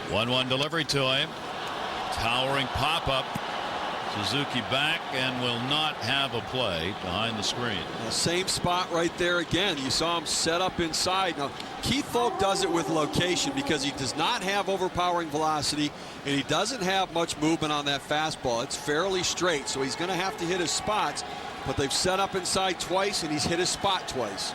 [SPEAKER 1] 1-1 delivery to him. Towering pop-up. Suzuki back and will not have a play behind the screen.
[SPEAKER 2] The same spot right there again. You saw him set up inside. Now, Keith Folk does it with location because he does not have overpowering velocity and he doesn't have much movement on that fastball. It's fairly straight, so he's going to have to hit his spots, but they've set up inside twice and he's hit his spot twice.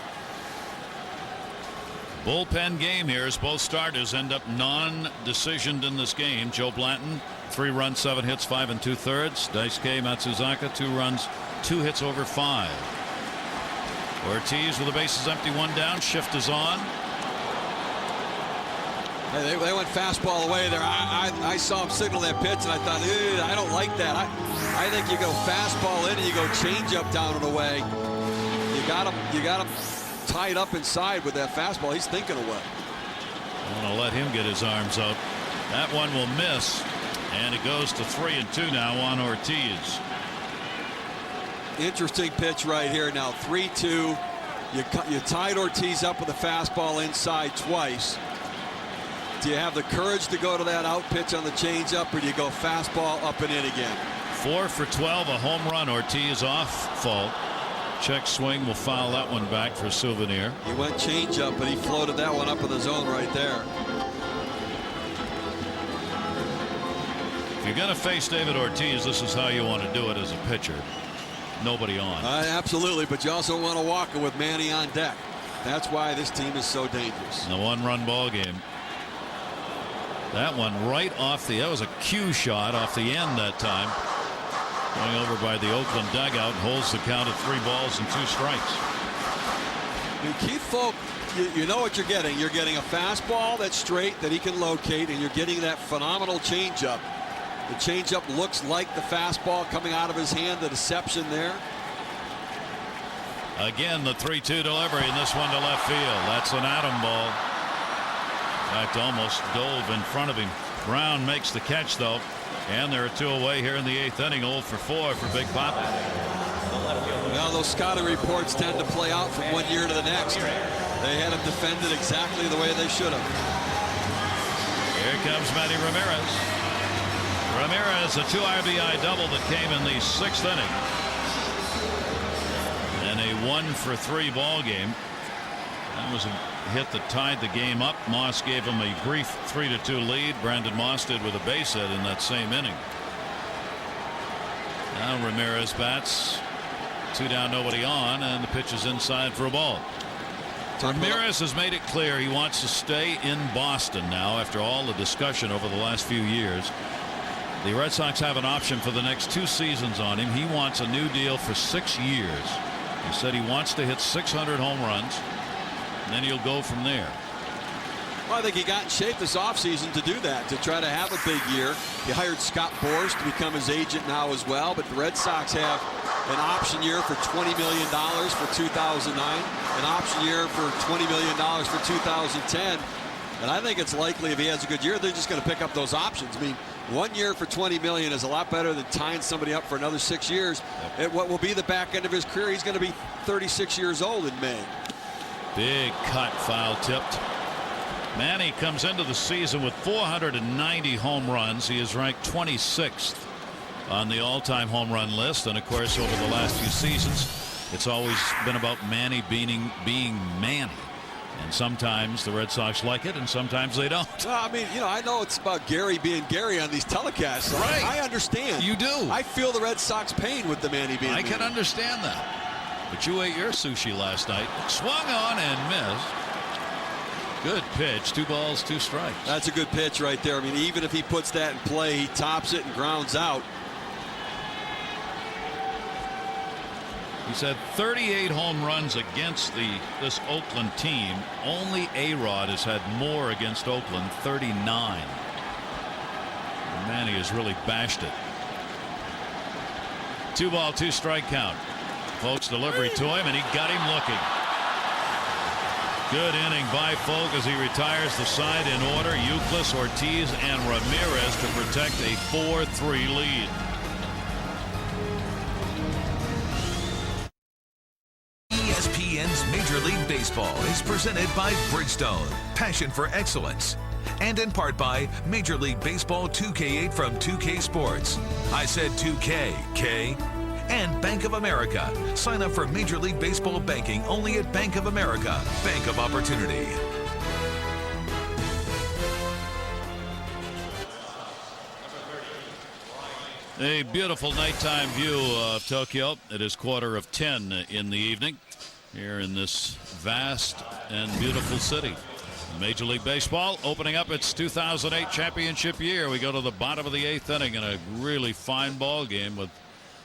[SPEAKER 1] Bullpen game here as both starters end up non-decisioned in this game. Joe Blanton, 3 runs, 7 hits, 5 2/3. Daisuke Matsuzaka, 2 runs, 2 hits over 5. Ortiz with the bases empty, 1 down. Shift is on.
[SPEAKER 2] Hey, they went fastball away there. I saw him signal that pitch and I thought, I don't like that. I think you go fastball in and you go changeup down and away. You got him tied up inside with that fastball. He's thinking away.
[SPEAKER 1] I want to let him get his arms up. That one will miss, and it goes to 3-2 now on Ortiz.
[SPEAKER 2] Interesting pitch right here now. 3-2. You tied Ortiz up with a fastball inside twice. Do you have the courage to go to that out pitch on the changeup, or do you go fastball up and in again?
[SPEAKER 1] 4 for 12, a home run. Ortiz off fault. Check swing will foul that one back for a souvenir.
[SPEAKER 2] He went changeup, but he floated that one up in the zone right there.
[SPEAKER 1] If you're going to face David Ortiz, this is how you want to do it as a pitcher. Nobody on.
[SPEAKER 2] Absolutely, but you also want to walk it with Manny on deck. That's why this team is so dangerous.
[SPEAKER 1] The 1-run ball game. That one right off that was a cue shot off the end that time. Going over by the Oakland dugout, holds the count at 3 balls and 2 strikes.
[SPEAKER 2] Keith Folk, you know what you're getting. You're getting a fastball that's straight that he can locate, and you're getting that phenomenal changeup. The changeup looks like the fastball coming out of his hand. The deception there.
[SPEAKER 1] Again, the 3-2 delivery, and this one to left field. That's an atom ball. In fact, almost dove in front of him. Brown makes the catch, though. And there are 2 away here in the 8th inning. 0 for 4 for Big Papa.
[SPEAKER 2] Well, those scouting reports tend to play out from one year to the next. They had him defended exactly the way they should have.
[SPEAKER 1] Here comes Manny Ramirez. Ramirez, a 2 RBI double that came in the 6th inning. And a 1 for 3 ball game. That was a hit that tied the game up. Moss gave him a brief 3-2 lead. Brandon Moss did with a base hit in that same inning. Now Ramirez bats. 2 down, nobody on, and the pitch is inside for a ball. Ramirez has made it clear he wants to stay in Boston now after all the discussion over the last few years. The Red Sox have an option for the next 2 seasons on him. He wants a new deal for 6 years. He said he wants to hit 600 home runs. And then he'll go from there.
[SPEAKER 2] Well, I think he got in shape this offseason to do that, to try to have a big year. He hired Scott Boras to become his agent now as well. But the Red Sox have an option year for $20 million for 2009, an option year for $20 million for 2010. And I think it's likely if he has a good year, they're just going to pick up those options. I mean, 1 year for $20 million is a lot better than tying somebody up for another 6 years. At what will be the back end of his career, he's going to be 36 years old in May.
[SPEAKER 1] Big cut, foul tipped. Manny comes into the season with 490 home runs. He is ranked 26th on the all-time home run list. And of course, over the last few seasons, it's always been about Manny being Manny. And sometimes the Red Sox like it, and sometimes they don't.
[SPEAKER 2] Well, I mean, I know it's about Gary being Gary on these telecasts.
[SPEAKER 1] Right.
[SPEAKER 2] I understand.
[SPEAKER 1] You do.
[SPEAKER 2] I feel the Red Sox pain with the Manny being
[SPEAKER 1] I can understand that. But you ate your sushi last night. Swung on and missed. Good pitch. 2 balls, 2 strikes.
[SPEAKER 2] That's a good pitch right there. I mean, even if he puts that in play, he tops it and grounds out.
[SPEAKER 1] He's had 38 home runs against this Oakland team. Only A-Rod has had more against Oakland, 39. And Manny has really bashed it. 2 ball, 2 strike count. Folks delivery to him, and he got him looking. Good inning by Folk as he retires the side in order. Euclid, Ortiz, and Ramirez to protect a 4-3 lead.
[SPEAKER 3] ESPN's Major League Baseball is presented by Bridgestone. Passion for excellence. And in part by Major League Baseball 2K8 from 2K Sports. I said 2K, K. And Bank of America. Sign up for Major League Baseball banking only at Bank of America. Bank of Opportunity.
[SPEAKER 1] A beautiful nighttime view of Tokyo. It is 9:45 in the evening here in this vast and beautiful city. Major League Baseball opening up its 2008 championship year. We go to the bottom of the 8th inning in a really fine ball game with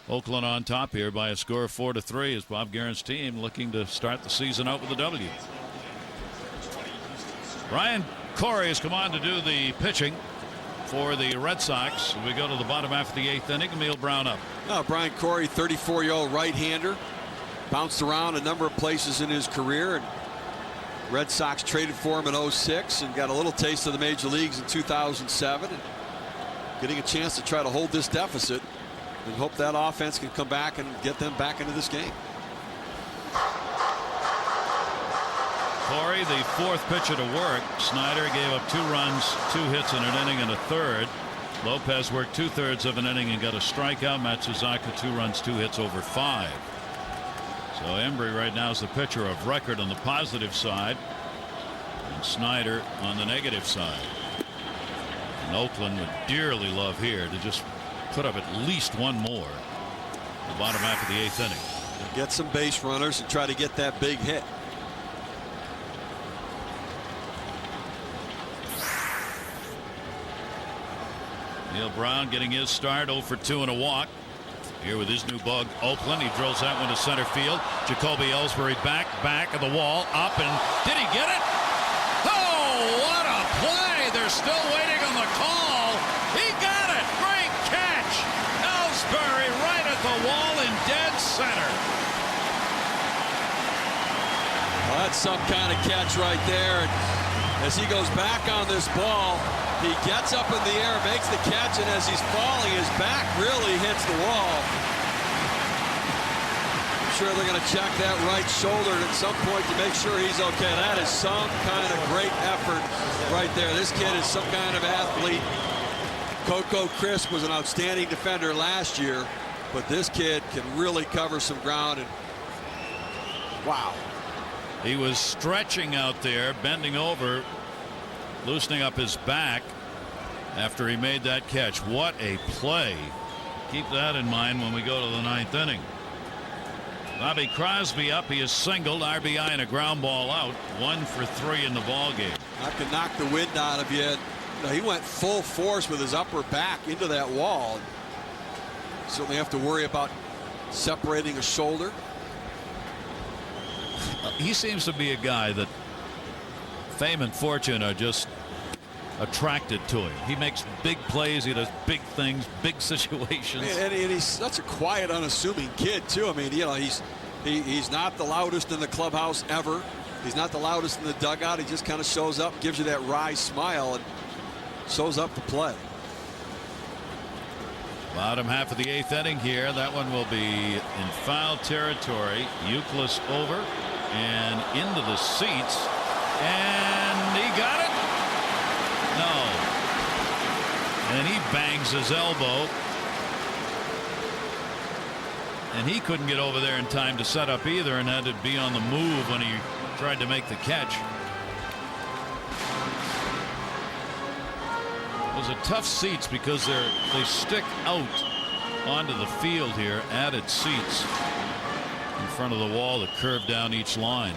[SPEAKER 1] Oakland on top here by a score of 4-3 as Bob Guerin's team looking to start the season out with a W. Brian Corey has come on to do the pitching for the Red Sox. We go to the bottom half of the 8th inning. Emil Brown up.
[SPEAKER 2] Brian Corey, 34-year-old right-hander, bounced around a number of places in his career. And Red Sox traded for him in 2006 and got a little taste of the major leagues in 2007. And getting a chance to try to hold this deficit and hope that offense can come back and get them back into this game.
[SPEAKER 1] Corey, the 4th pitcher to work. Snyder gave up 2 runs, 2 hits in an inning and a third. Lopez worked 2/3 of an inning and got a strikeout. Matsuzaka 2 runs, 2 hits over 5. So Embry right now is the pitcher of record on the positive side, and Snyder on the negative side. And Oakland would dearly love here to just put up at least one more. The bottom half of the 8th inning.
[SPEAKER 2] Get some base runners and try to get that big hit.
[SPEAKER 1] Neil Brown getting his start, 0 for 2 and a walk. Here with his new bug, Oakland. He drills that one to center field. Jacoby Ellsbury back of the wall, up, and did he get it? Oh, what a play! They're still waiting on the call. He got it! Great catch! Ellsbury right at the wall in dead center.
[SPEAKER 2] Well, that's some kind of catch right there. As he goes back on this ball, he gets up in the air, makes the catch, and as he's falling, his back really hits the wall. I'm sure they're going to check that right shoulder at some point to make sure he's okay. That is some kind of great effort right there. This kid is some kind of athlete. Coco Crisp was an outstanding defender last year, but this kid can really cover some ground. And wow.
[SPEAKER 1] He was stretching out there, bending over, loosening up his back after he made that catch. What a play. Keep that in mind when we go to the 9th inning. Bobby Crosby up. He is singled, RBI and a ground ball out. 1 for 3 in the ball game.
[SPEAKER 2] I can knock the wind out of you. He went full force with his upper back into that wall. Certainly have to worry about separating a shoulder.
[SPEAKER 1] He seems to be a guy that fame and fortune are just attracted to him. He makes big plays. He does big things, big situations.
[SPEAKER 2] And he's such a quiet, unassuming kid too. I mean, you know, he's not the loudest in the clubhouse ever. He's not the loudest in the dugout. He just kind of shows up, gives you that wry smile, and shows up to play.
[SPEAKER 1] Bottom half of the 8th inning here. That one will be in foul territory. Youkilis over and into the seats, and he got it. No, and he bangs his elbow, and he couldn't get over there in time to set up either, and had to be on the move when he tried to make the catch. Those are tough seats because they stick out onto the field here. Added seats in front of the wall that curve down each line.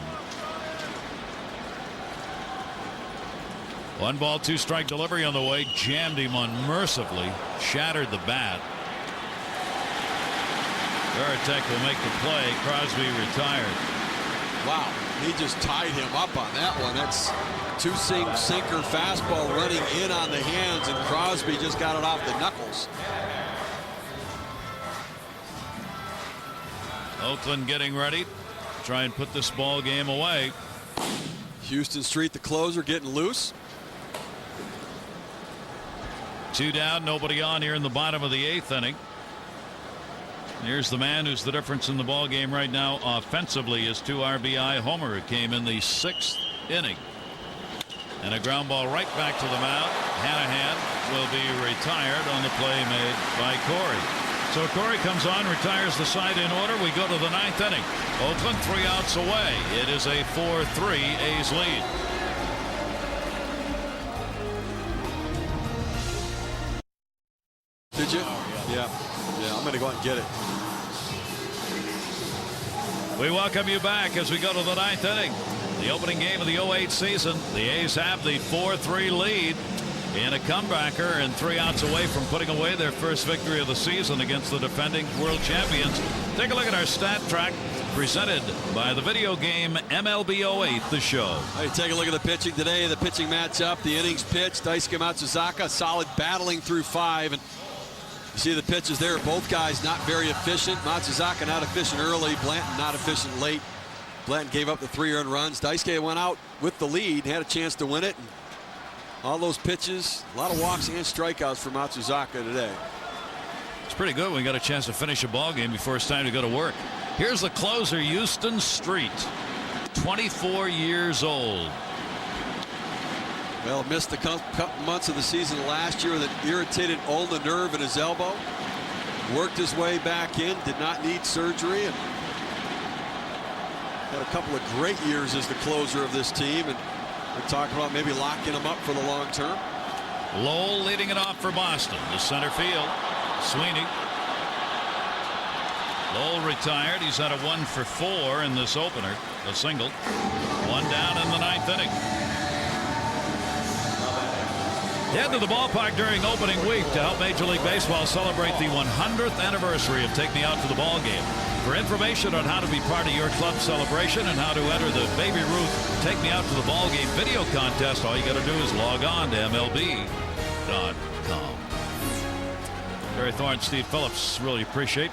[SPEAKER 1] 1 ball, 2 strike delivery on the way. Jammed him unmercifully. Shattered the bat. Varitek will make the play. Crosby retired.
[SPEAKER 2] Wow, he just tied him up on that one. That's 2-seam sinker fastball running in on the hands, and Crosby just got it off the knuckles.
[SPEAKER 1] Oakland getting ready to try and put this ball game away.
[SPEAKER 2] Houston Street, the closer, getting loose.
[SPEAKER 1] 2 down, nobody on here in the bottom of the 8th inning. Here's the man who's the difference in the ball game right now offensively. His 2 RBI homer. It came in the 6th inning. And a ground ball right back to the mound. Hanahan will be retired on the play made by Corey. So Corey comes on, retires the side in order. We go to the 9th inning. Oakland 3 outs away. It is a 4-3 A's lead.
[SPEAKER 2] Did you? Yeah. I'm going to go out and get it.
[SPEAKER 1] We welcome you back as we go to the 9th inning. The opening game of the 08 season. The A's have the 4-3 lead in a comebacker and 3 outs away from putting away their first victory of the season against the defending world champions. Take a look at our stat track presented by the video game MLB 08 The Show.
[SPEAKER 2] Hey, take a look at the pitching today. The pitching matchup, the innings pitched. Daisuke Matsuzaka solid battling through 5. And you see the pitches there. Both guys not very efficient. Matsuzaka not efficient early. Blanton not efficient late. Blanton gave up the 3 earned runs. Daisuke went out with the lead, had a chance to win it. And all those pitches, a lot of walks and strikeouts for Matsuzaka today.
[SPEAKER 1] It's pretty good. We got a chance to finish a ball game before it's time to go to work. Here's the closer, Houston Street, 24 years old.
[SPEAKER 2] Well, missed a couple months of the season last year with an irritated ulnar nerve in his elbow. Worked his way back in, did not need surgery, and had a couple of great years as the closer of this team. And we're talking about maybe locking him up for the long term.
[SPEAKER 1] Lowell leading it off for Boston to center field. Sweeney. Lowell retired. He's had a 1 for 4 in this opener. A single. 1 down in the 9th inning. Head to the ballpark during opening week to help Major League Baseball celebrate the 100th anniversary of Take Me Out to the Ball Game. For information on how to be part of your club celebration and how to enter the Baby Ruth Take Me Out to the Ball Game video contest, all you got to do is log on to MLB.com. Barry Thorne, Steve Phillips, really appreciate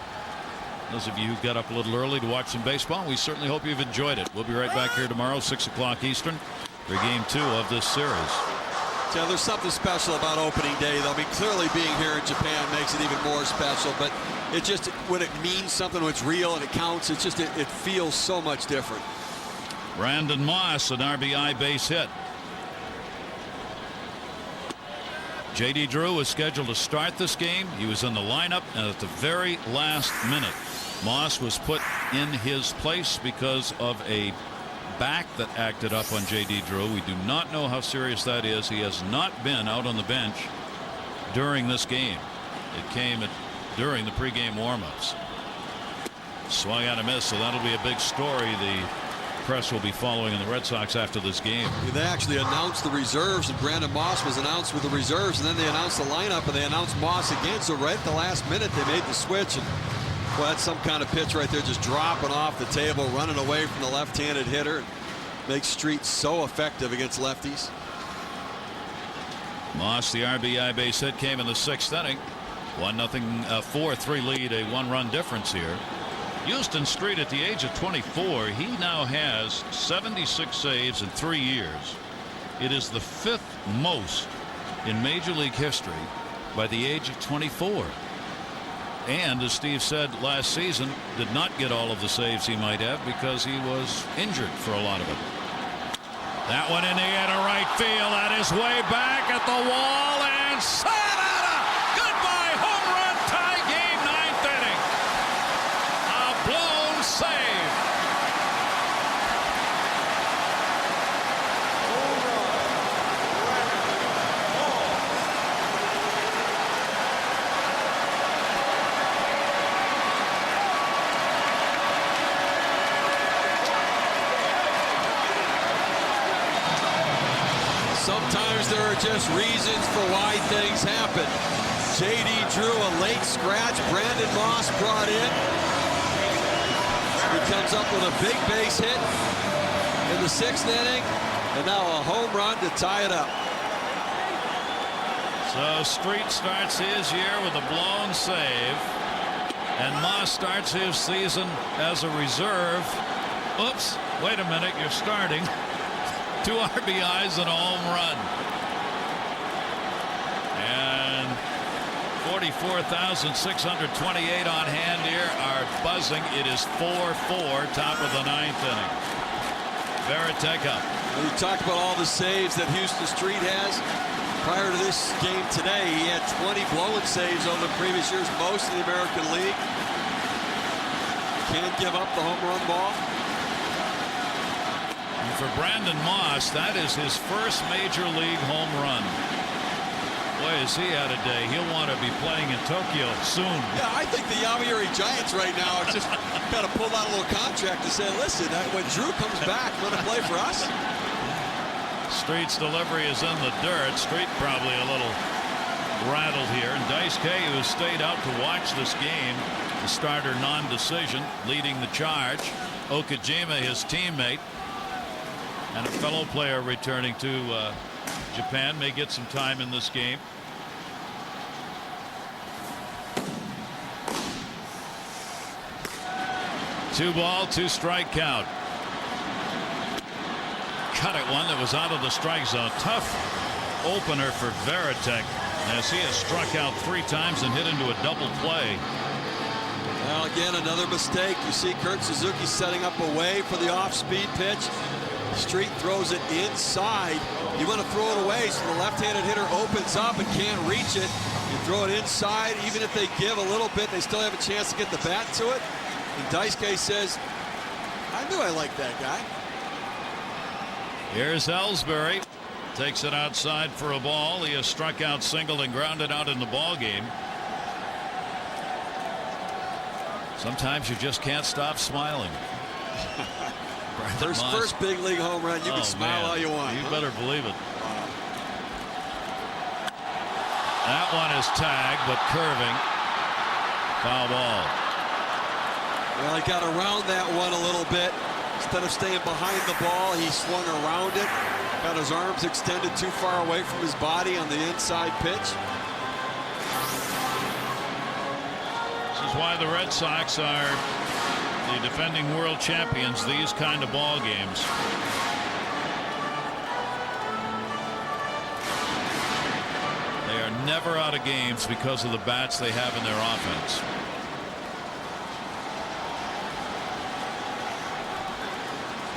[SPEAKER 1] those of you who got up a little early to watch some baseball. We certainly hope you've enjoyed it. We'll be right back here tomorrow, 6 o'clock Eastern, for Game 2 of this series.
[SPEAKER 2] Yeah, there's something special about opening day, though. I mean, clearly being here in Japan makes it even more special, but it just, when it means something, when it's real and it counts, it's just, it feels so much different.
[SPEAKER 1] Brandon Moss, an RBI base hit. J.D. Drew was scheduled to start this game. He was in the lineup, and at the very last minute, Moss was put in his place because of a back that acted up on J.D. Drew. We do not know how serious that is. He has not been out on the bench during this game. It came during the pregame warmups. Swung out a miss, so that'll be a big story. The press will be following in the Red Sox after this game.
[SPEAKER 2] They actually announced the reserves, and Brandon Moss was announced with the reserves, and then they announced the lineup, and they announced Moss again. So right at the last minute, they made the switch. And well, that's some kind of pitch right there, just dropping off the table, running away from the left-handed hitter. Makes Street so effective against lefties.
[SPEAKER 1] Moss, the RBI base hit, came in the 6th inning. 1-0, 4-3 lead, a 1-run difference here. Houston Street, at the age of 24, he now has 76 saves in 3 years. It is the 5th most in Major League history by the age of 24. And as Steve said last season, did not get all of the saves he might have because he was injured for a lot of it. That one in the air to right field. That is way back at the wall, and sayonara! Goodbye home run, tie game, 9th inning. A blown save.
[SPEAKER 2] Sometimes there are just reasons for why things happen. J.D. Drew, a late scratch. Brandon Moss brought in. He comes up with a big base hit in the 6th inning, and now a home run to tie it up.
[SPEAKER 1] So Street starts his year with a blown save, and Moss starts his season as a reserve. Oops, wait a minute, you're starting. 2 RBIs and a home run. And 44,628 on hand here are buzzing. It is 4-4, top of the 9th inning. Veritek up.
[SPEAKER 2] You talked about all the saves that Houston Street has. Prior to this game today, he had 20 blown saves over the previous years, most in the American League. Can't give up the home run ball.
[SPEAKER 1] And for Brandon Moss, that is his first major league home run. Boy, has he had a day. He'll want to be playing in Tokyo soon.
[SPEAKER 2] Yeah, I think the Yomiuri Giants right now are just got to pull out a little contract to say, listen, when Drew comes back, going to play for us.
[SPEAKER 1] Street's delivery is in the dirt. Street probably a little rattled here. And Dice K, who has stayed out to watch this game, the starter non-decision, leading the charge. Okajima, his teammate, and a fellow player returning to Japan, may get some time in this game. Two ball, two strike count. Cut it one that was out of the strike zone. Tough opener for Veritek, as he has struck out 3 times and hit into a double play.
[SPEAKER 2] Well, again, another mistake. You see Kurt Suzuki setting up away for the off-speed pitch. Street throws it inside. You want to throw it away so the left-handed hitter opens up and can't reach it. You throw it inside. Even if they give a little bit, they still have a chance to get the bat to it. And Daisuke says, I knew I liked that guy.
[SPEAKER 1] Here's Ellsbury. Takes it outside for a ball. He has struck out, singled, and grounded out in the ball game. Sometimes you just can't stop smiling.
[SPEAKER 2] First big league home run. You can smile all you want.
[SPEAKER 1] You better believe it. That one is tagged, but curving. Foul ball.
[SPEAKER 2] Well, he got around that one a little bit. Instead of staying behind the ball, he swung around it. Got his arms extended too far away from his body on the inside pitch.
[SPEAKER 1] This is why the Red Sox are the defending world champions, these kind of ball games. They are never out of games because of the bats they have in their offense.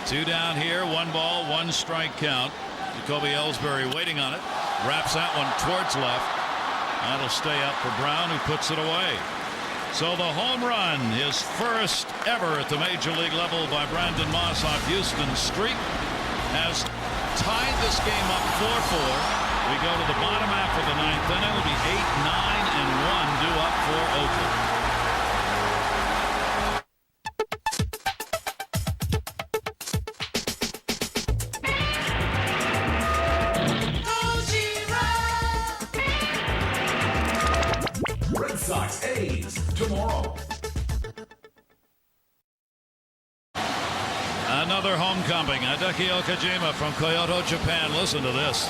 [SPEAKER 1] Two down here, 1 ball, 1 strike count. Jacoby Ellsbury waiting on it. Wraps that one towards left. That'll stay up for Brown, who puts it away. So the home run, his first ever at the major league level by Brandon Moss off Houston Street, has tied this game up 4-4. We go to the bottom half of the 9th inning. It'll be 8, 9, and 1 due up for Oakland.
[SPEAKER 3] Sox A's tomorrow.
[SPEAKER 1] Another homecoming. Hideki Okajima from Kyoto, Japan. Listen to this.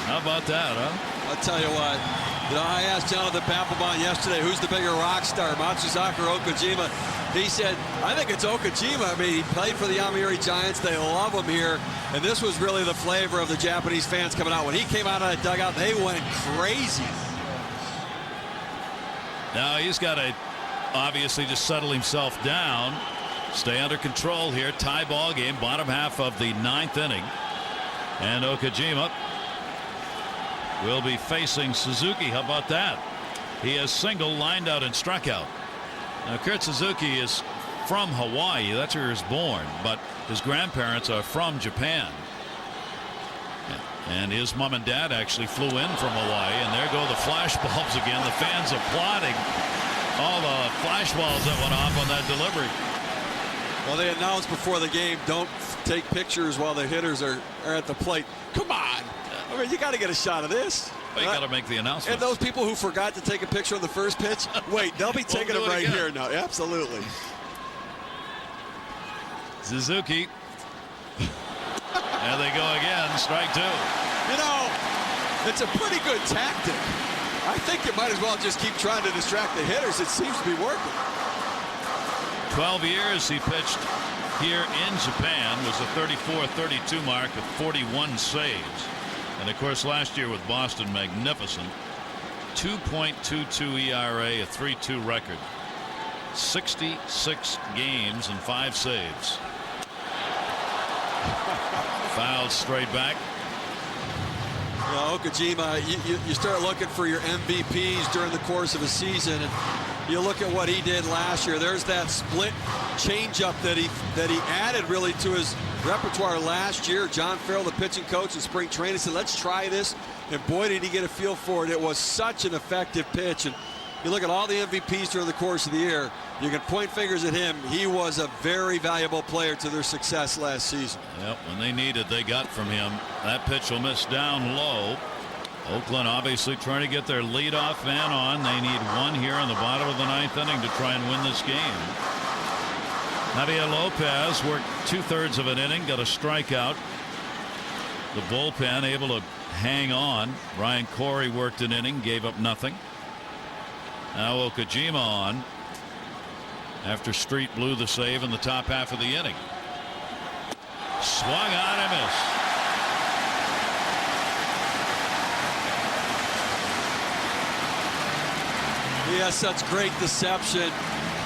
[SPEAKER 1] How about that, huh?
[SPEAKER 2] I'll tell you what. I asked Jonathan Papelbon yesterday, who's the bigger rock star, Matsuzaka or Okajima? He said, I think it's Okajima. I mean, he played for the Yomiuri Giants. They love him here. And this was really the flavor of the Japanese fans coming out. When he came out of that dugout, they went crazy.
[SPEAKER 1] Now he's got to obviously just settle himself down, stay under control here. Tie ball game, bottom half of the 9th inning. And Okajima will be facing Suzuki. How about that? He has single, lined out, and struck out. Now, Kurt Suzuki is from Hawaii. That's where he was born, but his grandparents are from Japan. And his mom and dad actually flew in from Hawaii, and there go the flash bulbs again. The fans applauding all the flash balls that went off on that delivery.
[SPEAKER 2] Well, they announced before the game, don't take pictures while the hitters are at the plate. Come on. I mean, you got to get a shot of this.
[SPEAKER 1] Well, you got to make the announcement.
[SPEAKER 2] And those people who forgot to take a picture on the first pitch, wait, they'll be taking them right here now. Absolutely.
[SPEAKER 1] Suzuki. And they go again. Strike 2.
[SPEAKER 2] You know, it's a pretty good tactic. I think you might as well just keep trying to distract the hitters. It seems to be working.
[SPEAKER 1] 12 years he pitched here in Japan, was a 34-32 mark with 41 saves. And of course last year with Boston, magnificent. 2.22 ERA, a 3.2 record. 66 games and 5 saves. Fouled straight back.
[SPEAKER 2] Okajima, you start looking for your MVPs during the course of a season, and you look at what he did last year. There's that split changeup that he added really to his repertoire last year. John Farrell, the pitching coach in spring training, said, let's try this, and boy did he get a feel for it. It was such an effective pitch, and you look at all the MVPs during the course of the year, you can point fingers at him. He was a very valuable player to their success last season.
[SPEAKER 1] Yep, when they needed, they got from him. That pitch will miss down low. Oakland obviously trying to get their leadoff man on. They need one here in the bottom of the 9th inning to try and win this game. Javier Lopez worked 2/3 of an inning, got a strikeout. The bullpen able to hang on. Ryan Corey worked an inning, gave up nothing. Now Okajima on after Street blew the save in the top half of the inning. Swung on and missed.
[SPEAKER 2] He has such great deception,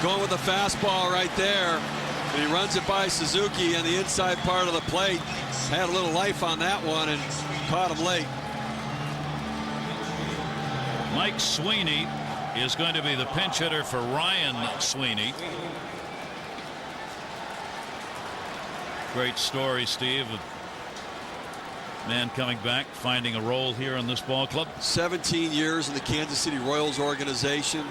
[SPEAKER 2] going with the fastball right there. And he runs it by Suzuki and the inside part of the plate. Had a little life on that one and caught him late.
[SPEAKER 1] Mike Sweeney is going to be the pinch hitter for Ryan Sweeney. Great story, Steve. Man coming back, finding a role here in this ball club.
[SPEAKER 2] 17 years in the Kansas City Royals organization.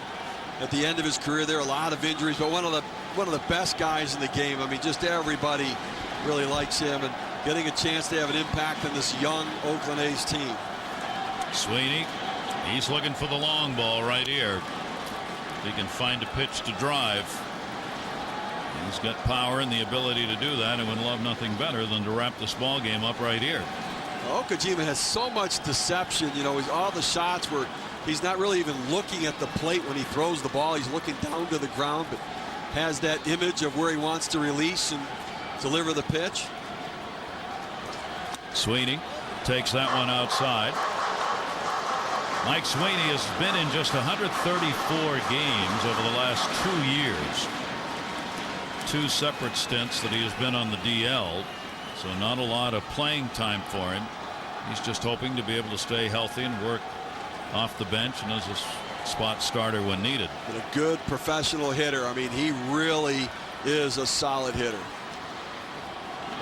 [SPEAKER 2] At the end of his career, there are a lot of injuries, but one of the best guys in the game. I mean, just everybody really likes him, and getting a chance to have an impact on this young Oakland A's team.
[SPEAKER 1] Sweeney, he's looking for the long ball right here. He can find a pitch to drive. He's got power and the ability to do that, and would love nothing better than to wrap this ball game up right here.
[SPEAKER 2] Okajima has so much deception. You know, all the shots where he's not really even looking at the plate when he throws the ball. He's looking down to the ground, but has that image of where he wants to release and deliver the pitch.
[SPEAKER 1] Sweeney takes that one outside. Mike Sweeney has been in just 134 games over the last 2 years. 2 separate stints that he has been on the DL, so not a lot of playing time for him. He's just hoping to be able to stay healthy and work off the bench and as a spot starter when needed.
[SPEAKER 2] And a good professional hitter. I mean, he really is a solid hitter.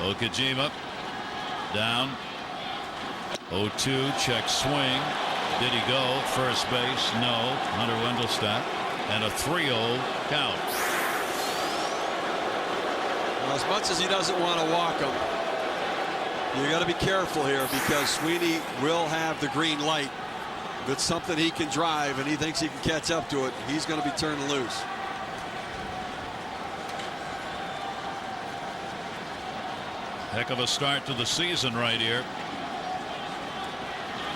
[SPEAKER 1] Okajima down 0-2, check swing. Did he go first base? No. Hunter Wendelstedt, and a 3-0 count.
[SPEAKER 2] Well, as much as he doesn't want to walk him, you got to be careful here because Sweeney will have the green light. If it's something he can drive and he thinks he can catch up to it, he's going to be turned loose.
[SPEAKER 1] Heck of a start to the season right here.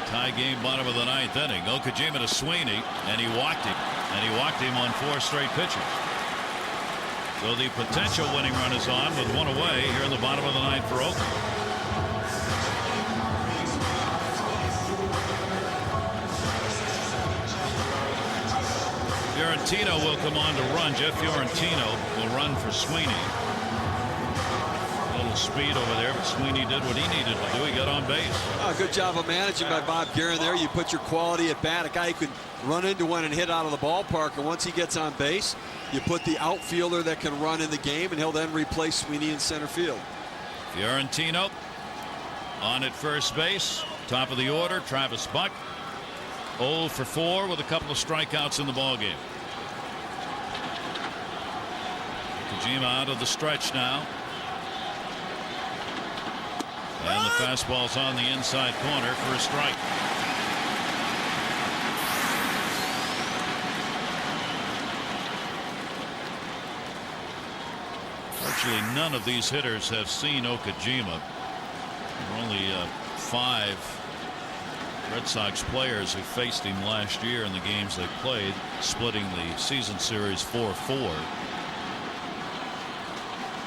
[SPEAKER 1] Tie game, bottom of the 9th inning. Okajima to Sweeney, and he walked him. And he walked him on 4 straight pitches. So the potential winning run is on with 1 away here in the bottom of the 9th for Oakland. Fiorentino will come on to run. Jeff Fiorentino will run for Sweeney. A little speed over there, but Sweeney did what he needed to do. He got on base.
[SPEAKER 2] Oh, good job of managing by Bob Guerin there. You put your quality at bat, a guy who can run into one and hit out of the ballpark, and once he gets on base, you put the outfielder that can run in the game, and he'll then replace Sweeney in center field.
[SPEAKER 1] Fiorentino on at first base. Top of the order, Travis Buck. 0 for 4 with a couple of strikeouts in the ballgame. Kojima out of the stretch now. And the fastball's on the inside corner for a strike. Virtually none of these hitters have seen Okajima. There are only 5 Red Sox players who faced him last year in the games they played, splitting the season series 4-4.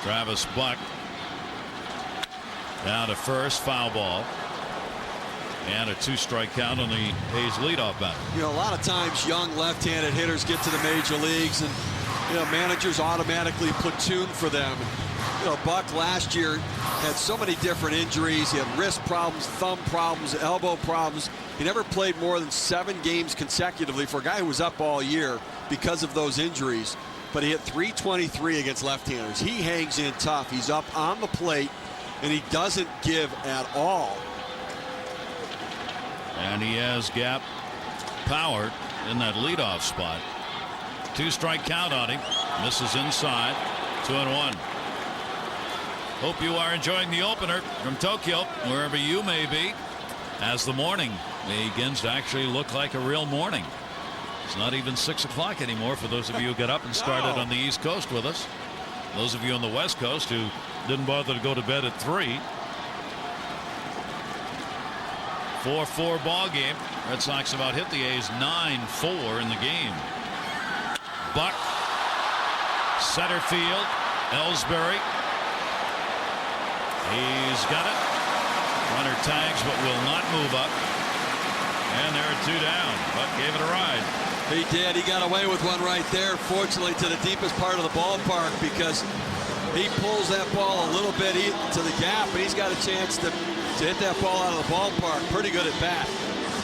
[SPEAKER 1] Travis Buck down to first, foul ball. And a 2-strike count on the A's leadoff batter.
[SPEAKER 2] You know, a lot of times young left-handed hitters get to the major leagues, and managers automatically platoon for them. Buck last year had so many different injuries. He had wrist problems, thumb problems, elbow problems. He never played more than 7 games consecutively for a guy who was up all year because of those injuries. But he hit .323 against left-handers. He hangs in tough. He's up on the plate, and he doesn't give at all.
[SPEAKER 1] And he has gap power in that leadoff spot. 2-strike count on him. Misses inside. 2-1. Hope you are enjoying the opener from Tokyo, wherever you may be, as the morning begins to actually look like a real morning. It's not even 6 o'clock anymore for those of you who got up and started on the East Coast with us. Those of you on the West Coast who didn't bother to go to bed at 3. 4-4 ball game. Red Sox about hit the A's 9-4 in the game. Buck, center field, Ellsbury. He's got it. Runner tags but will not move up. And there are 2 down. Buck gave it a ride.
[SPEAKER 2] He did. He got away with one right there, fortunately, to the deepest part of the ballpark, because he pulls that ball a little bit to the gap, and he's got a chance to hit that ball out of the ballpark. Pretty good at bat.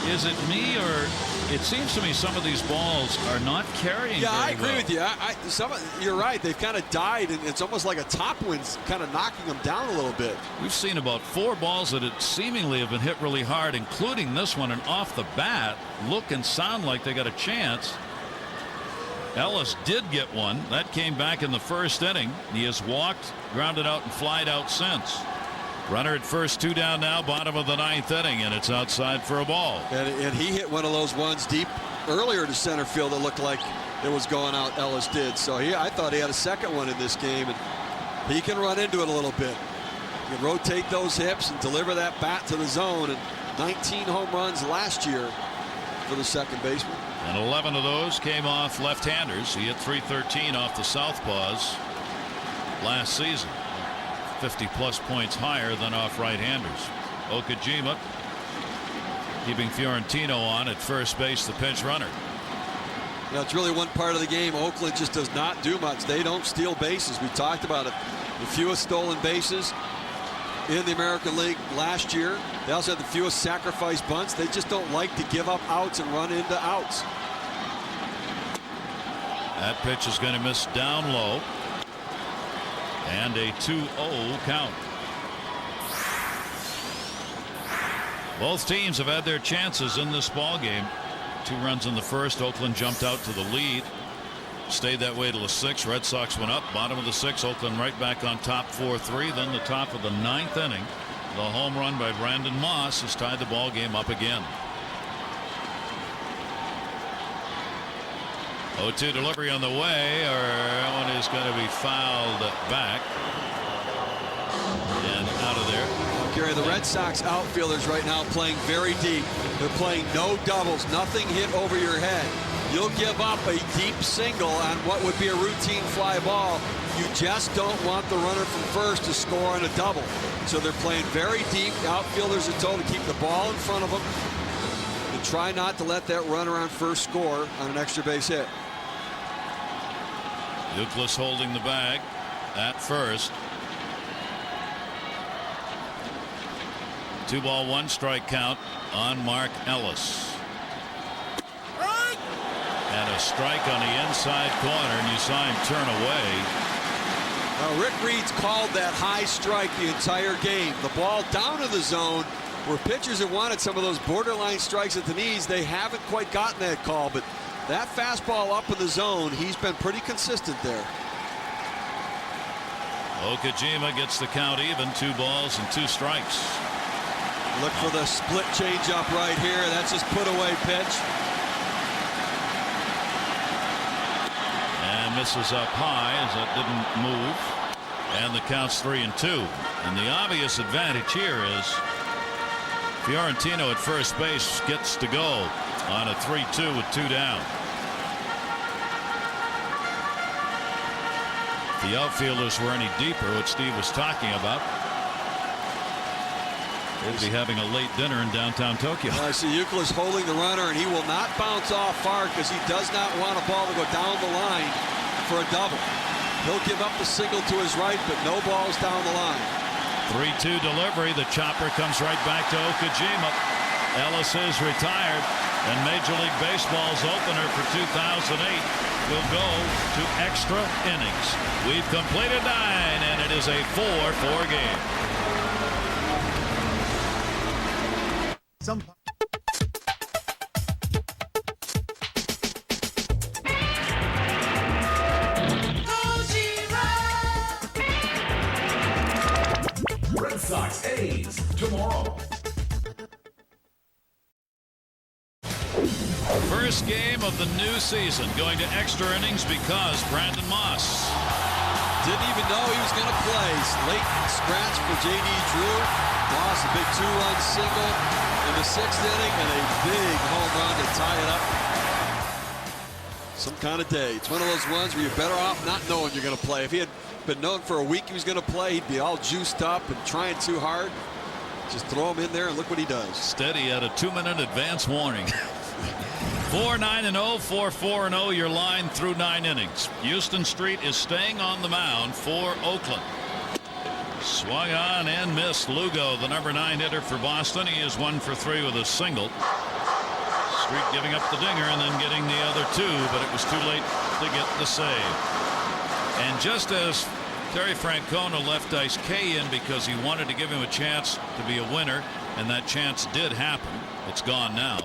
[SPEAKER 1] Is it me, or it seems to me some of these balls are not carrying?
[SPEAKER 2] Yeah, I
[SPEAKER 1] very
[SPEAKER 2] agree
[SPEAKER 1] well.
[SPEAKER 2] with you. You're right. They've kind of died, and it's almost like a top wind's kind of knocking them down a little bit.
[SPEAKER 1] We've seen about 4 balls that seemingly have been hit really hard, including this one, and off the bat look and sound like they got a chance. Ellis did get one. That came back in the first inning. He has walked, grounded out, and flied out since. Runner at first, 2 down now, bottom of the 9th inning, and it's outside for a ball.
[SPEAKER 2] And he hit one of those ones deep earlier to center field that looked like it was going out. Ellis did. So I thought he had a second one in this game, and he can run into it a little bit. He can rotate those hips and deliver that bat to the zone. And 19 home runs last year for the second baseman.
[SPEAKER 1] And 11 of those came off left-handers. He hit .313 off the southpaws last season. 50-plus points higher than off right-handers. Okajima keeping Fiorentino on at first base, the pinch runner.
[SPEAKER 2] Now, it's really one part of the game Oakland just does not do much. They don't steal bases. We talked about it. The fewest stolen bases in the American League last year. They also had the fewest sacrifice bunts. They just don't like to give up outs and run into outs.
[SPEAKER 1] That pitch is going to miss down low. And a 2-0 count. Both teams have had their chances in this ball game. 2 runs in the first. Oakland jumped out to the lead. Stayed that way till the 6th. Red Sox went up. Bottom of the 6th. Oakland right back on top 4-3. Then the top of the 9th inning. The home run by Brandon Moss has tied the ball game up again. 0-2 delivery on the way, or that one is going to be fouled back and out of there.
[SPEAKER 2] Gary, the Red Sox outfielders right now playing very deep. They're playing no doubles, nothing hit over your head. You'll give up a deep single on what would be a routine fly ball. You just don't want the runner from first to score on a double. So they're playing very deep. Outfielders are told to keep the ball in front of them and try not to let that runner on first score on an extra base hit.
[SPEAKER 1] Youkilis holding the bag at first. 2 ball 1 strike count on Mark Ellis. And a strike on the inside corner, and you saw him turn away.
[SPEAKER 2] Rick Reed's called that high strike the entire game. The ball down to the zone where pitchers have wanted some of those borderline strikes at the knees. They haven't quite gotten that call, but that fastball up in the zone, he's been pretty consistent there.
[SPEAKER 1] Okajima gets the count even. 2 balls and 2 strikes.
[SPEAKER 2] Look for the split changeup right here. That's his put away pitch.
[SPEAKER 1] And misses up high as that didn't move. And the count's 3-2. And the obvious advantage here is Fiorentino at first base gets to go on a 3-2 with 2 down. If the outfielders were any deeper, what Steve was talking about, they'd be having a late dinner in downtown Tokyo.
[SPEAKER 2] Well, I see Euclid holding the runner, and he will not bounce off far because he does not want a ball to go down the line for a double. He'll give up the single to his right, but no balls down the line.
[SPEAKER 1] 3-2 delivery. The chopper comes right back to Okajima. Ellis is retired, and Major League Baseball's opener for 2008 will go to extra innings. We've completed 9, and it is a 4-4 game.
[SPEAKER 3] Red Sox A's tomorrow.
[SPEAKER 1] First game of the new season going to extra innings because Brandon Moss
[SPEAKER 2] Didn't even know he was going to play. Late scratch for J.D. Drew. Moss a big 2-run single in the 6th inning and a big home run to tie it up. Some kind of day. It's one of those ones where you're better off not knowing you're going to play. If he had been known for a week he was going to play, he'd be all juiced up and trying too hard. Just throw him in there and look what he does.
[SPEAKER 1] steady at a 2-minute advance warning. 4-9-0, 4-4-0, your line through 9 innings. Houston Street is staying on the mound for Oakland. Swung on and missed. Lugo, the number 9 hitter for Boston. He is 1 for 3 with a single. Street giving up the dinger and then getting the other 2, but it was too late to get the save. And just as Terry Francona left Dice K in because he wanted to give him a chance to be a winner, and that chance did happen. It's gone now.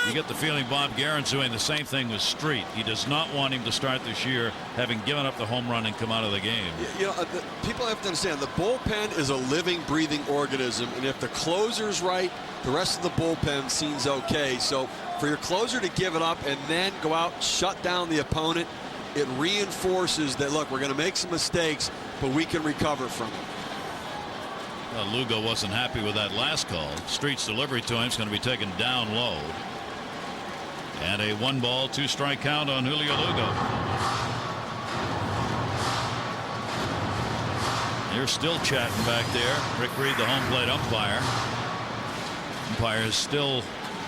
[SPEAKER 1] You get the feeling Bob Guerin's doing the same thing with Street. He does not want him to start this year having given up the home run and come out of the game.
[SPEAKER 2] You know, people have to understand the bullpen is a living, breathing organism, and if the closer's right, the rest of the bullpen seems okay. So for your closer to give it up and then go out and shut down the opponent, it reinforces that, look, we're going to make some mistakes, but we can recover from it.
[SPEAKER 1] Well, Lugo wasn't happy with that last call. Street's delivery to him is going to be taken down low. And a 1-ball, 2-strike count on Julio Lugo. They're still chatting back there. Rick Reed, the home plate umpire. Umpires still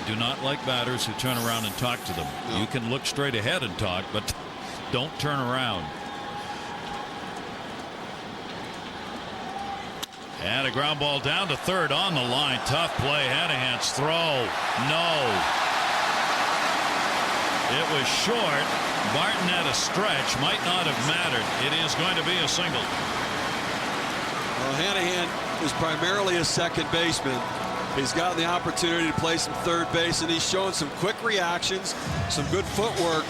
[SPEAKER 1] do not like batters who turn around and talk to them. No. You can look straight ahead and talk, but don't turn around. And a ground ball down to third on the line. Tough play. Hanahan's throw. No. It was short. Barton had a stretch. Might not have mattered. It is going to be a single.
[SPEAKER 2] Well, Hanahan is primarily a second baseman. He's gotten the opportunity to play some third base, and he's shown some quick reactions, some good footwork,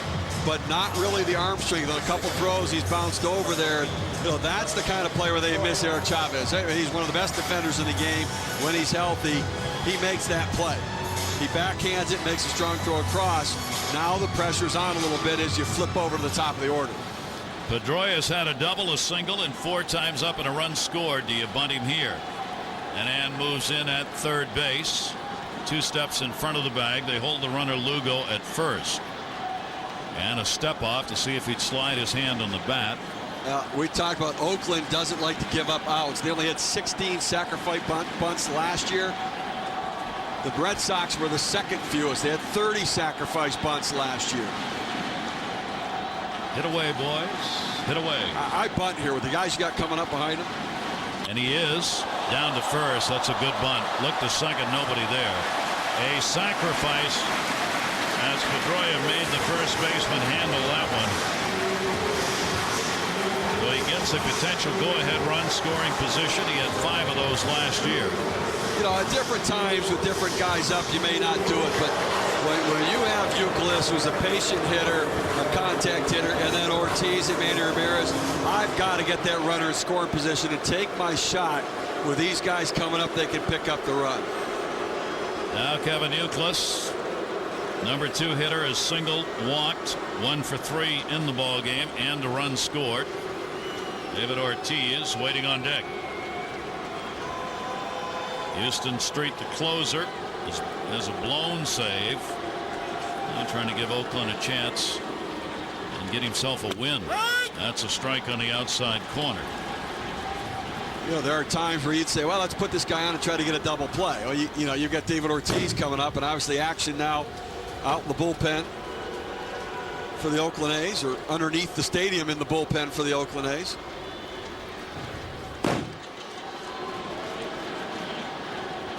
[SPEAKER 2] but not really the arm strength. On a couple throws, he's bounced over there. You know, that's the kind of play where they miss Eric Chavez. He's one of the best defenders in the game. When he's healthy, he makes that play. He backhands it, makes a strong throw across. Now the pressure's on a little bit as you flip over to the top of the order.
[SPEAKER 1] Pedroia's had a double, a single, and 4 times up and a run scored. Do you bunt him here? And Ann moves in at third base. 2 steps in front of the bag. They hold the runner Lugo at first. And a step off to see if he'd slide his hand on the bat.
[SPEAKER 2] We talked about Oakland doesn't like to give up outs. They only had 16 sacrifice bunts last year. The Red Sox were the second fewest. They had 30 sacrifice bunts last year.
[SPEAKER 1] Hit away, boys. Hit away.
[SPEAKER 2] I bunt here with the guys you got coming up behind him.
[SPEAKER 1] And he is down to first. That's a good bunt. Look to second, nobody there. A sacrifice as Pedroia made the first baseman handle that one. So he gets a potential go-ahead run scoring position. He had 5 of those last year.
[SPEAKER 2] You know, at different times with different guys up, you may not do it, but when you have Euclid, who's a patient hitter, a contact hitter, and then Ortiz and Manny Ramirez, I've got to get that runner in scoring position and take my shot. With these guys coming up, they can pick up the run.
[SPEAKER 1] Now Kevin Euclid, number 2 hitter, is singled, walked, 1 for 3 in the ball game, and a run scored. David Ortiz waiting on deck. Houston Street, the closer, has a blown save. Now trying to give Oakland a chance and get himself a win. That's a strike on the outside corner.
[SPEAKER 2] You know, there are times where you'd say, well, let's put this guy on and try to get a double play. Well, you know, you've got David Ortiz coming up, and obviously action now out in the bullpen for the Oakland A's, or underneath the stadium in the bullpen for the Oakland A's.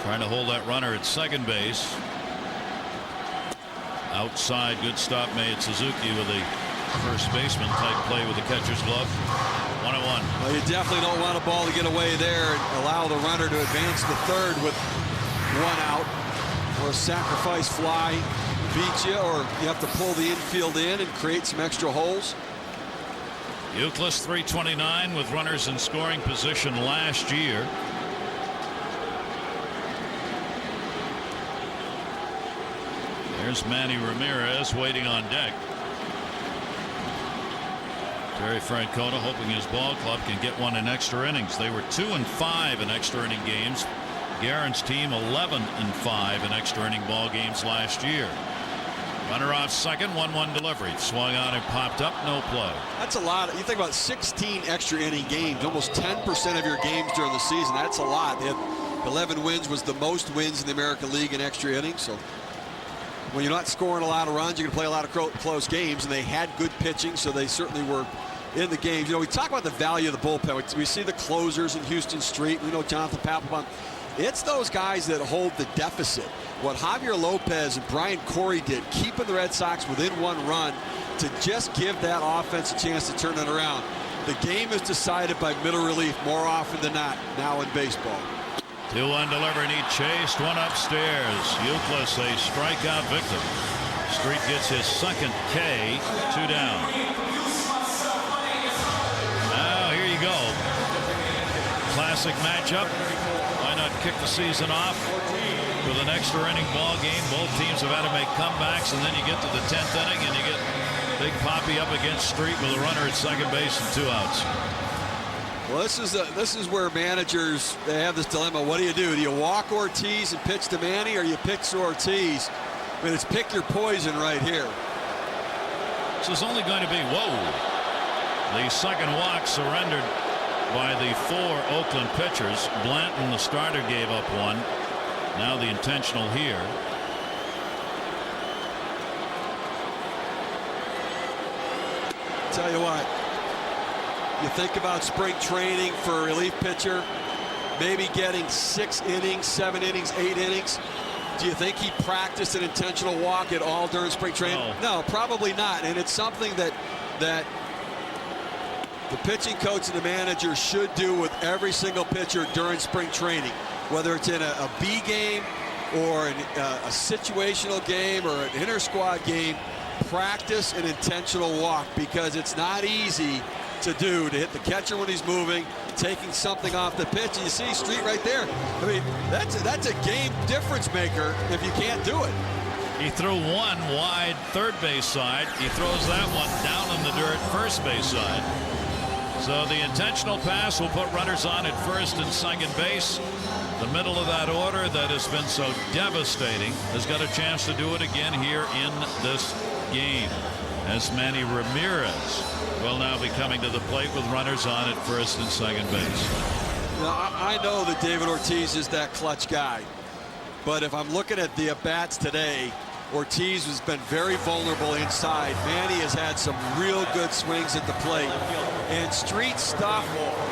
[SPEAKER 1] Trying to hold that runner at second base. Outside, good stop made. Suzuki with a first baseman type play with the catcher's glove. 1-1.
[SPEAKER 2] Well, you definitely don't want a ball to get away there and allow the runner to advance to third with one out, or a sacrifice fly beats you, or you have to pull the infield in and create some extra holes.
[SPEAKER 1] Euclid 329 with runners in scoring position last year. There's Manny Ramirez waiting on deck. Terry Francona hoping his ball club can get one in extra innings. They were 2-5 in extra inning games. Guerin's team 11-5 in extra inning ball games last year. Runner off second, 1-1 delivery. Swung on and popped up, no play.
[SPEAKER 2] That's a lot. You think about 16 extra inning games, almost 10% of your games during the season. That's a lot. They had 11 wins, was the most wins in the American League in extra innings. So when you're not scoring a lot of runs, you're going to play a lot of close games, and they had good pitching, so they certainly were in the games. You know, we talk about the value of the bullpen. We see the closers in Houston Street. We know Jonathan Papelbon. It's those guys that hold the deficit. What Javier Lopez and Brian Corey did, keeping the Red Sox within one run to just give that offense a chance to turn it around. The game is decided by middle relief more often than not now in baseball.
[SPEAKER 1] 2-1 delivery, and he chased one upstairs. Euclid a strikeout victim. Street gets his second K, 2 down. Now here you go. Classic matchup. Why not kick the season off with an extra inning ball game? Both teams have had to make comebacks, and then you get to the 10th inning and you get Big Papi up against Street with a runner at second base and 2 outs.
[SPEAKER 2] Well, this is where managers, they have this dilemma. What do? Do you walk Ortiz and pitch to Manny, or you pitch to Ortiz? I mean, it's pick your poison right here.
[SPEAKER 1] This is only going to be, the second walk surrendered by the 4 Oakland pitchers. Blanton, the starter, gave up one. Now the intentional here.
[SPEAKER 2] Tell you what, you think about spring training for a relief pitcher, maybe getting 6 innings, 7 innings, 8 innings. Do you think he practiced an intentional walk at all during spring training? No, probably not. And it's something that the pitching coach and the manager should do with every single pitcher during spring training, whether it's in a B game or a situational game or an inter-squad game. Practice an intentional walk, because it's not easy to do, to hit the catcher when he's moving, taking something off the pitch. And you see Street right there. I mean, that's a game difference maker if you can't do it.
[SPEAKER 1] He threw one wide third base side. He throws that one down in the dirt first base side. So the intentional pass will put runners on at first and second base. The middle of that order that has been so devastating has got a chance to do it again here in this game, as Manny Ramirez will now be coming to the plate with runners on at first and second base.
[SPEAKER 2] Now, I know that David Ortiz is that clutch guy, but if I'm looking at the at-bats today, Ortiz has been very vulnerable inside. Manny has had some real good swings at the plate. And Street's stuff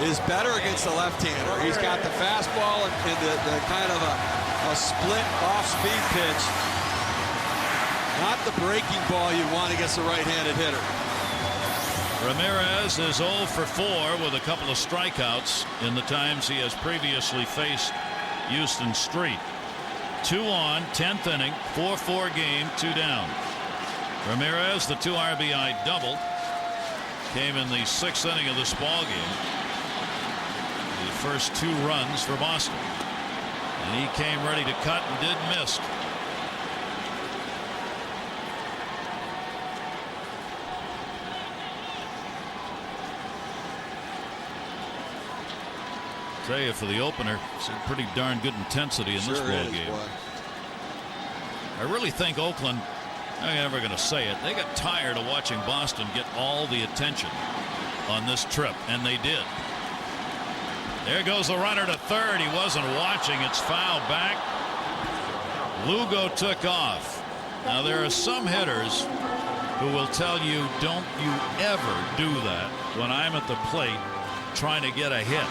[SPEAKER 2] is better against the left-hander. He's got the fastball and the kind of a split off-speed pitch. Not the breaking ball you'd want against a right-handed hitter.
[SPEAKER 1] Ramirez is 0 for 4 with a couple of strikeouts in the times he has previously faced Houston Street. 2 on, 10th inning, 4-4 game, 2 down. Ramirez, the 2 RBI double, came in the 6th inning of this ball game. The first 2 runs for Boston. And he came ready to cut and did miss. tell you, for the opener, some pretty darn good intensity in this ball game.
[SPEAKER 2] Boy.
[SPEAKER 1] I really think Oakland, I'm never going to say it, they got tired of watching Boston get all the attention on this trip, and they did. There goes the runner to third. He wasn't watching. It's fouled back. Lugo took off. Now, there are some hitters who will tell you, don't you ever do that when I'm at the plate trying to get a hit,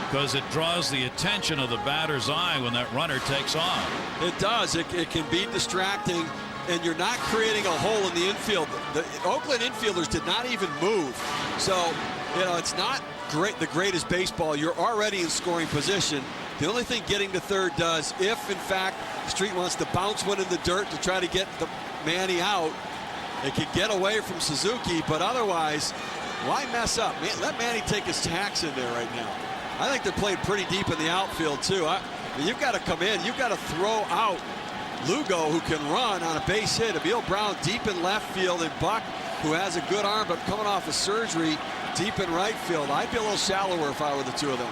[SPEAKER 1] because it draws the attention of the batter's eye when that runner takes off.
[SPEAKER 2] It does. It can be distracting, and you're not creating a hole in the infield. The Oakland infielders did not even move. So, you know, it's not the greatest baseball. You're already in scoring position. The only thing getting to third does, if in fact Street wants to bounce one in the dirt to try to get the Manny out, it could get away from Suzuki, but otherwise, why mess up? Let Manny take his tacks in there right now. I think they're playing pretty deep in the outfield too. You've got to come in. You've got to throw out Lugo, who can run on a base hit. Emil Brown deep in left field, and Buck, who has a good arm but coming off of surgery, deep in right field. I'd be a little shallower if I were the two of them.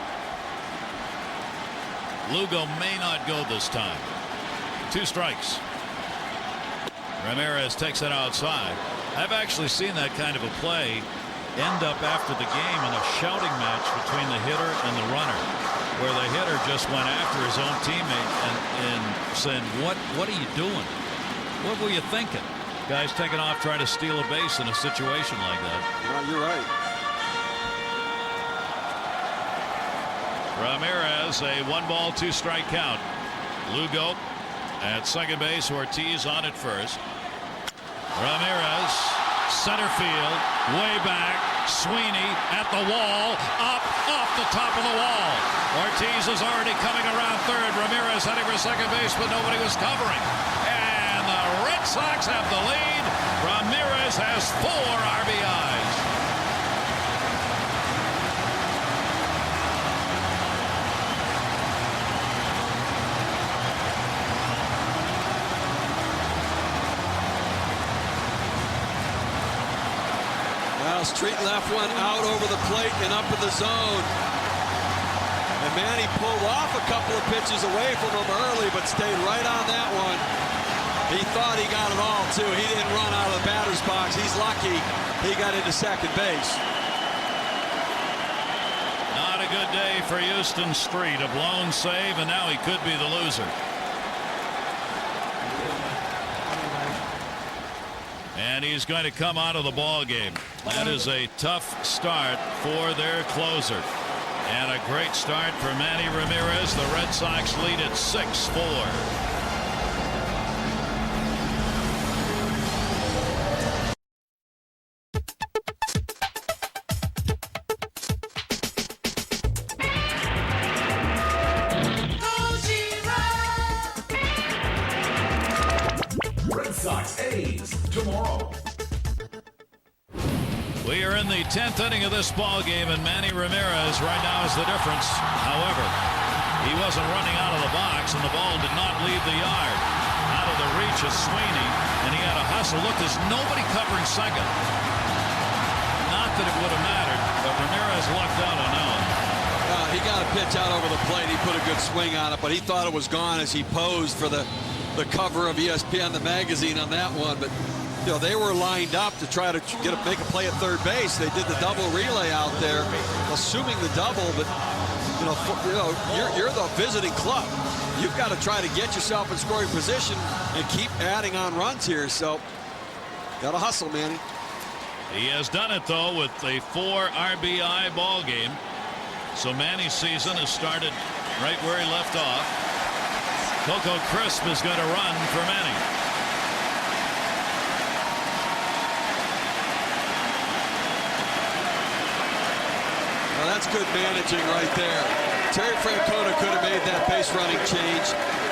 [SPEAKER 1] Lugo may not go this time. 2 strikes. Ramirez takes it outside. I've actually seen that kind of a play end up after the game in a shouting match between the hitter and the runner, where the hitter just went after his own teammate and saying, what are you doing? What were you thinking? Guys taking off trying to steal a base in a situation like that.
[SPEAKER 2] Yeah, you're right.
[SPEAKER 1] Ramirez, a 1-ball 2-strike count. Lugo at second base, Ortiz on at first. Ramirez, center field, way back. Sweeney at the wall, up, off the top of the wall. Ortiz is already coming around third. Ramirez heading for second base, but nobody was covering. And the Red Sox have the lead. Ramirez has 4 RBIs.
[SPEAKER 2] Street left one out over the plate and up in the zone. And Manny pulled off a couple of pitches away from him early, but stayed right on that one. He thought he got it all, too. He didn't run out of the batter's box. He's lucky he got into second base.
[SPEAKER 1] Not a good day for Houston Street. A blown save, and now he could be the loser. And he's going to come out of the ball game. That is a tough start for their closer. And a great start for Manny Ramirez. The Red Sox lead at 6-4. We are in the 10th inning of this ball game, and Manny Ramirez right now is the difference. However, he wasn't running out of the box, and the ball did not leave the yard. Out of the reach of Sweeney, and he had a hustle. Look, there's nobody covering second. Not that it would have mattered, but Ramirez lucked out on that one.
[SPEAKER 2] He got a pitch out over the plate. He put a good swing on it, but he thought it was gone as he posed for the cover of ESPN, the magazine, on that one. But you know, they were lined up to try to make a play at third base. They did the double relay out there, assuming the double. But you're the visiting club. You've got to try to get yourself in scoring position and keep adding on runs here. So, got to hustle, Manny.
[SPEAKER 1] He has done it though with a 4 RBI ball game. So Manny's season has started right where he left off. Coco Crisp is going to run for Manny.
[SPEAKER 2] Well, that's good managing right there. Terry Francona could have made that base running change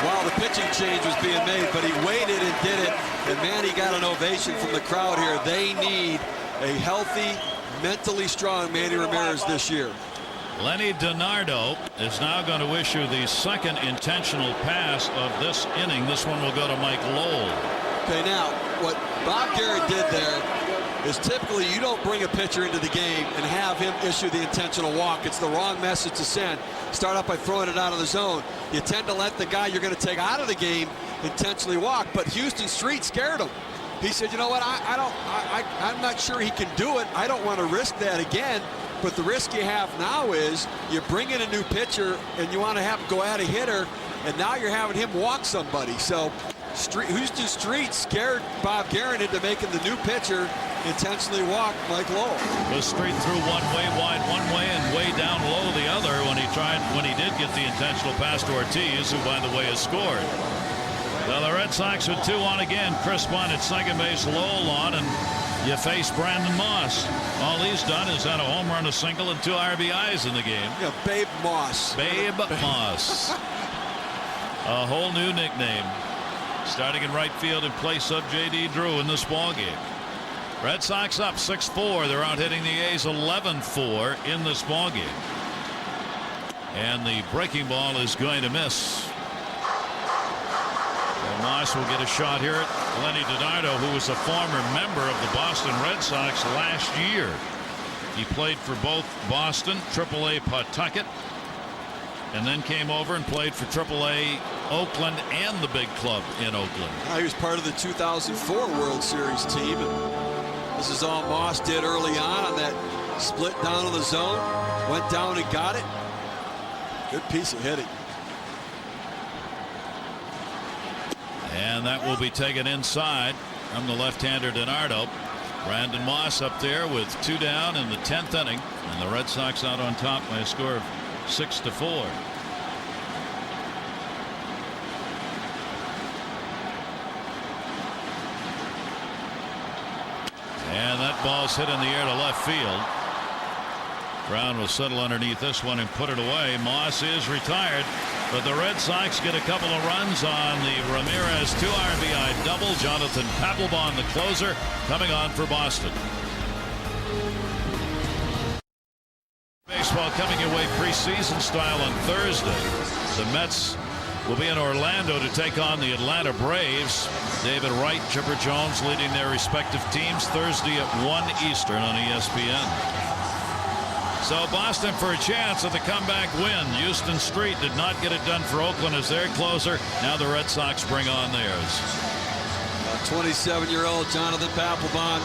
[SPEAKER 2] while the pitching change was being made, but he waited and did it, and Manny got an ovation from the crowd here. They need a healthy, mentally strong Manny Ramirez this year.
[SPEAKER 1] Lenny DiNardo is now going to issue the second intentional pass of this inning. This one will go to Mike Lowell.
[SPEAKER 2] Okay, now, what Bob Garrett did there is typically you don't bring a pitcher into the game and have him issue the intentional walk. It's the wrong message to send. Start out by throwing it out of the zone. You tend to let the guy you're going to take out of the game intentionally walk, but Houston Street scared him. He said, you know what, I'm not sure he can do it. I don't want to risk that again. But the risk you have now is you bring in a new pitcher and you want to have him go at a hitter, and now you're having him walk somebody. So Houston Street scared Bob Guerin into making the new pitcher intentionally walk Mike Lowell.
[SPEAKER 1] The Street threw one way wide one way and way down low the other when he did get the intentional pass to Ortiz, who by the way has scored. Well, the Red Sox with 2 on again. Chris Bunt at second base, Lowell on, and you face Brandon Moss. All he's done is had a home run, a single, and 2 RBIs in the game.
[SPEAKER 2] Yeah, Babe Moss.
[SPEAKER 1] Babe Moss. A whole new nickname. Starting in right field in place of J.D. Drew in this ball game. Red Sox up 6-4. They're out hitting the A's 11-4 in this ball game. And the breaking ball is going to miss. Moss will get a shot here at Lenny DiNardo, who was a former member of the Boston Red Sox last year. He played for both Boston, AAA Pawtucket, and then came over and played for AAA Oakland and the big club in Oakland.
[SPEAKER 2] He was part of the 2004 World Series team. And this is all Moss did early on that split down in the zone. Went down and got it. Good piece of hitting.
[SPEAKER 1] And that will be taken inside from the left-hander DiNardo. Brandon Moss up there with 2 down in the 10th inning, and the Red Sox out on top by a score of 6-4. And that ball's hit in the air to left field. Brown will settle underneath this one and put it away. Moss is retired, but the Red Sox get a couple of runs on the Ramirez 2 RBI double. Jonathan Papelbon, the closer, coming on for Boston. Baseball coming your way preseason style on Thursday. The Mets will be in Orlando to take on the Atlanta Braves. David Wright, Chipper Jones leading their respective teams Thursday at 1 Eastern on ESPN. So Boston for a chance at the comeback win. Houston Street did not get it done for Oakland as their closer. Now the Red Sox bring on theirs.
[SPEAKER 2] 27-year-old Jonathan Papelbon.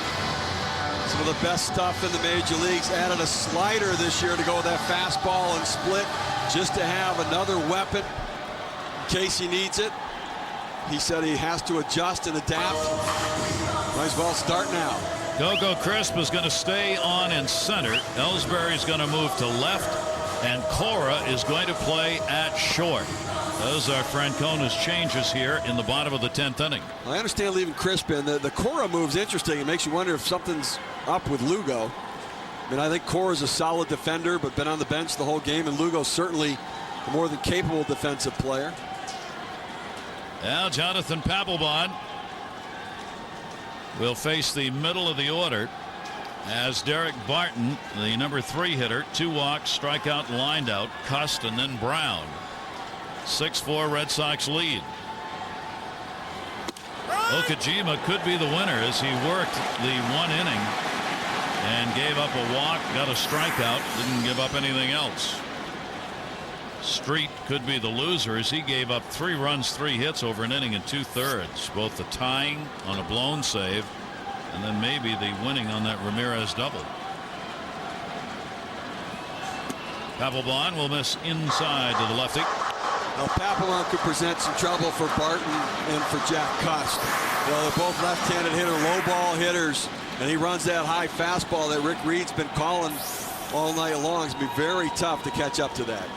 [SPEAKER 2] Some of the best stuff in the major leagues. Added a slider this year to go with that fastball and split just to have another weapon in case he needs it. He said he has to adjust and adapt. Might as well start now.
[SPEAKER 1] Coco Crisp is going to stay on in center. Ellsbury is going to move to left, and Cora is going to play at short. Those are Francona's changes here in the bottom of the 10th inning.
[SPEAKER 2] I understand leaving Crisp in. The Cora move's interesting. It makes you wonder if something's up with Lugo. I mean, I think Cora's a solid defender, but been on the bench the whole game, and Lugo's certainly a more than capable defensive player.
[SPEAKER 1] Now Jonathan Papelbon will face the middle of the order as Derek Barton, the number 3 hitter, 2 walks, strikeout, lined out, Cust, and then Brown. 6-4 Red Sox lead. Okajima could be the winner as he worked the 1 inning and gave up a walk, got a strikeout, didn't give up anything else. Street could be the loser as he gave up 3 runs, 3 hits over an inning and 2/3. Both the tying on a blown save and then maybe the winning on that Ramirez double. Papelbon will miss inside to the lefty.
[SPEAKER 2] Now Papelbon could present some trouble for Barton and for Jack Cust. Well, they're both left-handed hitter, low ball hitters, and he runs that high fastball that Rick Reed's been calling all night long. It's going to be very tough to catch up to that.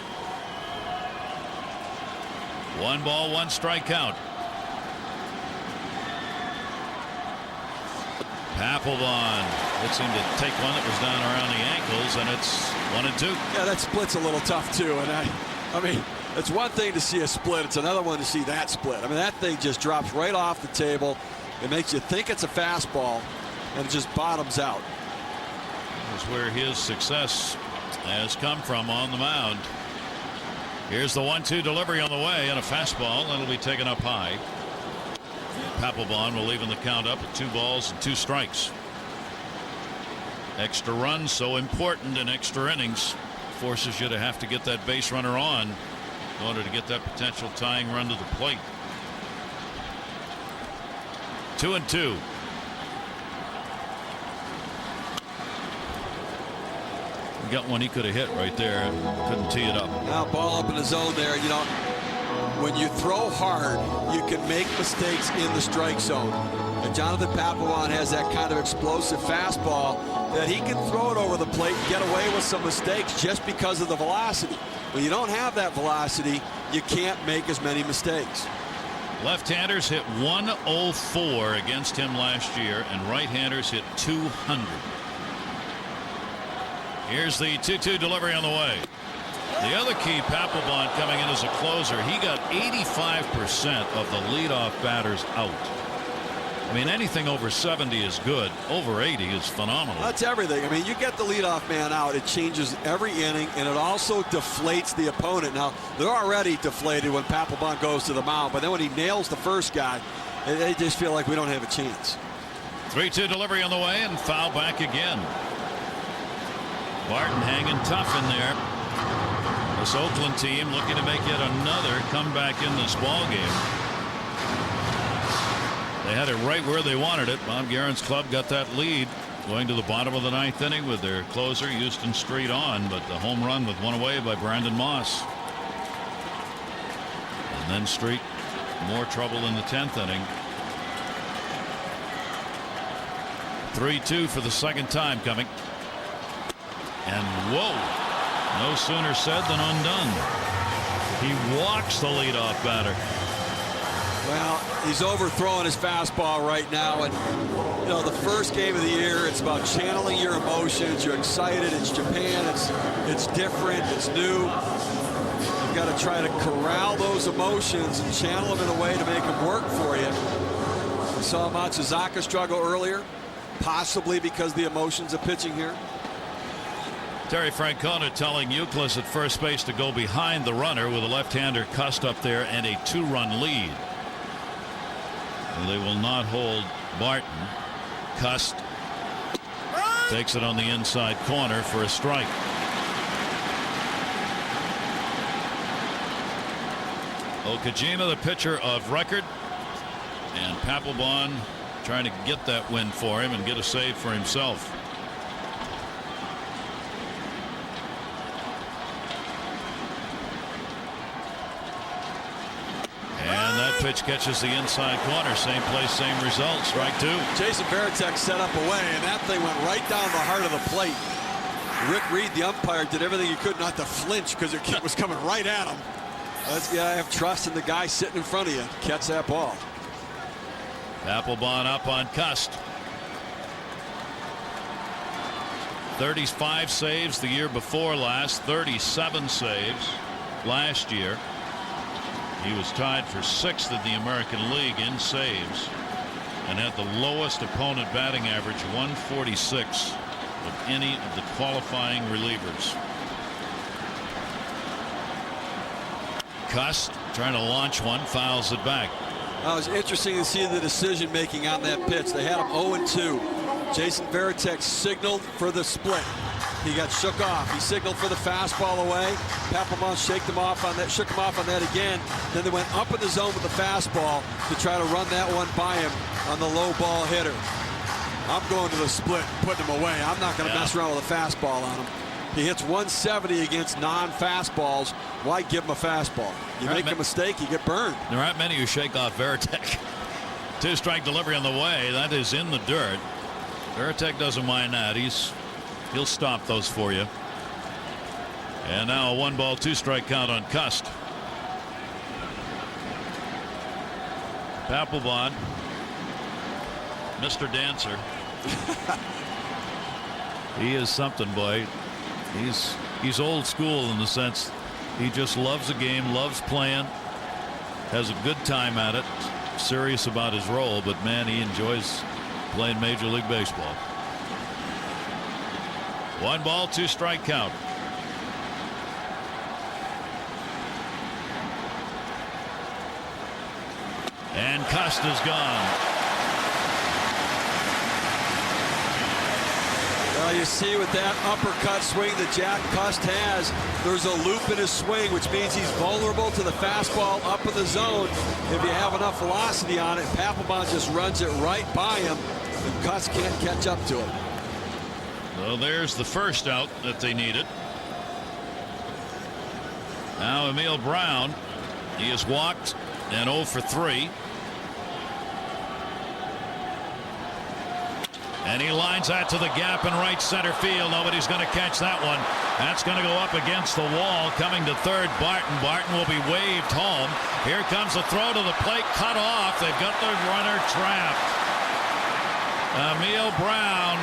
[SPEAKER 1] 1 ball, 1 strike count. Papelbon gets him to take one that was down around the ankles, and it's 1-2.
[SPEAKER 2] Yeah, that split's a little tough too, and I mean, it's one thing to see a split, it's another one to see that split. I mean, that thing just drops right off the table. It makes you think it's a fastball, and it just bottoms out.
[SPEAKER 1] That's where his success has come from on the mound. Here's the 1-2 delivery on the way, and a fastball that'll be taken up high. Papelbon will even the count up at 2 balls and 2 strikes. Extra runs so important in extra innings. Forces you to have to get that base runner on in order to get that potential tying run to the plate. 2-2. He got one he could have hit right there. Couldn't tee it up.
[SPEAKER 2] Now ball up in the zone there. You know, when you throw hard, you can make mistakes in the strike zone. And Jonathan Papelbon has that kind of explosive fastball that he can throw it over the plate and get away with some mistakes just because of the velocity. When you don't have that velocity, you can't make as many mistakes.
[SPEAKER 1] Left-handers hit 104 against him last year, and right-handers hit 200. Here's the 2-2 delivery on the way. The other key, Papelbon coming in as a closer, he got 85% of the leadoff batters out. I mean, anything over 70 is good. Over 80 is phenomenal.
[SPEAKER 2] That's everything. I mean, you get the leadoff man out, it changes every inning, and it also deflates the opponent. Now, they're already deflated when Papelbon goes to the mound, but then when he nails the first guy, they just feel like we don't have a chance.
[SPEAKER 1] 3-2 delivery on the way, and foul back again. Barton hanging tough in there. This Oakland team looking to make yet another comeback in this ball game. They had it right where they wanted it. Bob Guerin's club got that lead going to the bottom of the 9th inning with their closer Houston Street on, but the home run with one away by Brandon Moss. And then Street more trouble in the 10th inning. 3-2 for the second time coming. And whoa, no sooner said than undone. He walks the leadoff batter.
[SPEAKER 2] Well, he's overthrowing his fastball right now, and you know, the first game of the year, it's about channeling your emotions. You're excited. It's Japan. It's different. It's new. You've got to try to corral those emotions and channel them in a way to make them work for you. We saw Matsuzaka struggle earlier, possibly because of the emotions of pitching here.
[SPEAKER 1] Terry Francona telling Euclid at first base to go behind the runner with a left-hander Cust up there and a 2-run lead. They will not hold Barton. Cust takes it on the inside corner for a strike. Okajima, the pitcher of record, and Papelbon trying to get that win for him and get a save for himself. And that pitch catches the inside corner. Same place, same result. Strike 2.
[SPEAKER 2] Jason Varitek set up away, and that thing went right down the heart of the plate. Rick Reed, the umpire, did everything he could not to flinch because it was coming right at him. You gotta have trust in the guy sitting in front of you. Catch that ball.
[SPEAKER 1] Papelbon up on Cust. 35 saves the year before last. 37 saves last year. He was tied for 6th in the American League in saves and had the lowest opponent batting average, 146, of any of the qualifying relievers. Cust trying to launch one, fouls it back.
[SPEAKER 2] It was interesting to see the decision making on that pitch. They had him 0-2. Jason Varitek signaled for the split. He got shook off. He signaled for the fastball away. Papelbon shook him off on that again. Then they went up in the zone with the fastball to try to run that one by him on the low ball hitter. I'm going to the split, putting him away. I'm not going to mess around with a fastball on him. He hits 170 against non-fastballs. Why give him a fastball? You make a mistake, you get burned.
[SPEAKER 1] There aren't many who shake off Varitek. 2-strike delivery on the way. That is in the dirt. Varitek doesn't mind that. He'll stop those for you. And now a 1-ball 2-strike count on Cust. Papelbon, Mr. Dancer. He is something, boy. He's old school in the sense he just loves the game, loves playing, has a good time at it, serious about his role, but man, he enjoys playing Major League Baseball. 1-ball 2-strike count. And Cust is gone.
[SPEAKER 2] you see with that uppercut swing that Jack Cust has, there's a loop in his swing, which means he's vulnerable to the fastball up in the zone. If you have enough velocity on it, Papelbon just runs it right by him, and Cust can't catch up to it.
[SPEAKER 1] So there's the first out that they needed. Now Emil Brown, he has walked and 0 for 3. And he lines that to the gap in right center field. Nobody's going to catch that one. That's going to go up against the wall. Coming to third, Barton. Barton will be waved home. Here comes the throw to the plate. Cut off. They've got the runner trapped. Emil Brown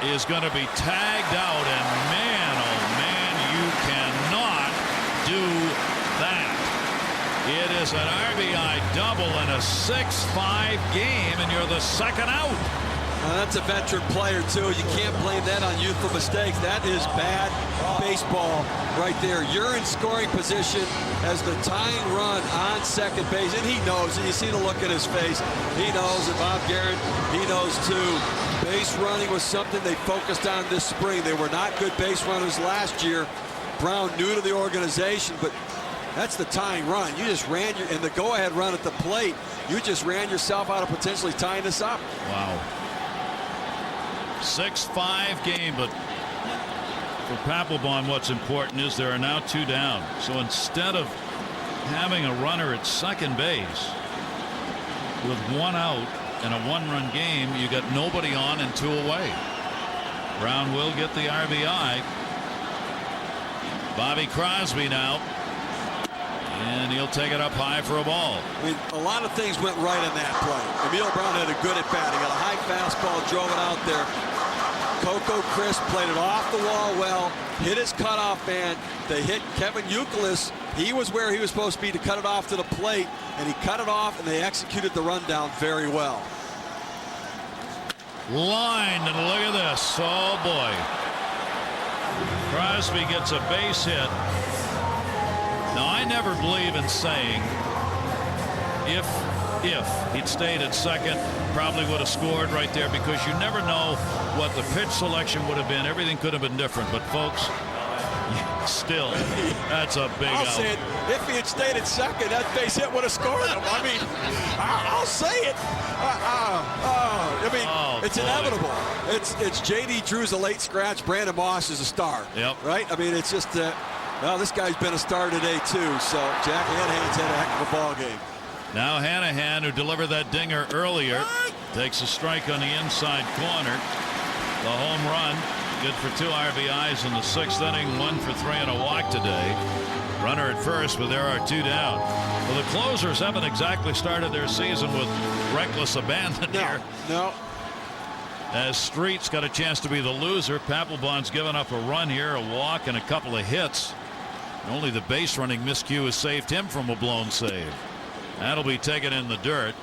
[SPEAKER 1] is going to be tagged out. And man, oh man, you cannot do that. It is an RBI double in a 6-5 game, and you're the second out.
[SPEAKER 2] That's a veteran player, too. You can't blame that on youthful mistakes. That is bad baseball right there. You're in scoring position as the tying run on second base, and he knows, and you see the look in his face. He knows, and Bob Garrett, he knows, too. Base running was something they focused on this spring. They were not good base runners last year. Brown new to the organization, but that's the tying run. You just ran and the go-ahead run at the plate, you just ran yourself out of potentially tying this up.
[SPEAKER 1] Wow. 6-5 game, but for Papelbon, what's important is there are now 2 down. So instead of having a runner at second base with 1 out in a 1-run game, you got nobody on and 2 away. Brown will get the RBI. Bobby Crosby now, and he'll take it up high for a ball.
[SPEAKER 2] I mean, a lot of things went right in that play. Emil Brown had a good at bat. He got a high fastball, drove it out there. Coco Crisp played it off the wall well, hit his cutoff man. They hit Kevin Youkilis. He was where he was supposed to be to cut it off to the plate, and he cut it off, and they executed the rundown very well.
[SPEAKER 1] Lined, and look at this. Oh boy. Crosby gets a base hit. Now, I never believe in saying if he'd stayed at second, probably would have scored right there, because you never know what the pitch selection would have been. Everything could have been different, but folks, still, that's a big out.
[SPEAKER 2] I'll say it. If he had stayed at second, that base hit would have scored him. I mean, I'll say it. I mean, it's inevitable. It's J.D. Drew's a late scratch. Brandon Moss is a star.
[SPEAKER 1] Yep.
[SPEAKER 2] Right? I mean, it's just well, this guy's been a star today too. So Jack Hanahan's had a heck of a ball game.
[SPEAKER 1] Now Hanahan, who delivered that dinger earlier, takes a strike on the inside corner. The home run, good for 2 RBIs in the 6th inning, 1 for 3 and a walk today. Runner at first, but there are 2 down. Well, the closers haven't exactly started their season with reckless abandon here.
[SPEAKER 2] No.
[SPEAKER 1] As Street's got a chance to be the loser. Papelbon's given up a run here, a walk, and a couple of hits. Only the base running miscue has saved him from a blown save. That'll be taken in the dirt.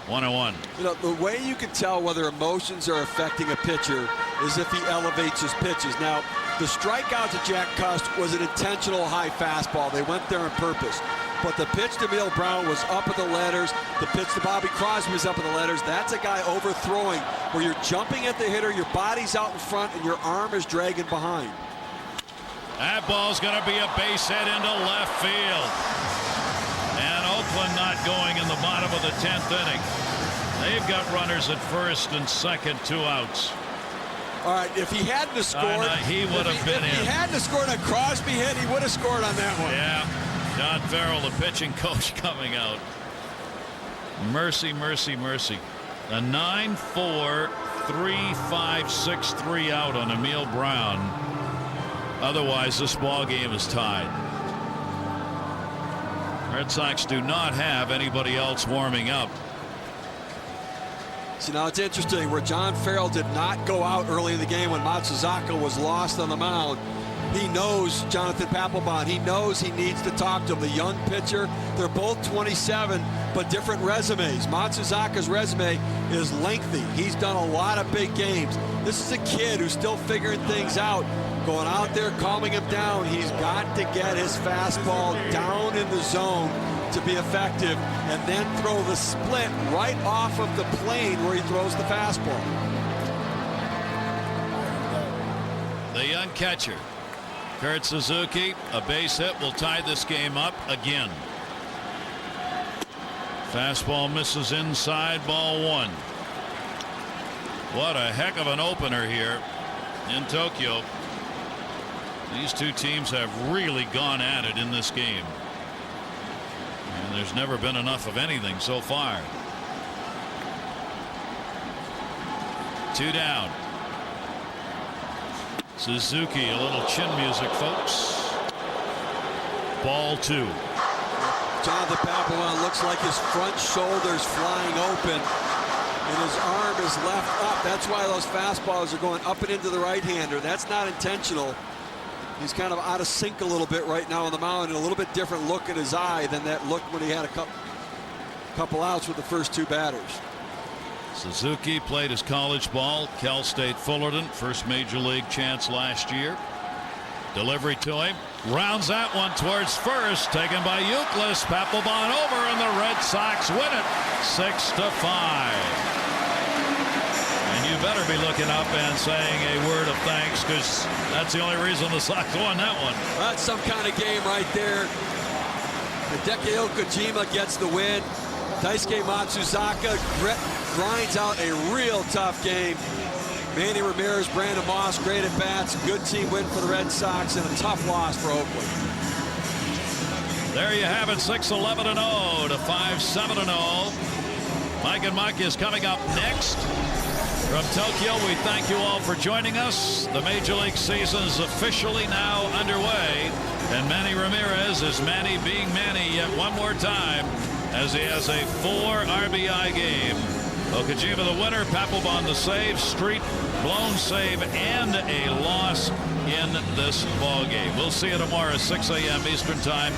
[SPEAKER 1] 1-1.
[SPEAKER 2] You know, the way you can tell whether emotions are affecting a pitcher is if he elevates his pitches. Now, the strikeout to Jack Cust was an intentional high fastball. They went there on purpose. But the pitch to Emil Brown was up at the letters. The pitch to Bobby Crosby was up at the letters. That's a guy overthrowing, where you're jumping at the hitter, your body's out in front, and your arm is dragging behind.
[SPEAKER 1] That ball's going to be a base hit into left field. And Oakland not going in the bottom of the 10th inning. They've got runners at first and second, 2 outs.
[SPEAKER 2] All right, if he hadn't have scored,
[SPEAKER 1] he would have been in.
[SPEAKER 2] If he hadn't have scored a Crosby hit, he would have scored on that one.
[SPEAKER 1] Yeah, John Farrell, the pitching coach, coming out. Mercy, mercy, mercy. A 9-4, 3-5, 6-3 out on Emil Brown. Otherwise, this ball game is tied. Red Sox do not have anybody else warming up.
[SPEAKER 2] See, now it's interesting where John Farrell did not go out early in the game when Matsuzaka was lost on the mound. He knows Jonathan Papelbon. He knows he needs to talk to him. The young pitcher, they're both 27, but different resumes. Matsuzaka's resume is lengthy. He's done a lot of big games. This is a kid who's still figuring things out. Going out there, calming him down. He's got to get his fastball down in the zone to be effective, and then throw the split right off of the plane where he throws the fastball.
[SPEAKER 1] The young catcher, Kurt Suzuki, a base hit will tie this game up again. Fastball misses inside, ball one. What a heck of an opener here in Tokyo. These two teams have really gone at it in this game. And there's never been enough of anything so far. 2 down. Suzuki, a little chin music, folks. Ball 2.
[SPEAKER 2] Jonathan Papelbon looks like his front shoulder's flying open, and his arm is left up. That's why those fastballs are going up and into the right-hander. That's not intentional. He's kind of out of sync a little bit right now on the mound, and a little bit different look in his eye than that look when he had a couple outs with the first 2 batters.
[SPEAKER 1] Suzuki played his college ball, Cal State Fullerton, first major league chance last year. Delivery to him, rounds that one towards first, taken by Euclid. Papelbon over, and the Red Sox win it 6-5. And you better be looking up and saying a word of thanks, because that's the only reason the Sox won that one.
[SPEAKER 2] That's some kind of game right there. Hideki Okajima gets the win. Daisuke Matsuzaka grinds out a real tough game. Manny Ramirez, Brandon Moss, great at bats. Good team win for the Red Sox, and a tough loss for Oakland.
[SPEAKER 1] There you have it, 6-11-0 to 5-7-0. Mike and Mike is coming up next. From Tokyo, we thank you all for joining us. The Major League season is officially now underway, and Manny Ramirez is Manny being Manny yet one more time as he has a 4 RBI game. Okajima the winner, Papelbon the save, Street blown save, and a loss in this ball game. We'll see you tomorrow at 6 a.m. Eastern Time.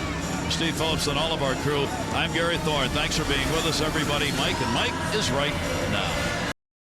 [SPEAKER 1] Steve Phillips and all of our crew. I'm Gary Thorne. Thanks for being with us, everybody. Mike and Mike is right now.